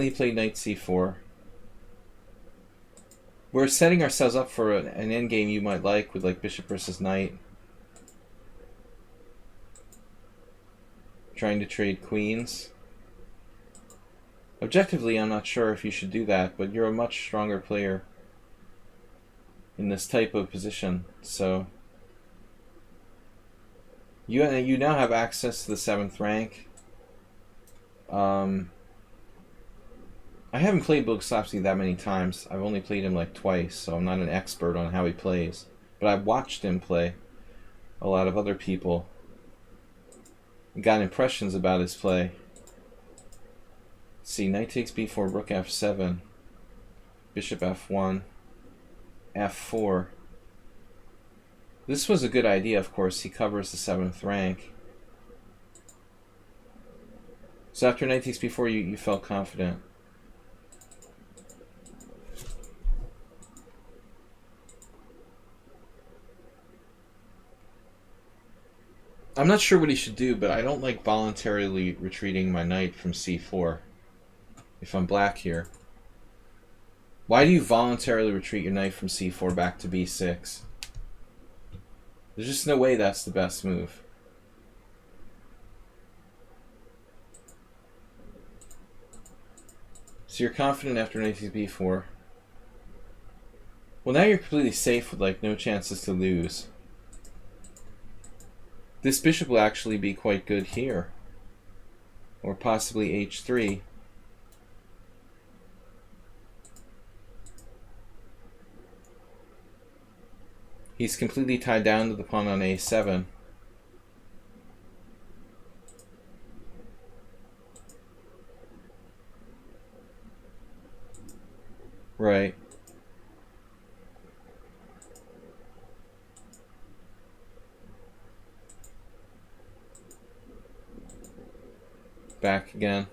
he played knight c4. We're setting ourselves up for an endgame you might like with like bishop versus knight. Trying to trade queens. Objectively, I'm not sure if you should do that, but you're a much stronger player in this type of position, so you now have access to the 7th rank. I haven't played Boguslavski that many times. I've only played him like twice, so I'm not an expert on how he plays. But I've watched him play a lot of other people and got impressions about his play. Let's see, knight takes b4, rook f7, bishop f1, f4. This was a good idea, of course. He covers the 7th rank. So after knight takes b4, you felt confident. I'm not sure what he should do, but I don't like voluntarily retreating my knight from c4 if I'm black here. Why do you voluntarily retreat your knight from c4 back to b6? There's just no way that's the best move. So you're confident after knight takes b4. Well, now you're completely safe with like no chances to lose. This bishop will actually be quite good here. Or possibly h3. He's completely tied down to the pawn on a7. Right. Back again.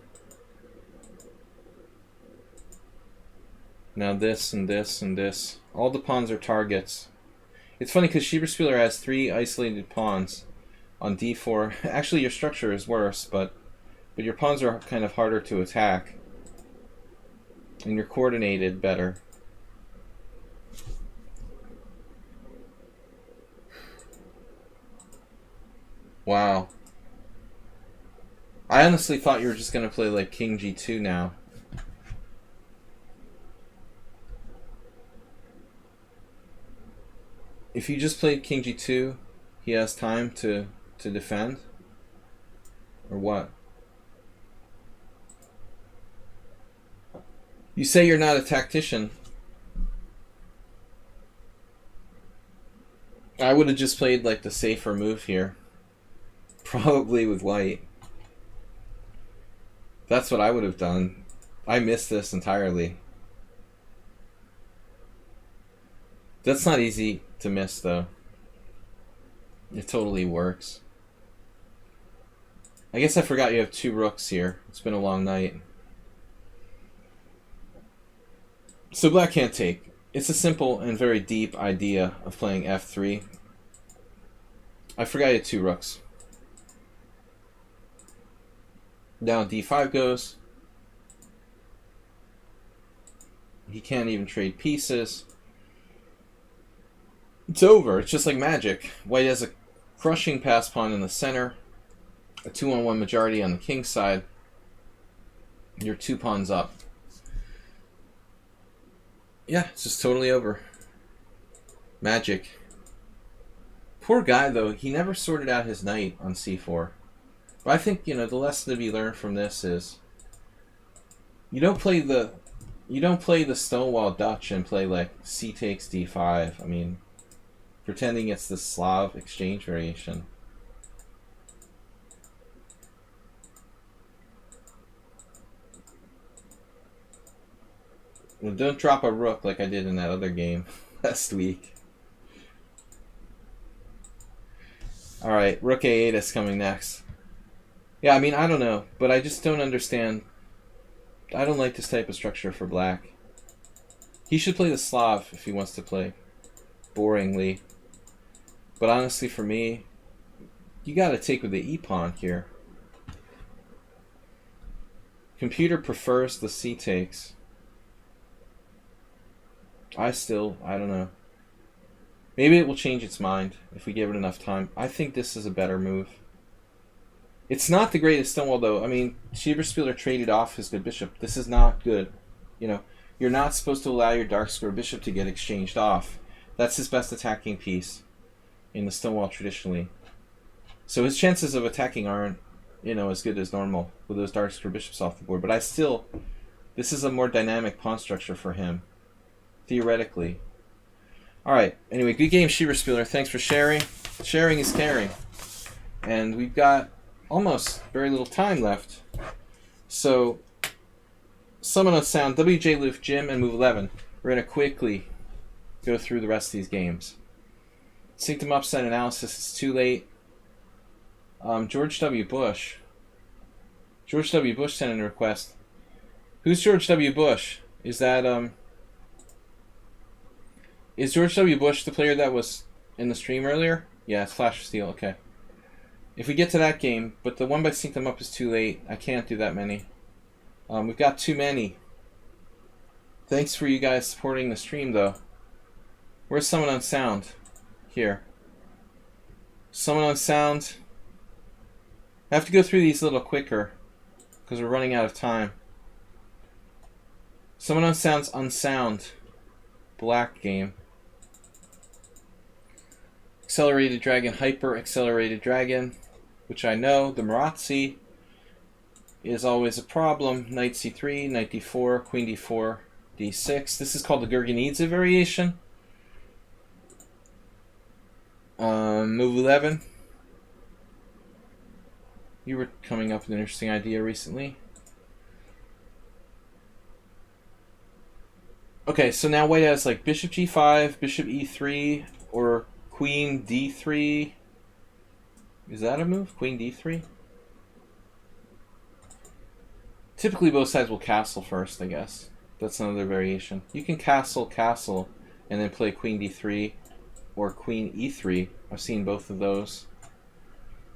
Now this and this and this. All the pawns are targets. It's funny because Schieberspieler has 3 isolated pawns on d4. Actually, your structure is worse, but your pawns are kind of harder to attack. And you're coordinated better. Wow. I honestly thought you were just going to play like king g2 now. If you just played king g2, he has time to defend? Or what? You say you're not a tactician. I would have just played like the safer move here. Probably with white. That's what I would have done. I missed this entirely. That's not easy to miss, though. It totally works. I guess I forgot you have 2 rooks here. It's been a long night. So black can't take. It's a simple and very deep idea of playing f3. I forgot you had 2 rooks. Now d5 goes. He can't even trade pieces. It's over. It's just like magic. White has a crushing pass pawn in the center, a 2-on-1 majority on the king side. You're 2 pawns up. Yeah, it's just totally over. Magic. Poor guy, though. He never sorted out his knight on c4. But I think, the lesson to be learned from this is you don't play the Stonewall Dutch and play like c takes d5. I mean, pretending it's the Slav exchange variation. Well, don't drop a rook like I did in that other game last week. Alright, rook a8 is coming next. Yeah, I mean, I don't know, but I just don't understand. I don't like this type of structure for black. He should play the Slav if he wants to play boringly. But honestly, for me, You gotta take with the e-pawn here. Computer prefers the c takes. I don't know. Maybe it will change its mind if we give it enough time. I think this is a better move. It's not the greatest Stonewall, though. I mean, Schieberspieler traded off his good bishop. This is not good. You know, you're not supposed to allow your dark square bishop to get exchanged off. That's his best attacking piece in the Stonewall traditionally. So his chances of attacking aren't, as good as normal with those dark square bishops off the board. But this is a more dynamic pawn structure for him, theoretically. All right. Anyway, good game, Schieberspieler. Thanks for sharing. Sharing is caring. And we've got almost very little time left. So, Summon on Sound, WJ Loof, Jim, and Move 11. We're going to quickly go through the rest of these games. Synctum Upset Analysis, it's too late. George W. Bush. George W. Bush sent in a request. Who's George W. Bush? Is that, is George W. Bush the player that was in the stream earlier? Yeah, it's Flash of Steel, okay. If we get to that game, but the one by Sync Them Up is too late. I can't do that many. We've got too many. Thanks for you guys supporting the stream, though. Where's Summon on Sound? Here. Summon on Sound. I have to go through these a little quicker because we're running out of time. Summon on Sound's Unsound. Black game. Accelerated Dragon, Hyper Accelerated Dragon, which I know. The Marazzi is always a problem. Knight c3, knight d4, queen d4, d6. This is called the Gurgenidze variation. Move 11. You were coming up with an interesting idea recently. Okay, so now white has like bishop g5, bishop e3, or queen d3. Is that a move? Queen d3? Typically both sides will castle first, I guess. That's another variation. You can castle, and then play queen d3 or queen e3. I've seen both of those.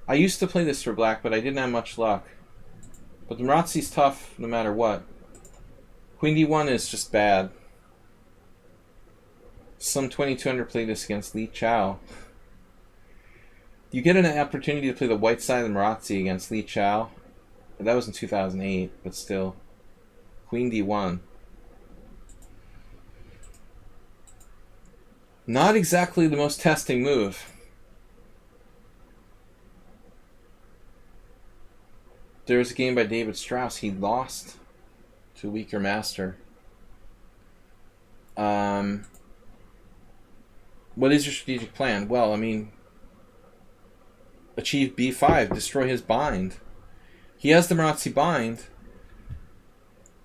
I used to play this for black, but I didn't have much luck. But the Marazzi's tough no matter what. Queen d1 is just bad. Some 2200 played this against Li Chao. You get an opportunity to play the white side of the Marazzi against Li Chao. That was in 2008, but still. Queen d1. Not exactly the most testing move. There was a game by David Strauss. He lost to a weaker master. What is your strategic plan? Well, I mean, achieve b5, destroy his bind. He has the Marazzi bind.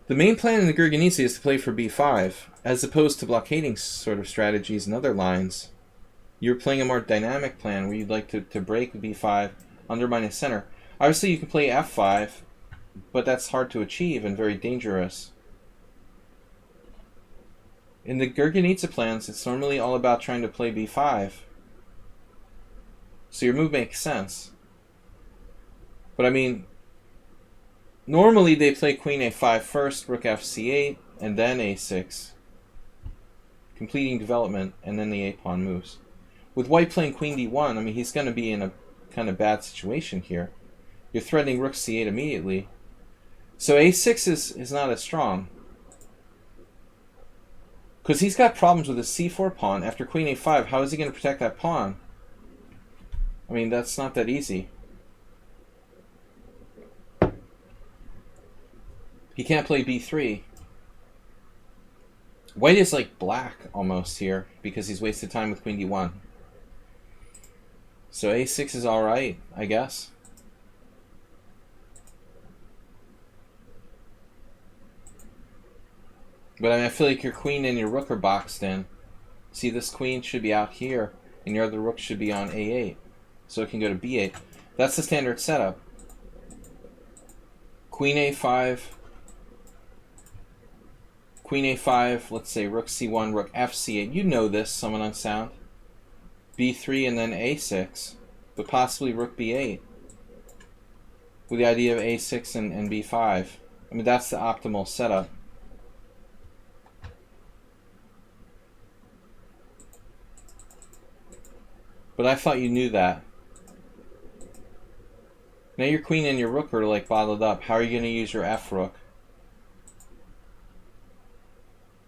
The main plan in the Gurgenidze is to play for b5, as opposed to blockading sort of strategies and other lines. You're playing a more dynamic plan where you'd like to break b5, undermine his center. Obviously, you can play f5, but that's hard to achieve and very dangerous. In the Gurgenidze plans, it's normally all about trying to play b5. So your move makes sense. But I mean, normally they play queen a5 first, rook fc8, and then a6. Completing development, and then the a-pawn moves. With white playing queen d1, I mean, he's going to be in a kind of bad situation here. You're threatening rook c8 immediately. So a6 is not as strong. Because he's got problems with his c4 pawn. After queen a5, how is he going to protect that pawn? I mean, that's not that easy. He can't play b3. White is like black almost here because he's wasted time with queen d1. So a6 is alright, I guess. But I mean, I feel like your queen and your rook are boxed in. See, this queen should be out here, and your other rook should be on a8. So it can go to b8. That's the standard setup. Queen a5. Queen a5, let's say rook c1, rook fc8. You know this, Summon on Sound. b3 and then a6. but possibly rook b8 with the idea of a6 and b5. I mean, that's the optimal setup. But I thought you knew that. Now your queen and your rook are like bottled up. How are you going to use your f rook?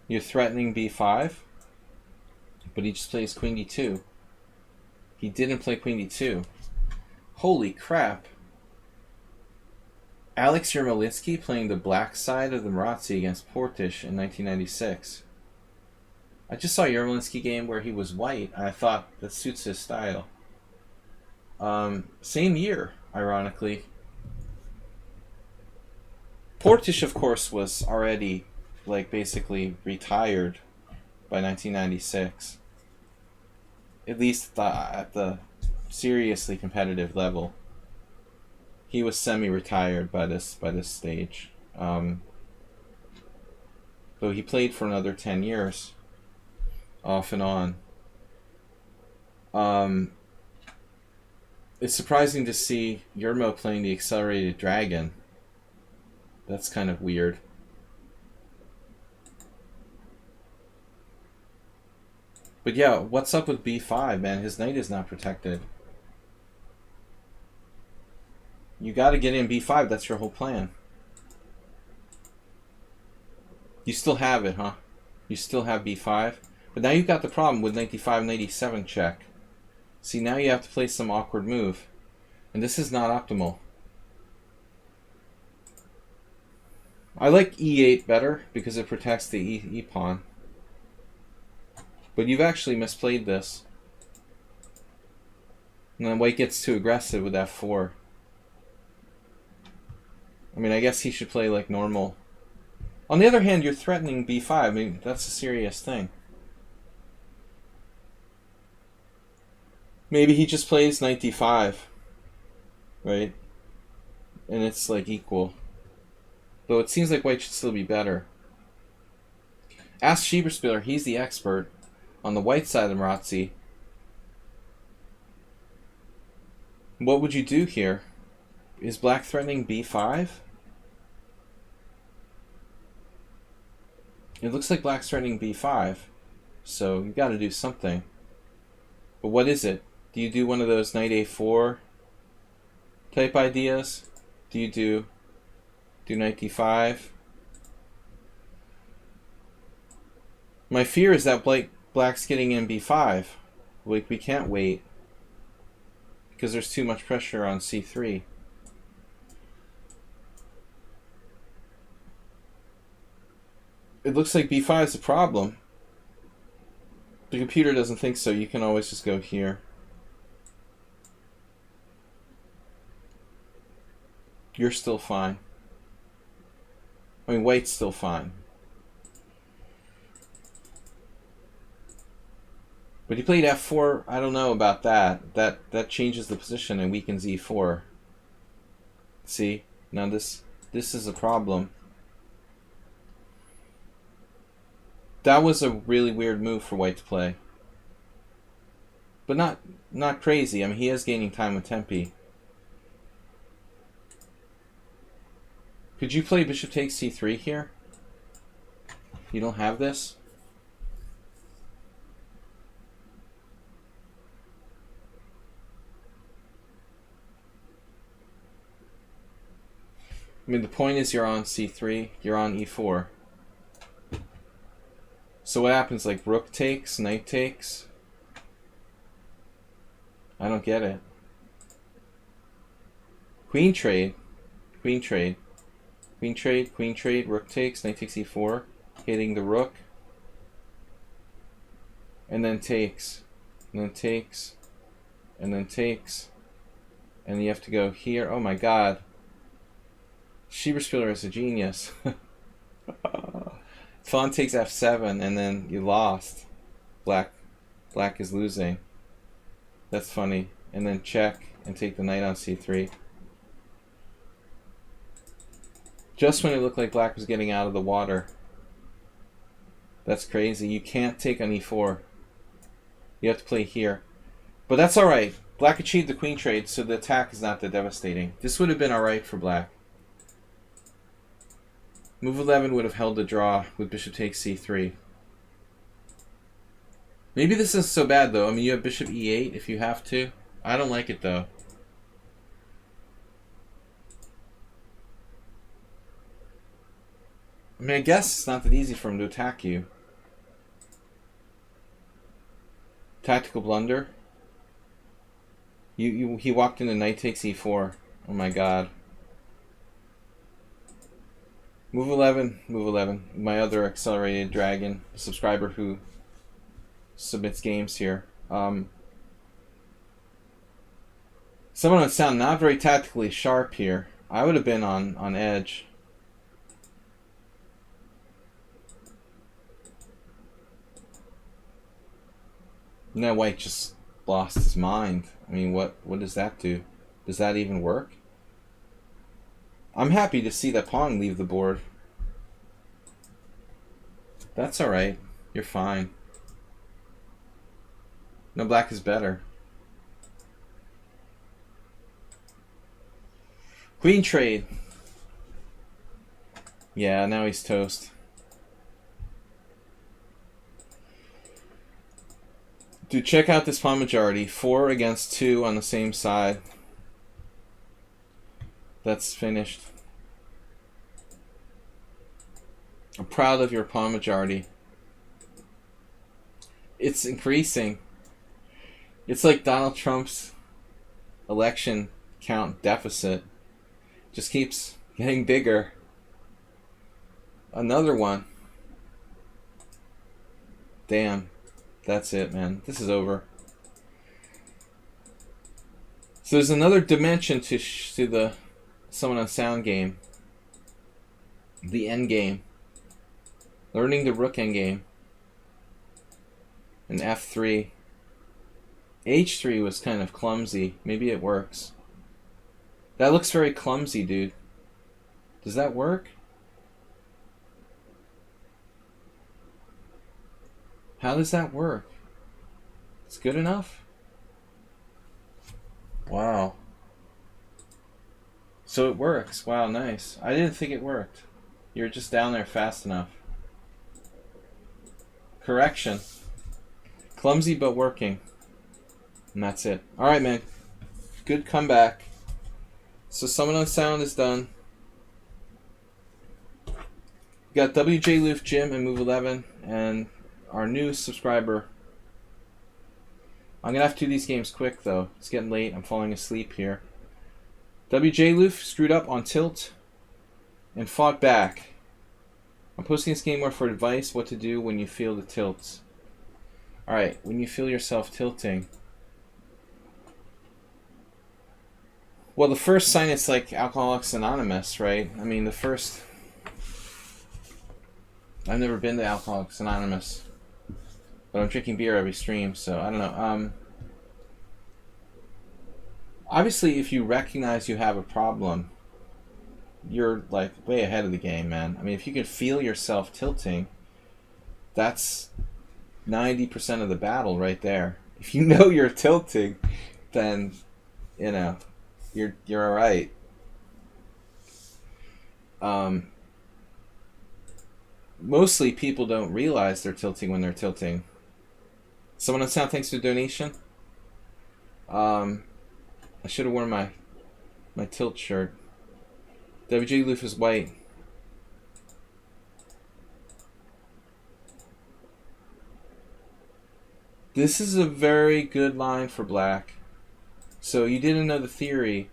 You're threatening b5, but he just plays queen d2. He didn't play queen d2. Holy crap. Alex Yermolitsky playing the black side of the Marazzi against Portish in 1996. I just saw a Yermolitsky game where he was white, and I thought that suits his style. Same year, ironically. Portish, of course, was already, like, basically retired by 1996. At least at the seriously competitive level. He was semi-retired by this stage. Though he played for another 10 years. Off and on. It's surprising to see Yermo playing the Accelerated Dragon. That's kind of weird. But yeah, what's up with b5, man? His knight is not protected. You gotta get in b5, that's your whole plan. You still have it, huh? You still have b5? But now you've got the problem with knight d5, knight e7 check. See, now you have to play some awkward move. And this is not optimal. I like e8 better because it protects the e pawn. But you've actually misplayed this. And then white gets too aggressive with f4. I mean, I guess he should play like normal. On the other hand, you're threatening b5. I mean, that's a serious thing. Maybe he just plays knight d5, right? And it's like equal. Though it seems like white should still be better. Ask Schieberspieler, he's the expert on the white side of the Marazzi. What would you do here? Is black threatening b5? It looks like black's threatening b5. So you got to do something. But what is it? Do you do one of those knight a4 type ideas? Do you do knight d5? My fear is that black's getting in b5. Like, we can't wait because there's too much pressure on c3. It looks like b5 is a problem. The computer doesn't think so. You can always just go here. You're still fine. I mean, white's still fine. But he played f4. I don't know about that. That changes the position and weakens e4. See? Now this is a problem. That was a really weird move for white to play. But not crazy. I mean, he is gaining time with Tempe. Could you play bishop takes c3 here? You don't have this? I mean, the point is you're on c3, you're on e4. So what happens, like rook takes, knight takes? I don't get it. Queen trade, queen trade. Queen trade, rook takes, knight takes e4, hitting the rook. And then takes, and then takes, and then takes. And you have to go here. Oh my god. Schieberspieler is a genius. Fawn takes f7 and then you lost. Black is losing. That's funny. And then check and take the knight on c3. Just when it looked like black was getting out of the water. That's crazy. You can't take on e4. You have to play here. But that's alright. Black achieved the queen trade, so the attack is not that devastating. This would have been alright for black. Move 11 would have held the draw with bishop takes c3. Maybe this isn't so bad, though. I mean, you have bishop e8 if you have to. I don't like it, though. I mean, I guess it's not that easy for him to attack you. Tactical blunder. He walked into knight takes e4. Oh my god. Move 11, move 11. My other accelerated dragon, subscriber who submits games here. Someone would sound not very tactically sharp here. I would have been on edge. No, white just lost his mind. I mean, what does that do? Does that even work? I'm happy to see that pawn leave the board. That's alright. You're fine. No, black is better. Queen trade. Yeah, now he's toast. Dude, check out this pawn majority. 4 against 2 on the same side. That's finished. I'm proud of your pawn majority. It's increasing. It's like Donald Trump's election count deficit. Just keeps getting bigger. Another one. Damn. That's it, man. This is over. So there's another dimension to the Someone on Sound game. The end game. Learning the rook end game. And f3. h3 was kind of clumsy. Maybe it works. That looks very clumsy, dude. Does that work? How does that work? It's good enough? Wow. So it works. Wow, nice. I didn't think it worked. You're just down there fast enough. Correction. Clumsy but working. And that's it. Alright, man. Good comeback. So Someone on Sound is done. We got WJ Loof, Jim, and Move 11, and our new subscriber. I'm going to have to do these games quick, though. It's getting late. I'm falling asleep here. WJ Loof screwed up on tilt and fought back. I'm posting this game more for advice what to do when you feel the tilts. Alright, when you feel yourself tilting. Well, the first sign is like Alcoholics Anonymous, right? I mean, the first... I've never been to Alcoholics Anonymous. But I'm drinking beer every stream, so I don't know. Obviously, if you recognize you have a problem, you're like way ahead of the game, man. I mean, if you can feel yourself tilting, that's 90% of the battle right there. If you know you're tilting, then you know you're all right. Mostly people don't realize they're tilting when they're tilting. Someone on Sound, thanks for the donation. I should have worn my tilt shirt. WJ Loof is white. This is a very good line for black. So you didn't know the theory.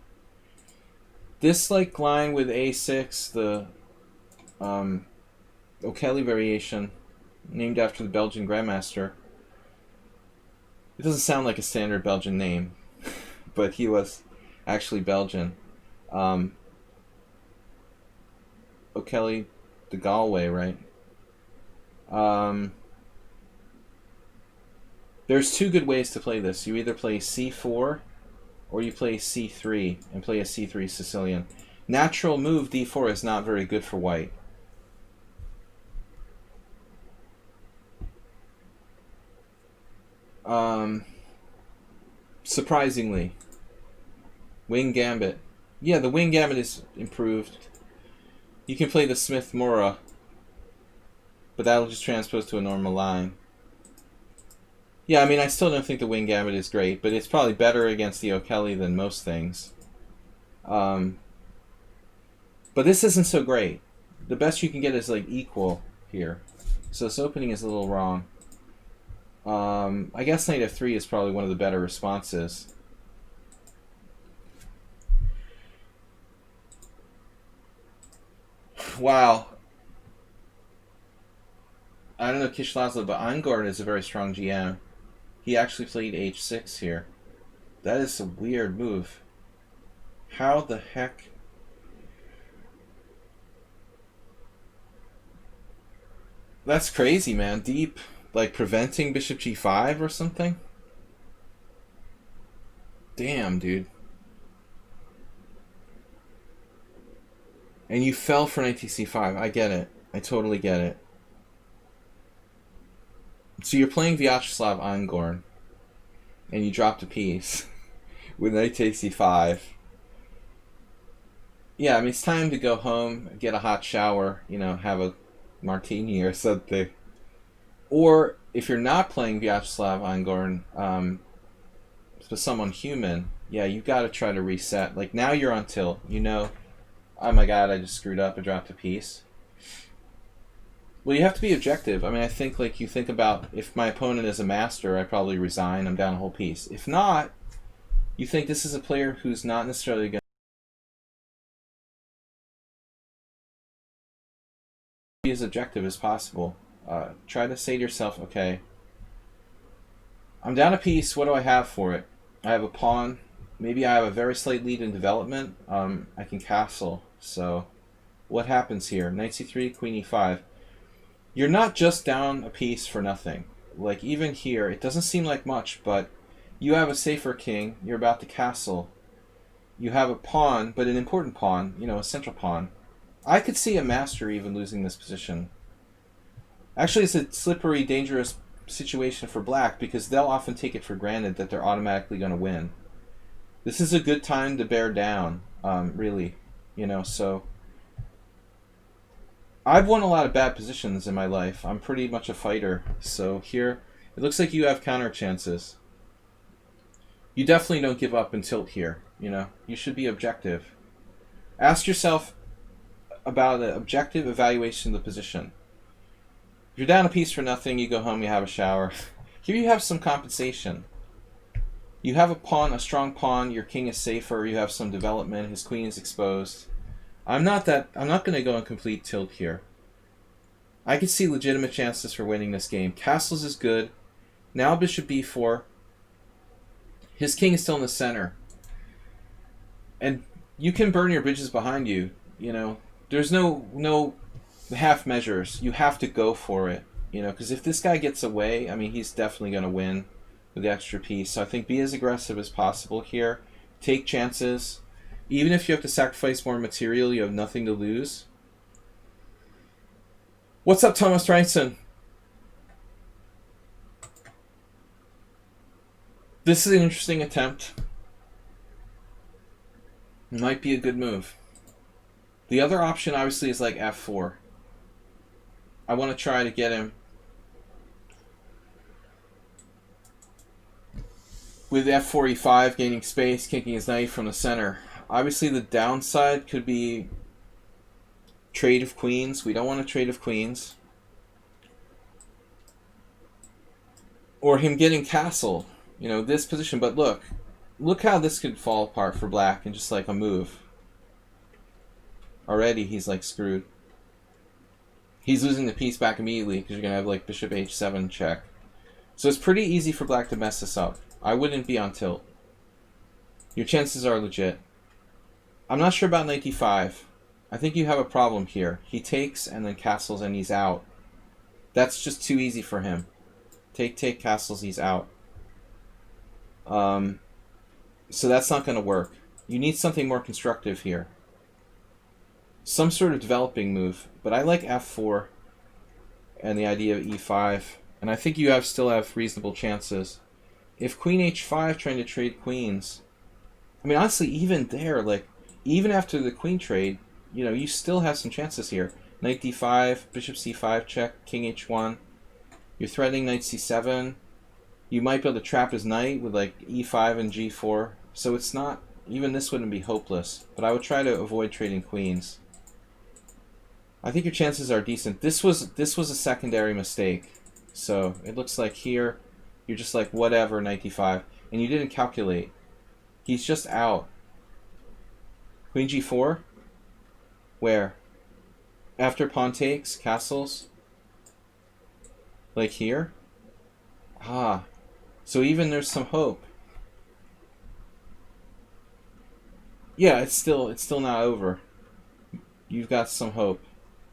This like line with A6, the O'Kelly variation, named after the Belgian Grandmaster. It doesn't sound like a standard Belgian name, but he was actually Belgian. O'Kelly de Galway, right? There's two good ways to play this. You either play c4 or you play c3 and play a c3 Sicilian. Natural move d4 is not very good for white. Surprisingly. Wing Gambit. Yeah, the Wing Gambit is improved. You can play the Smith Mora, but that'll just transpose to a normal line. Yeah, I mean, I still don't think the Wing Gambit is great, but it's probably better against the O'Kelly than most things. But this isn't so great. The best you can get is like equal here. So this opening is a little wrong. I guess knight f3 is probably one of the better responses. Wow. I don't know Kishlazla, but Eingard is a very strong GM. He actually played h6 here. That is a weird move. How the heck? That's crazy, man. Deep. Like preventing bishop g5 or something? Damn, dude. And you fell for knight c5. I get it. I totally get it. So you're playing Vyacheslav Angorn, and you dropped a piece with knight takes c5. Yeah, I mean, it's time to go home, get a hot shower, you know, have a martini or something. Or if you're not playing Vyacheslav Angorn, with someone human, yeah, you've got to try to reset. Like, now you're on tilt, you know, oh my god, I just screwed up and dropped a piece. Well, you have to be objective. I mean, I think, like, you think about, if my opponent is a master, I probably resign, I'm down a whole piece. If not, you think this is a player who's not necessarily going to be as objective as possible. Try to say to yourself, okay, I'm down a piece, what do I have for it? I have a pawn. Maybe I have a very slight lead in development. I can castle. So what happens here? Knight c3, queen e5. You're not just down a piece for nothing. Like, even here, it doesn't seem like much, but you have a safer king. You're about to castle. You have a pawn, but an important pawn, you know, a central pawn. I could see a master even losing this position. Actually, it's a slippery, dangerous situation for black, because they'll often take it for granted that they're automatically going to win. This is a good time to bear down, really. You know, so I've won a lot of bad positions in my life. I'm pretty much a fighter. So here, it looks like you have counter chances. You definitely don't give up and tilt here. You know, you should be objective. Ask yourself about an objective evaluation of the position. If you're down a piece for nothing, you go home, you have a shower. Here you have some compensation. You have a pawn, a strong pawn, your king is safer, you have some development, his queen is exposed. I'm not going to go in complete tilt here. I can see legitimate chances for winning this game. Castles is good. Now bishop b4. His king is still in the center. And you can burn your bridges behind you. You know, there's no half measures. You have to go for it. You know, because if this guy gets away, I mean, he's definitely going to win with the extra piece. So I think be as aggressive as possible here. Take chances. Even if you have to sacrifice more material, you have nothing to lose. What's up, Thomas Reinson? This is an interesting attempt. It might be a good move. The other option, obviously, is like f4. I want to try to get him with f4, e5, gaining space, kicking his knight from the center. Obviously, the downside could be trade of queens. We don't want a trade of queens. Or him getting castle. You know, this position. But look how this could fall apart for black in just like a move. Already, he's like screwed. He's losing the piece back immediately because you're going to have like bishop h7 check. So it's pretty easy for black to mess this up. I wouldn't be on tilt. Your chances are legit. I'm not sure about knight d5. I think you have a problem here. He takes and then castles and he's out. That's just too easy for him. Take, castles, he's out. So that's not going to work. You need something more constructive here. Some sort of developing move. But I like f4 and the idea of e5. And I think you still have reasonable chances. if queen h5 trying to trade queens, I mean, honestly, even there, like, even after the queen trade, you know, you still have some chances here. Knight d5, bishop c5 check, king h1. You're threatening knight c7. You might be able to trap his knight with, like, e5 and g4. So it's not, even this wouldn't be hopeless. But I would try to avoid trading queens. I think your chances are decent. This was a secondary mistake. So it looks like here, you're just like, whatever, knight d5. And you didn't calculate. He's just out. Queen g4? Where? After pawn takes, castles? Like here? Ah. So even there's some hope. Yeah, it's still not over. You've got some hope.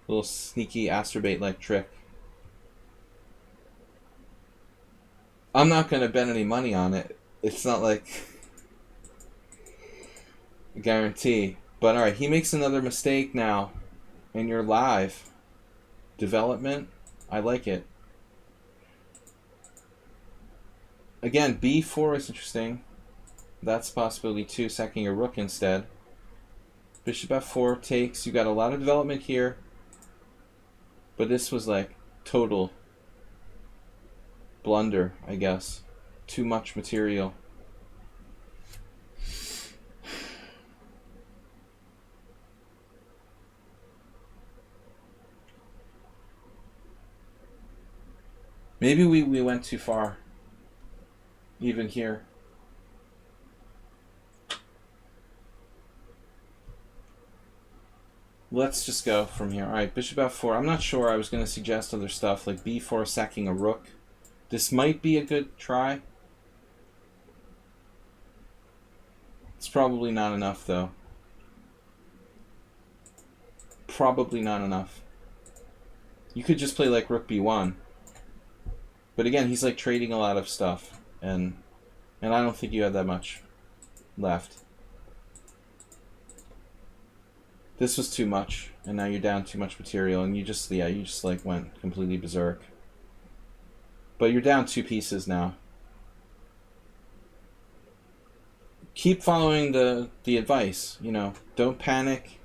A little sneaky astrobate-like trick. I'm not going to bet any money on it. It's not like a guarantee. But alright, he makes another mistake now. And you're live. Development. I like it. Again, b4 is interesting. That's a possibility too, sacking a rook instead. Bishop f4 takes. You got a lot of development here. But this was like total blunder, I guess. Too much material. Maybe we went too far. Even here. Let's just go from here. Alright, bishop f4. I'm not sure. I was going to suggest other stuff like b4 sacking a rook. This might be a good try. It's probably not enough, though. Probably not enough. You could just play like rook b1. But again, he's like trading a lot of stuff. And I don't think you have that much left. This was too much, and now you're down too much material, and you just like went completely berserk. But you're down 2 pieces now. Keep following the advice, you know. Don't panic.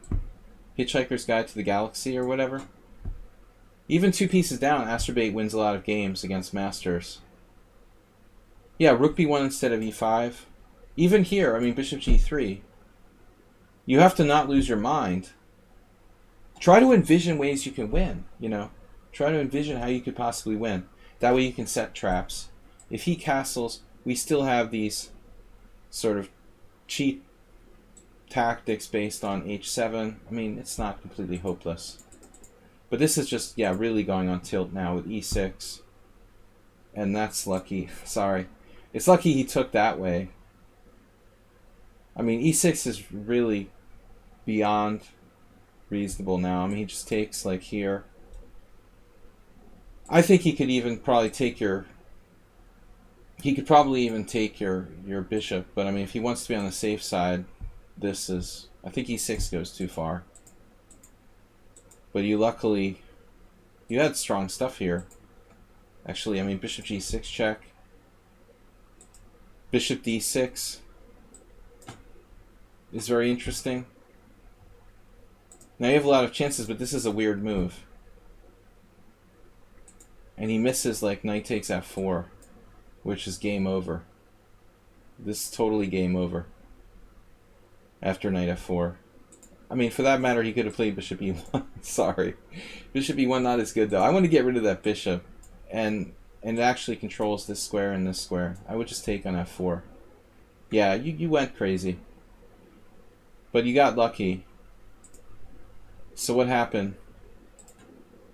Hitchhiker's Guide to the Galaxy or whatever. Even 2 pieces down, Astrobate wins a lot of games against masters. Yeah, rook b1 instead of e5. Even here, I mean, bishop g3. You have to not lose your mind. Try to envision ways you can win, you know. Try to envision how you could possibly win. That way you can set traps. If he castles, we still have these sort of cheap tactics based on h7. I mean, it's not completely hopeless. But this is just, yeah, really going on tilt now with e6. And that's lucky. Sorry. It's lucky he took that way. I mean, e6 is really beyond reasonable now. I mean, he just takes like here. I think he could even probably take your... He could probably even take your bishop. But I mean, if he wants to be on the safe side, this is... I think e6 goes too far. But you luckily... You had strong stuff here. Actually, I mean, bishop g6 check. Bishop d6 is very interesting. Now you have a lot of chances, but this is a weird move. And he misses like knight takes f4, which is game over. This is totally game over. After knight f4. I mean, for that matter, he could have played bishop e1. Sorry. Bishop e1 not as good, though. I want to get rid of that bishop. And it actually controls this square and this square. I would just take on f4. Yeah, you went crazy. But you got lucky. So what happened?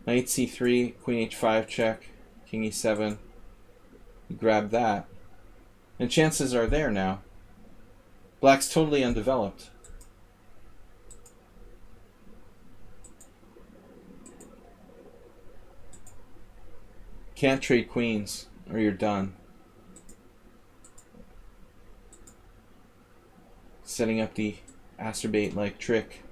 Knight c3, queen h5 check, king e7. You grab that. And chances are there now. Black's totally undeveloped. Can't trade queens, or you're done. Setting up the Astrobate-like trick.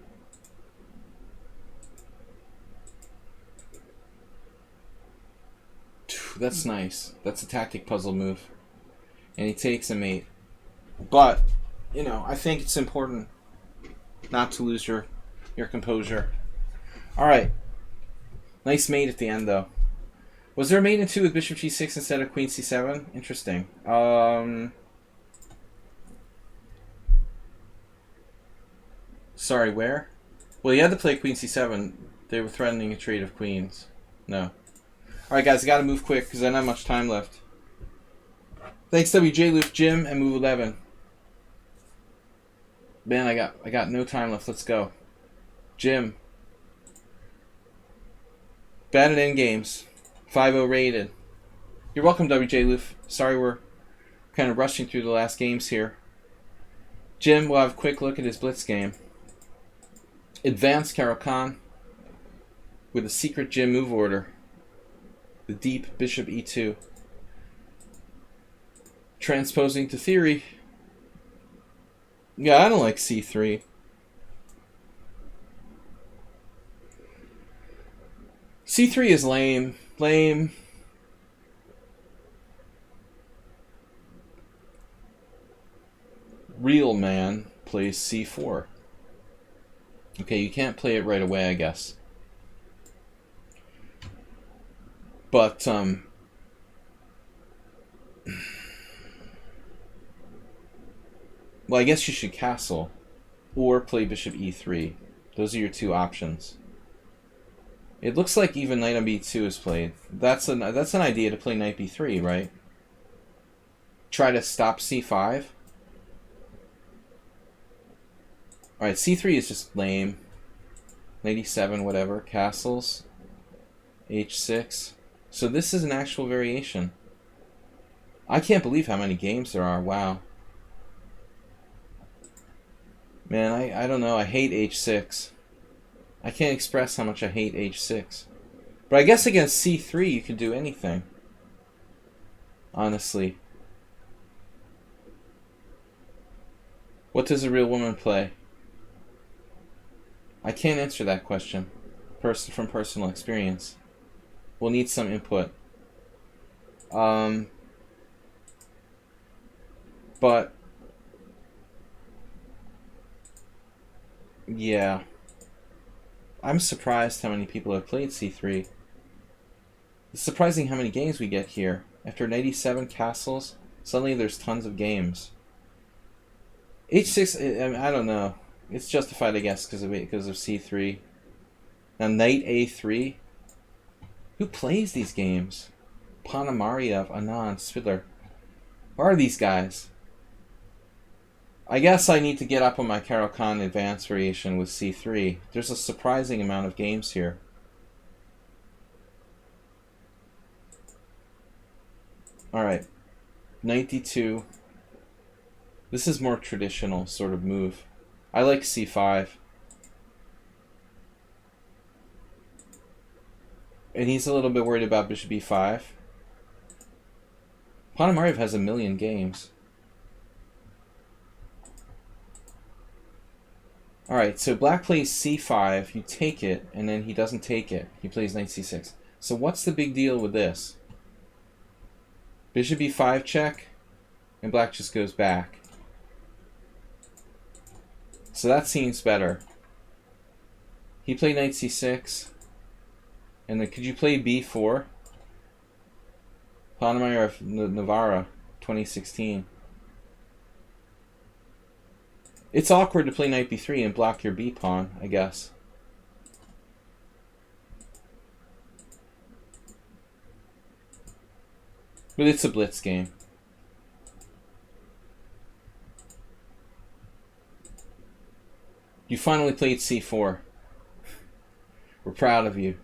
That's nice. That's a tactic puzzle move. And he takes a mate. But, you know, I think it's important not to lose your composure. Alright. Nice mate at the end, though. Was there a mate in 2 with bishop g6 instead of queen c7? Interesting. Sorry, where? Well, you had to play queen c7. They were threatening a trade of queens. No. Alright, guys, I gotta move quick because I don't have much time left. Thanks, WJ, Luke, Jim, and Move 11. Man, I got no time left. Let's go. Jim. Bad at endgames. 5-0 rated. You're welcome, WJ Loof. Sorry we're kind of rushing through the last games here. Jim will have a quick look at his blitz game. Advanced Caro-Kann with a secret Jim move order. The deep bishop e2. Transposing to theory. Yeah, I don't like c3. c3 is lame. Lame. Real man plays c4. Okay, you can't play it right away, I guess. But, well, I guess you should castle or play bishop e3. Those are your two options. It looks like even knight on b2 is played. That's an idea to play knight b3, right? Try to stop c5. Alright, c3 is just lame. Knight e7, whatever. Castles. h6. So this is an actual variation. I can't believe how many games there are. Wow. Man, I don't know. I hate h6. I can't express how much I hate h6. But I guess against c3 you can do anything. Honestly. What does a real woman play? I can't answer that question from personal experience. We'll need some input. But yeah. I'm surprised how many people have played c3. It's surprising how many games we get here. After knight e7 castles, suddenly there's tons of games. h6, I don't know. It's justified, I guess, because of c3. Now knight a3. Who plays these games? Ponomarev, Anand, Spidler. Who are these guys? I guess I need to get up on my Caro-Kann advanced variation with c3. There's a surprising amount of games here. Alright. Knight d2. This is more traditional sort of move. I like c5. And he's a little bit worried about bishop e5. Ponomarev has a million games. Alright, so black plays c5, you take it, and then he doesn't take it. He plays knight c6. So what's the big deal with this? Bishop e5 check, and black just goes back. So that seems better. He played knight c6, and then could you play b4? Ponomarev Navarra, 2016. It's awkward to play knight b3 and block your b pawn, I guess. But it's a blitz game. You finally played c4. We're proud of you.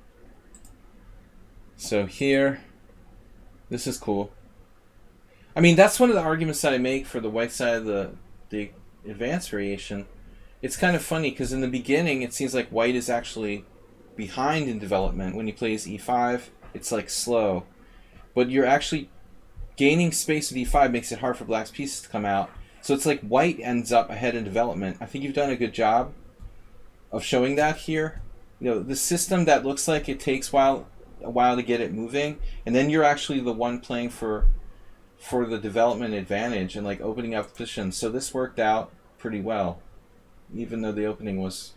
So here, this is cool. I mean, that's one of the arguments that I make for the white side of the advanced variation. It's kind of funny because in the beginning it seems like white is actually behind in development. When he plays e5, it's like slow. But you're actually gaining space with e5 makes it hard for black's pieces to come out. So it's like white ends up ahead in development. I think you've done a good job of showing that here. You know, the system that looks like it takes a while to get it moving, and then you're actually the one playing for for the development advantage and like opening up positions. So this worked out pretty well, even though the opening was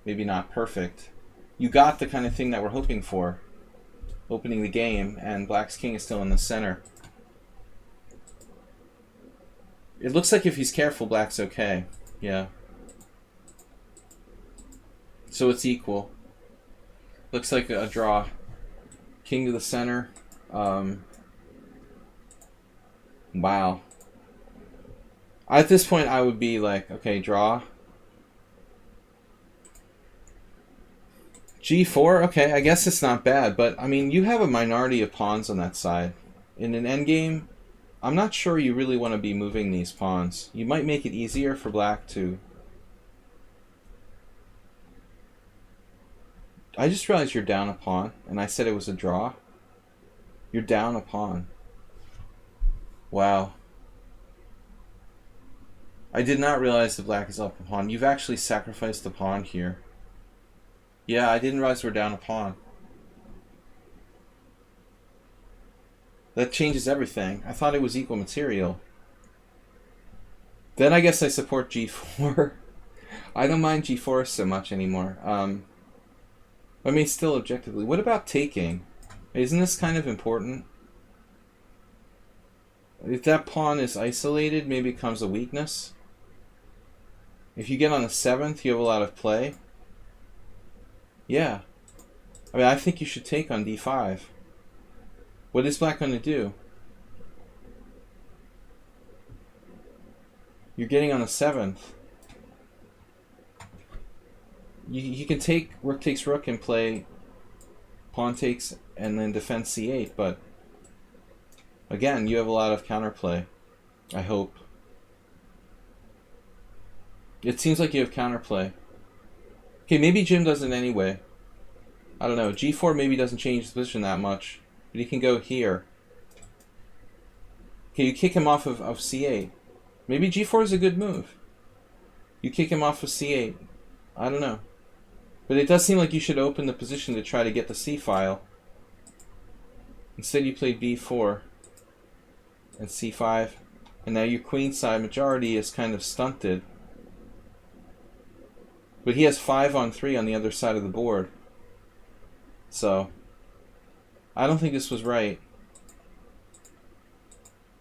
maybe not perfect. You got the kind of thing that we're hoping for, opening the game, and Black's king is still in the center. It looks like if he's careful, Black's okay. Yeah. So it's equal. Looks like a draw. King to the center. Wow. At this point, I would be like, okay, draw. G4, okay, I guess it's not bad, but I mean, you have a minority of pawns on that side. In an endgame, I'm not sure you really want to be moving these pawns. You might make it easier for Black to... I just realized you're down a pawn, and I said it was a draw. You're down a pawn. Wow. I did not realize that Black is up a pawn. You've actually sacrificed a pawn here. Yeah, I didn't realize we're down a pawn. That changes everything. I thought it was equal material. Then I guess I support G4. I don't mind G4 so much anymore. I mean, still objectively. What about taking? Isn't this kind of important? If that pawn is isolated, maybe it becomes a weakness. If you get on the 7th, you have a lot of play. Yeah. I mean, I think you should take on D5. What is Black going to do? You're getting on the 7th. You can take rook takes rook and play pawn takes and then defend c8, but again, you have a lot of counterplay. I hope. It seems like you have counterplay. Okay, maybe Jim does it anyway. I don't know. G4 maybe doesn't change the position that much, but he can go here. Okay, you kick him off of c8. Maybe G4 is a good move. You kick him off of c8. I don't know. But it does seem like you should open the position to try to get the c file. Instead you played b4 and c5. And now your queenside majority is kind of stunted. But he has 5 on 3 on the other side of the board. So, I don't think this was right.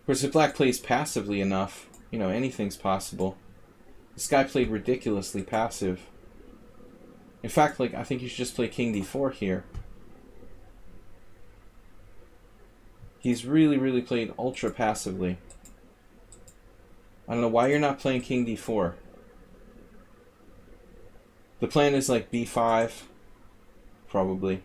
Of course, if Black plays passively enough, you know, anything's possible. This guy played ridiculously passive. In fact, like, I think you should just play King D4 here. He's really, really played ultra passively. I don't know why you're not playing King D4. The plan is like B5, probably.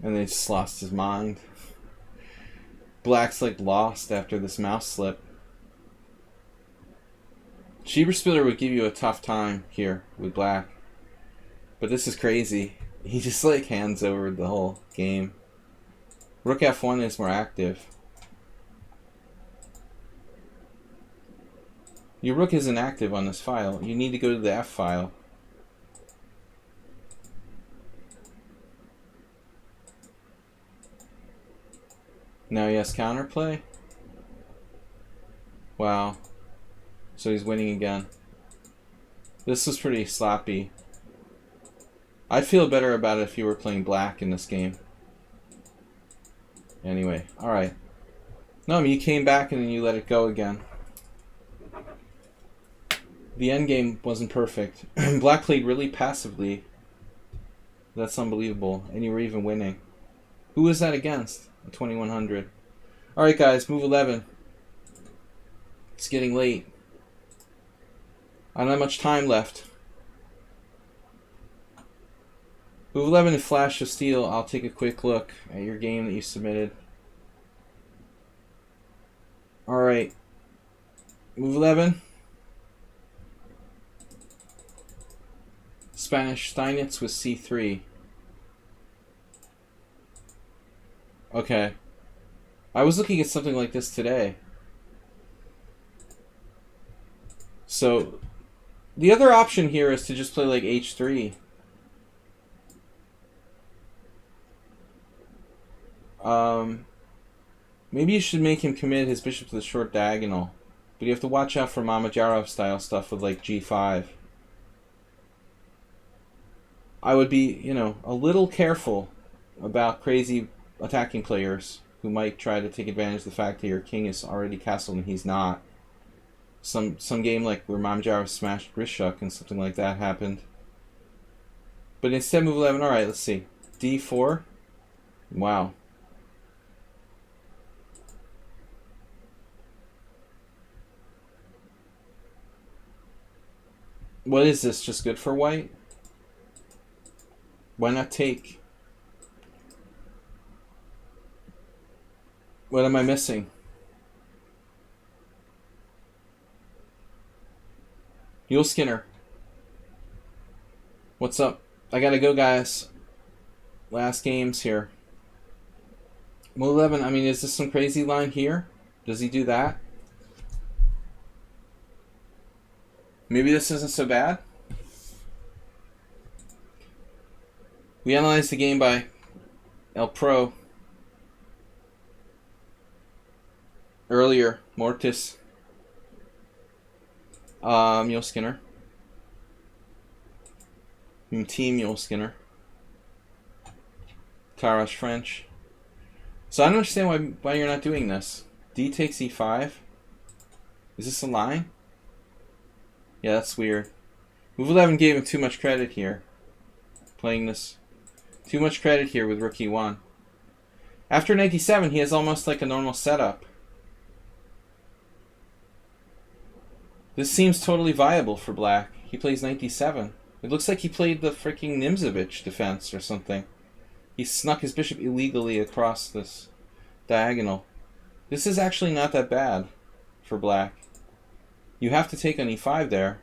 And they just lost his mind. Black's like lost after this mouse slip. Shieber Spiller would give you a tough time here with Black. But this is crazy. He just like hands over the whole game. Rook F1 is more active. Your rook isn't active on this file. You need to go to the F file. Now he has counterplay. Wow. So he's winning again. This was pretty sloppy. I'd feel better about it if you were playing Black in this game. Anyway, alright. No, I mean, you came back and then you let it go again. The endgame wasn't perfect. Black played really passively. That's unbelievable. And you were even winning. Who was that against? 2100. Alright guys, move 11. It's getting late. I don't have much time left. Move 11 and Flash of Steel. I'll take a quick look at your game that you submitted. Alright. Move 11. Spanish Steinitz with C3. Okay. I was looking at something like this today. So, the other option here is to just play like H3. Maybe you should make him commit his bishop to the short diagonal. But you have to watch out for Mamajarov style stuff with like g5. I would be, a little careful about crazy attacking players who might try to take advantage of the fact that your king is already castled and he's not. Some game like where Mamajarov smashed Grishuk and something like that happened. But instead move 11, alright, let's see. d4. Wow. What is this? Just good for white? Why not take? What am I missing? Yule Skinner. What's up? I gotta go, guys. Last games here. Move 11, I mean, is this some crazy line here? Does he do that? Maybe this isn't so bad. We analyzed the game by El Pro earlier. Mortis. Mule Skinner. Team Mule Skinner. Tarash French. So I don't understand why you're not doing this. D takes E5. Is this a line? Yeah, that's weird. Move 11 gave him too much credit here. Playing this. Too much credit here with Rook E1. After Knight D7, he has almost like a normal setup. This seems totally viable for black. He plays Knight D7. It looks like he played the freaking Nimzovich defense or something. He snuck his bishop illegally across this diagonal. This is actually not that bad for black. You have to take on E5 there.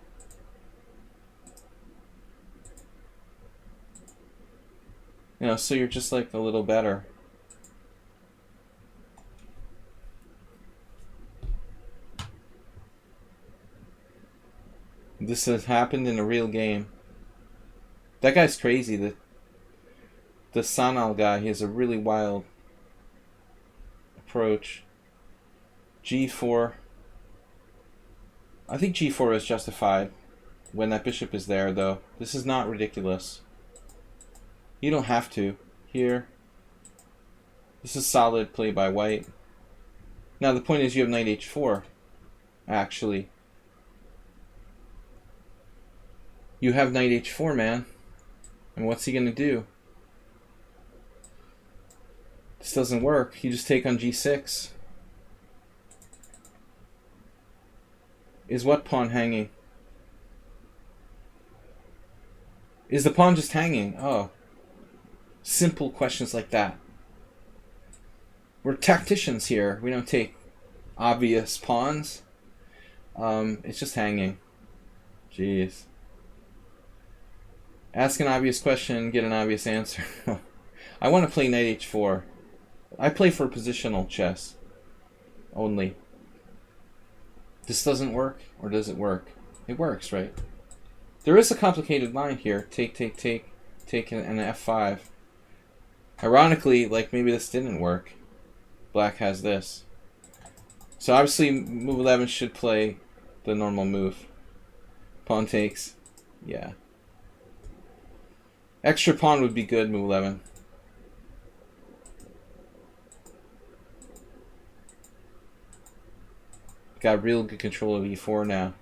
So you're just like a little better. This has happened in a real game. That guy's crazy. The Sanal guy, he has a really wild approach. G4. I think G4 is justified when that bishop is there, though. This is not ridiculous. You don't have to. Here. This is solid play by white. Now the point is you have Knight H4, actually. You have Knight H4, man. And what's he going to do? This doesn't work. You just take on G6. Is what pawn hanging? Is the pawn just hanging? Oh. Simple questions like that. We're tacticians here. We don't take obvious pawns. It's just hanging. Jeez. Ask an obvious question, get an obvious answer. I want to play Knight H4. I play for positional chess. Only. This doesn't work, or does it work? It works, right? There is a complicated line here. Take, take, take, take, and an F5. Ironically, like maybe this didn't work. Black has this. So obviously move 11 should play the normal move. Pawn takes. Yeah. Extra pawn would be good, move 11. Got real good control of E4 now.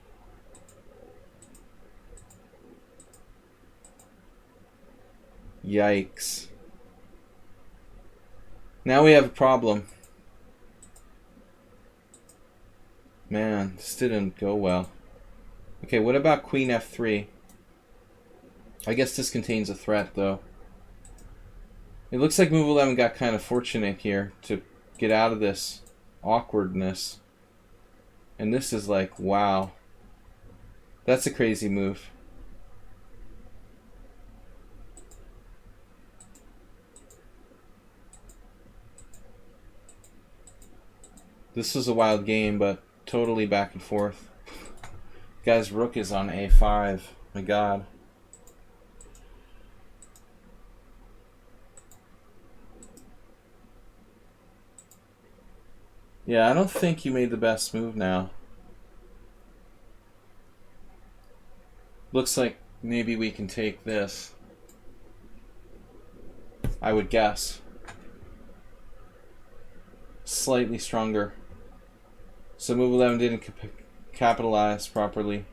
Yikes. Now we have a problem. Man, this didn't go well. Okay, what about Queen F3? I guess this contains a threat, though. It looks like move 11 got kind of fortunate here to get out of this awkwardness. And this is like, wow. That's a crazy move. This was a wild game, but totally back and forth. Guy's rook is on A5. My God. Yeah, I don't think you made the best move now. Looks like maybe we can take this. I would guess. Slightly stronger. So move 11 didn't capitalize properly.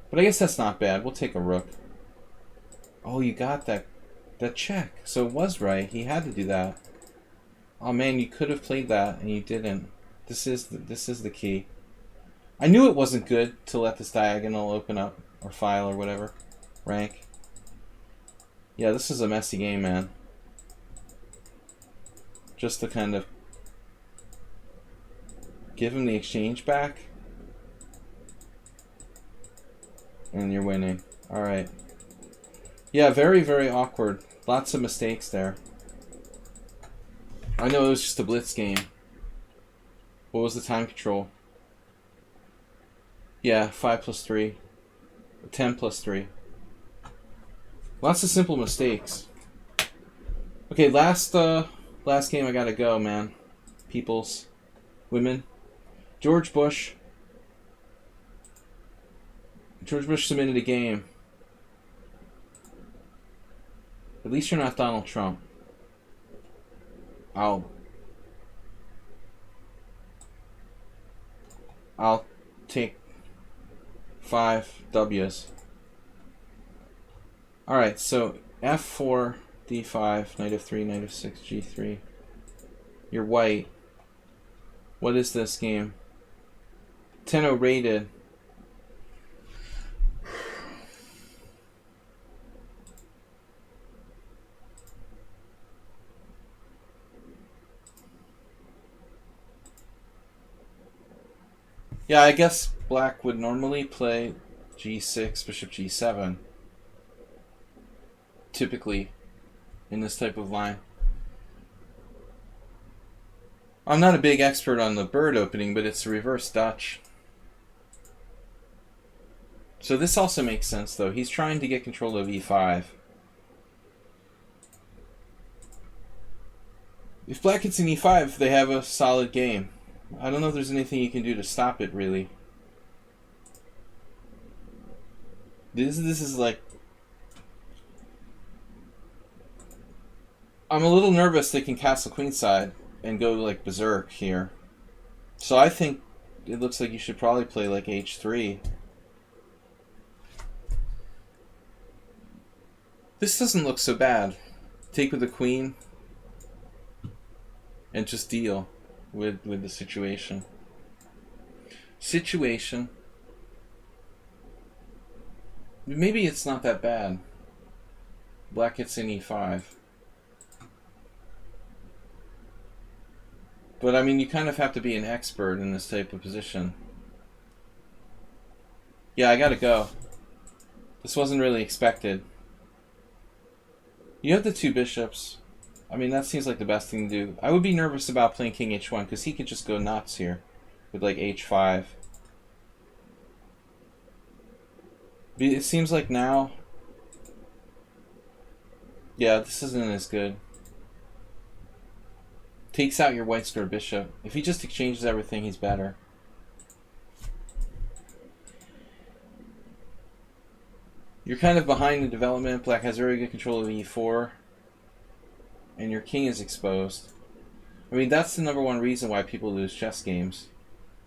But I guess that's not bad. We'll take a rook. Oh, you got that check. So it was right. He had to do that. Oh man, you could have played that and you didn't. This is the key. I knew it wasn't good to let this diagonal open up, or file, or whatever. Rank. Yeah, this is a messy game, man. Just to kind of give him the exchange back. And you're winning. Alright. Yeah, very, very awkward. Lots of mistakes there. I know it was just a blitz game. What was the time control? Yeah, 5 plus 3. 10 plus 3. Lots of simple mistakes. Okay, last game I gotta go, man. Peoples. Women. George Bush. George Bush submitted a game. At least you're not Donald Trump. I'll take 5 W's. Alright, so F4, D5, knight F3, knight F6, G3. You're white. What is this game? 10-0 rated. Yeah, I guess black would normally play G6, bishop G7. Typically, in this type of line. I'm not a big expert on the bird opening, but it's a reverse Dutch. So this also makes sense, though. He's trying to get control of E5. If black hits an E5, they have a solid game. I don't know if there's anything you can do to stop it, really. This is like... I'm a little nervous they can castle queenside and go like berserk here. So I think it looks like you should probably play like H3. This doesn't look so bad. Take with the queen and just deal with the situation. Maybe it's not that bad. Black hits in E5. But I mean, you kind of have to be an expert in this type of position. Yeah, I gotta go. This wasn't really expected. You have the 2 bishops. I mean, that seems like the best thing to do. I would be nervous about playing king h1 because he could just go nuts here with like h5. It seems like now... Yeah, this isn't as good. Takes out your white square bishop. If he just exchanges everything, he's better. You're kind of behind in development. Black has very good control of e4. And your king is exposed. I mean, that's the #1 reason why people lose chess games.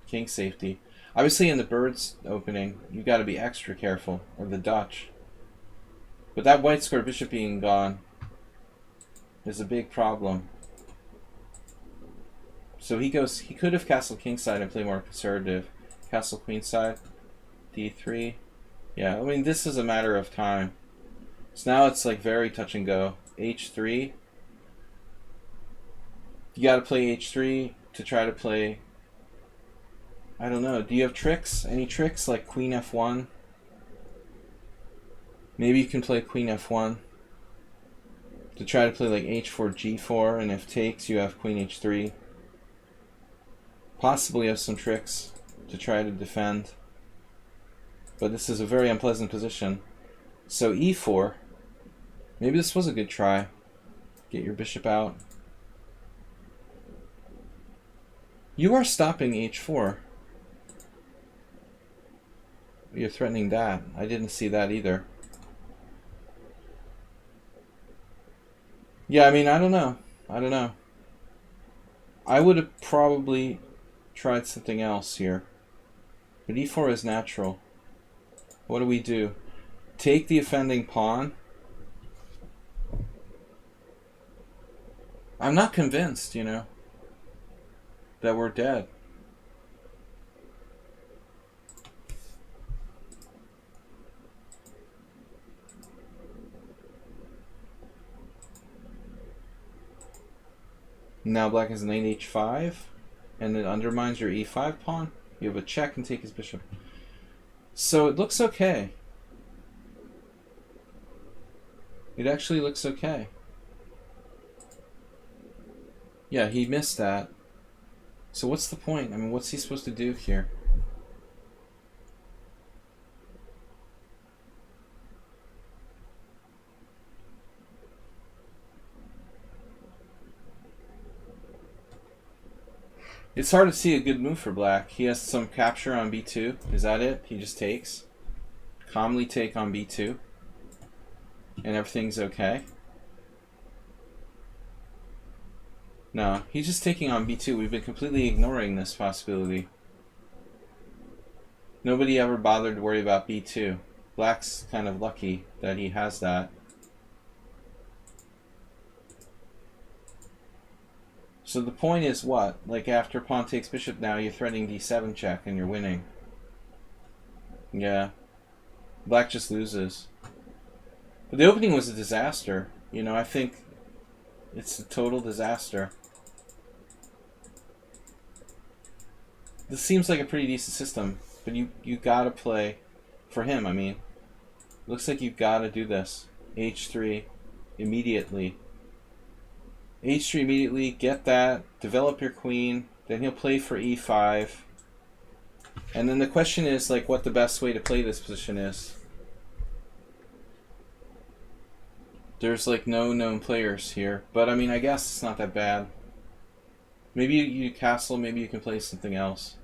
King safety. Obviously, in the bird's opening, you got to be extra careful, or the Dutch. But that white square bishop being gone is a big problem. So he could have castled kingside and play more conservative. Castle queenside, d3. Yeah, I mean, this is a matter of time. So now it's like very touch and go. h3. You got to play h3 to try to play... I don't know. Do you have tricks? Any tricks like queen f1? Maybe you can play queen f1 to try to play like h4, g4, and if takes, you have queen h3. Possibly have some tricks to try to defend. But this is a very unpleasant position. So e4. Maybe this was a good try. Get your bishop out. You are stopping h4. You're threatening that. I didn't see that either. Yeah, I mean, I don't know. I don't know. I would have probably tried something else here. But e4 is natural. What do we do? Take the offending pawn. I'm not convinced, you know, that we're dead. Now black has knight h5, and it undermines your e5 pawn. You have a check and take his bishop. So it looks okay. It actually looks okay. Yeah, he missed that. So what's the point? I mean, what's he supposed to do here? It's hard to see a good move for black. He has some capture on b2. Is that it? He just takes. Calmly take on b2. And everything's okay. No, he's just taking on b2. We've been completely ignoring this possibility. Nobody ever bothered to worry about b2. Black's kind of lucky that he has that. So the point is what? Like after pawn takes bishop now, you're threatening d7 check and you're winning. Yeah. Black just loses. But the opening was a disaster. You know, I think it's a total disaster. This seems like a pretty decent system, but you gotta play for him, I mean. Looks like you've gotta do this. h3 immediately. h3 immediately, get that, develop your queen, then he'll play for e5. And then the question is like what the best way to play this position is. There's like no known players here, but I mean I guess it's not that bad. Maybe you castle, maybe you can play something else.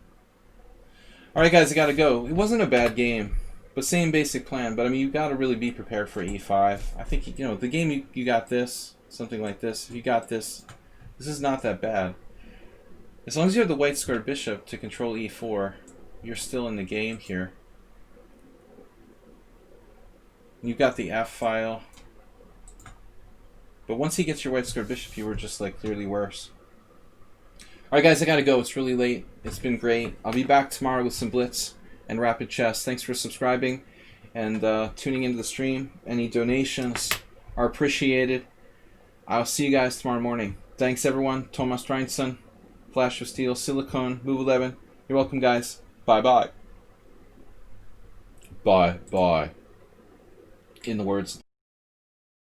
Alright guys, I gotta go. It wasn't a bad game, but same basic plan, but I mean you gotta really be prepared for e5. I think, you know, the game you got this, something like this, if you got this, this is not that bad. As long as you have the white squared bishop to control e4, you're still in the game here. You've got the f file. But once he gets your white squared bishop, you were just like clearly worse. Alright guys, I gotta go. It's really late. It's been great. I'll be back tomorrow with some blitz and rapid chess. Thanks for subscribing and tuning into the stream. Any donations are appreciated. I'll see you guys tomorrow morning. Thanks everyone. Thomas Reinson, Flash of Steel, Silicone, Move 11. You're welcome guys. Bye-bye. Bye-bye. In the words